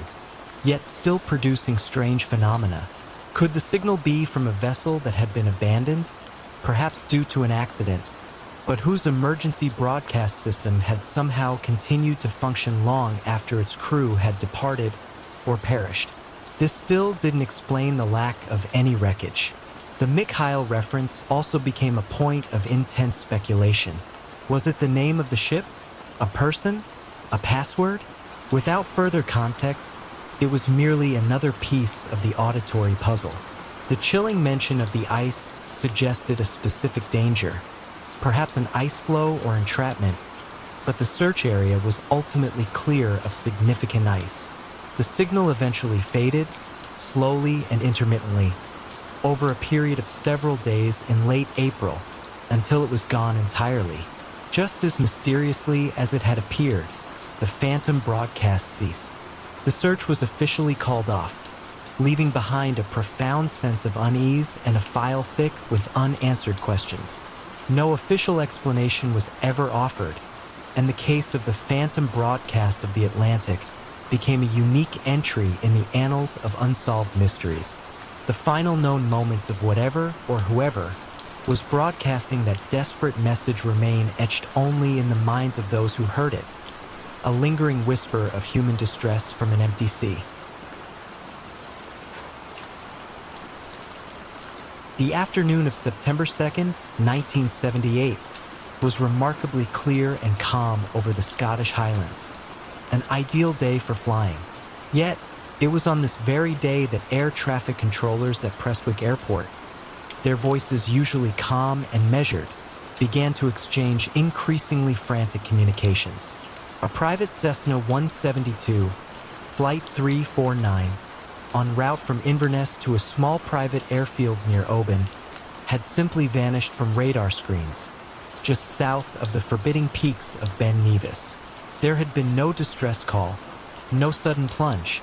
yet still producing strange phenomena. Could the signal be from a vessel that had been abandoned, perhaps due to an accident, but whose emergency broadcast system had somehow continued to function long after its crew had departed or perished? This still didn't explain the lack of any wreckage. The Mikhail reference also became a point of intense speculation. Was it the name of the ship? A person? A password? Without further context, it was merely another piece of the auditory puzzle. The chilling mention of the ice suggested a specific danger, perhaps an ice flow or entrapment, but the search area was ultimately clear of significant ice. The signal eventually faded, slowly and intermittently, over a period of several days in late April, until it was gone entirely. Just as mysteriously as it had appeared, the phantom broadcast ceased. The search was officially called off, leaving behind a profound sense of unease and a file thick with unanswered questions. No official explanation was ever offered, and the case of the phantom broadcast of the Atlantic became a unique entry in the annals of unsolved mysteries. The final known moments of whatever or whoever was broadcasting that desperate message remain etched only in the minds of those who heard it, a lingering whisper of human distress from an empty sea. The afternoon of September 2nd, 1978, was remarkably clear and calm over the Scottish Highlands, an ideal day for flying. Yet, it was on this very day that air traffic controllers at Prestwick Airport, their voices usually calm and measured, began to exchange increasingly frantic communications. A private Cessna 172, Flight 349, en route from Inverness to a small private airfield near Oban, had simply vanished from radar screens, just south of the forbidding peaks of Ben Nevis. There had been no distress call, no sudden plunge,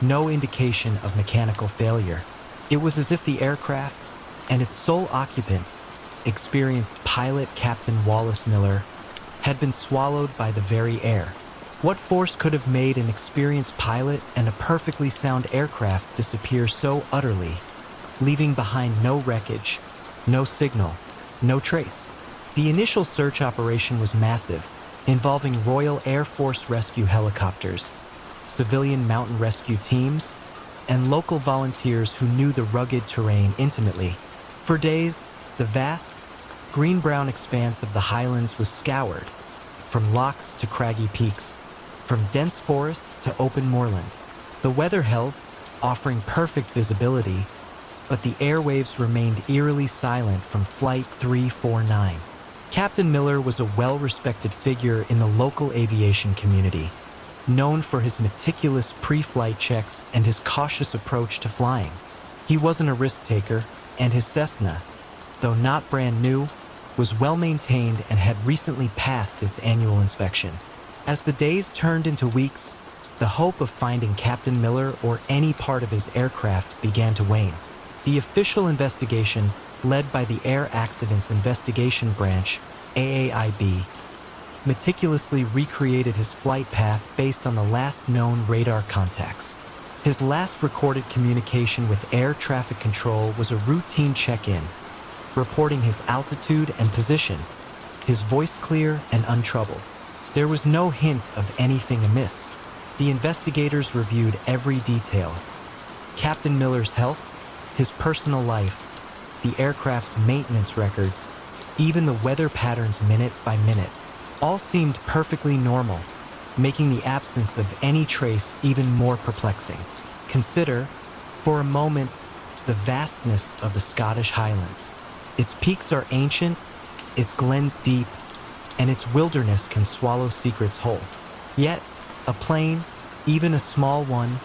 no indication of mechanical failure. It was as if the aircraft and its sole occupant, experienced pilot Captain Wallace Miller, had been swallowed by the very air. What force could have made an experienced pilot and a perfectly sound aircraft disappear so utterly, leaving behind no wreckage, no signal, no trace? The initial search operation was massive, involving Royal Air Force rescue helicopters, civilian mountain rescue teams, and local volunteers who knew the rugged terrain intimately. For days, the vast, green-brown expanse of the highlands was scoured, from lochs to craggy peaks, from dense forests to open moorland. The weather held, offering perfect visibility, but the airwaves remained eerily silent from Flight 349. Captain Miller was a well-respected figure in the local aviation community, known for his meticulous pre-flight checks and his cautious approach to flying. He wasn't a risk-taker, and his Cessna, though not brand new, was well-maintained and had recently passed its annual inspection. As the days turned into weeks, the hope of finding Captain Miller or any part of his aircraft began to wane. The official investigation, led by the Air Accidents Investigation Branch, AAIB, meticulously recreated his flight path based on the last known radar contacts. His last recorded communication with air traffic control was a routine check-in, reporting his altitude and position, his voice clear and untroubled. There was no hint of anything amiss. The investigators reviewed every detail: Captain Miller's health, his personal life, the aircraft's maintenance records, even the weather patterns minute by minute. All seemed perfectly normal, making the absence of any trace even more perplexing. Consider, for a moment, the vastness of the Scottish Highlands. Its peaks are ancient, its glens deep, and its wilderness can swallow secrets whole. Yet, a plane, even a small one,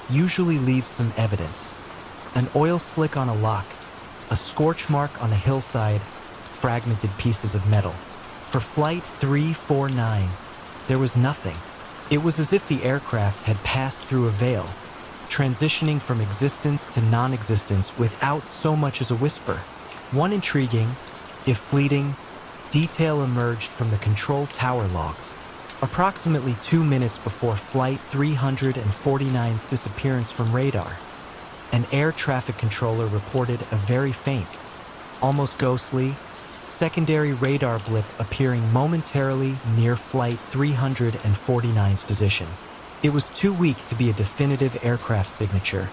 usually leaves some evidence. An oil slick on a loch, a scorch mark on a hillside, fragmented pieces of metal. For Flight 349, there was nothing. It was as if the aircraft had passed through a veil, transitioning from existence to non-existence without so much as a whisper. One intriguing, if fleeting, detail emerged from the control tower logs. Approximately 2 minutes before Flight 349's disappearance from radar, an air traffic controller reported a very faint, almost ghostly, secondary radar blip appearing momentarily near Flight 349's position. It was too weak to be a definitive aircraft signature,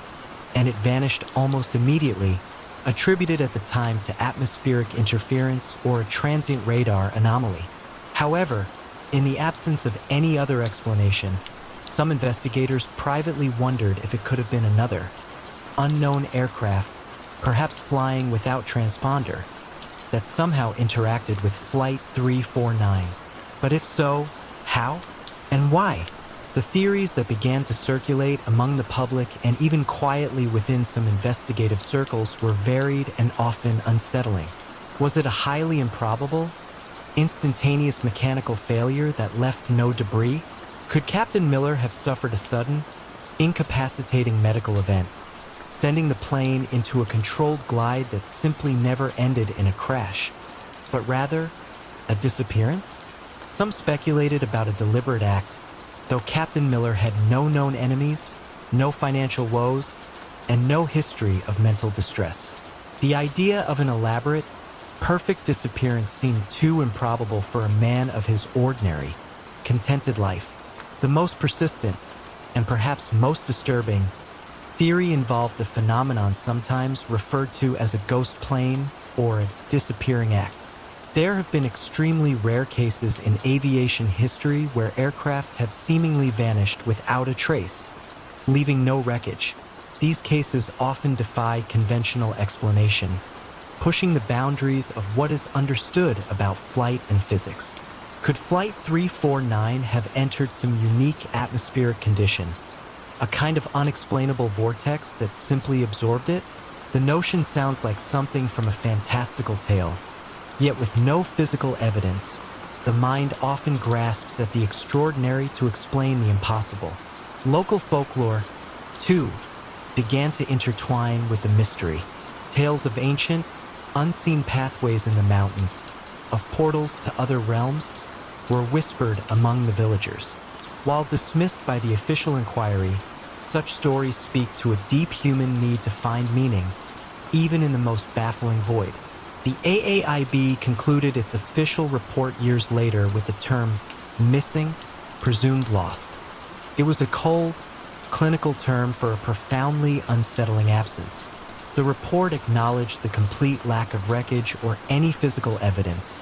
and it vanished almost immediately, attributed at the time to atmospheric interference or a transient radar anomaly. However, in the absence of any other explanation, some investigators privately wondered if it could have been another, unknown aircraft, perhaps flying without transponder, that somehow interacted with Flight 349. But if so, how and why? The theories that began to circulate among the public and even quietly within some investigative circles were varied and often unsettling. Was it a highly improbable, instantaneous mechanical failure that left no debris? Could Captain Miller have suffered a sudden, incapacitating medical event, sending the plane into a controlled glide that simply never ended in a crash, but rather a disappearance? Some speculated about a deliberate act, though Captain Miller had no known enemies, no financial woes, and no history of mental distress. The idea of an elaborate, perfect disappearance seemed too improbable for a man of his ordinary, contented life. The most persistent, and perhaps most disturbing, theory involved a phenomenon sometimes referred to as a ghost plane or a disappearing act. There have been extremely rare cases in aviation history where aircraft have seemingly vanished without a trace, leaving no wreckage. These cases often defy conventional explanation, pushing the boundaries of what is understood about flight and physics. Could Flight 349 have entered some unique atmospheric condition, a kind of unexplainable vortex that simply absorbed it? The notion sounds like something from a fantastical tale. Yet with no physical evidence, the mind often grasps at the extraordinary to explain the impossible. Local folklore, too, began to intertwine with the mystery. Tales of ancient, unseen pathways in the mountains, of portals to other realms, were whispered among the villagers. While dismissed by the official inquiry, such stories speak to a deep human need to find meaning, even in the most baffling void. The AAIB concluded its official report years later with the term missing, presumed lost. It was a cold, clinical term for a profoundly unsettling absence. The report acknowledged the complete lack of wreckage or any physical evidence,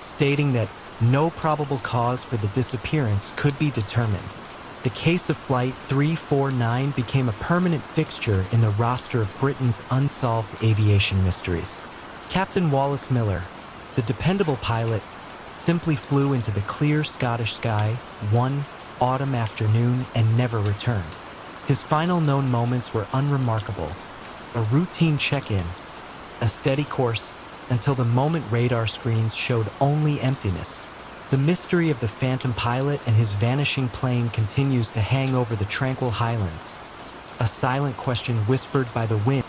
stating that no probable cause for the disappearance could be determined. The case of Flight 349 became a permanent fixture in the roster of Britain's unsolved aviation mysteries. Captain Wallace Miller, the dependable pilot, simply flew into the clear Scottish sky one autumn afternoon and never returned. His final known moments were unremarkable: a routine check-in, a steady course, until the moment radar screens showed only emptiness. The mystery of the phantom pilot and his vanishing plane continues to hang over the tranquil highlands, a silent question whispered by the wind.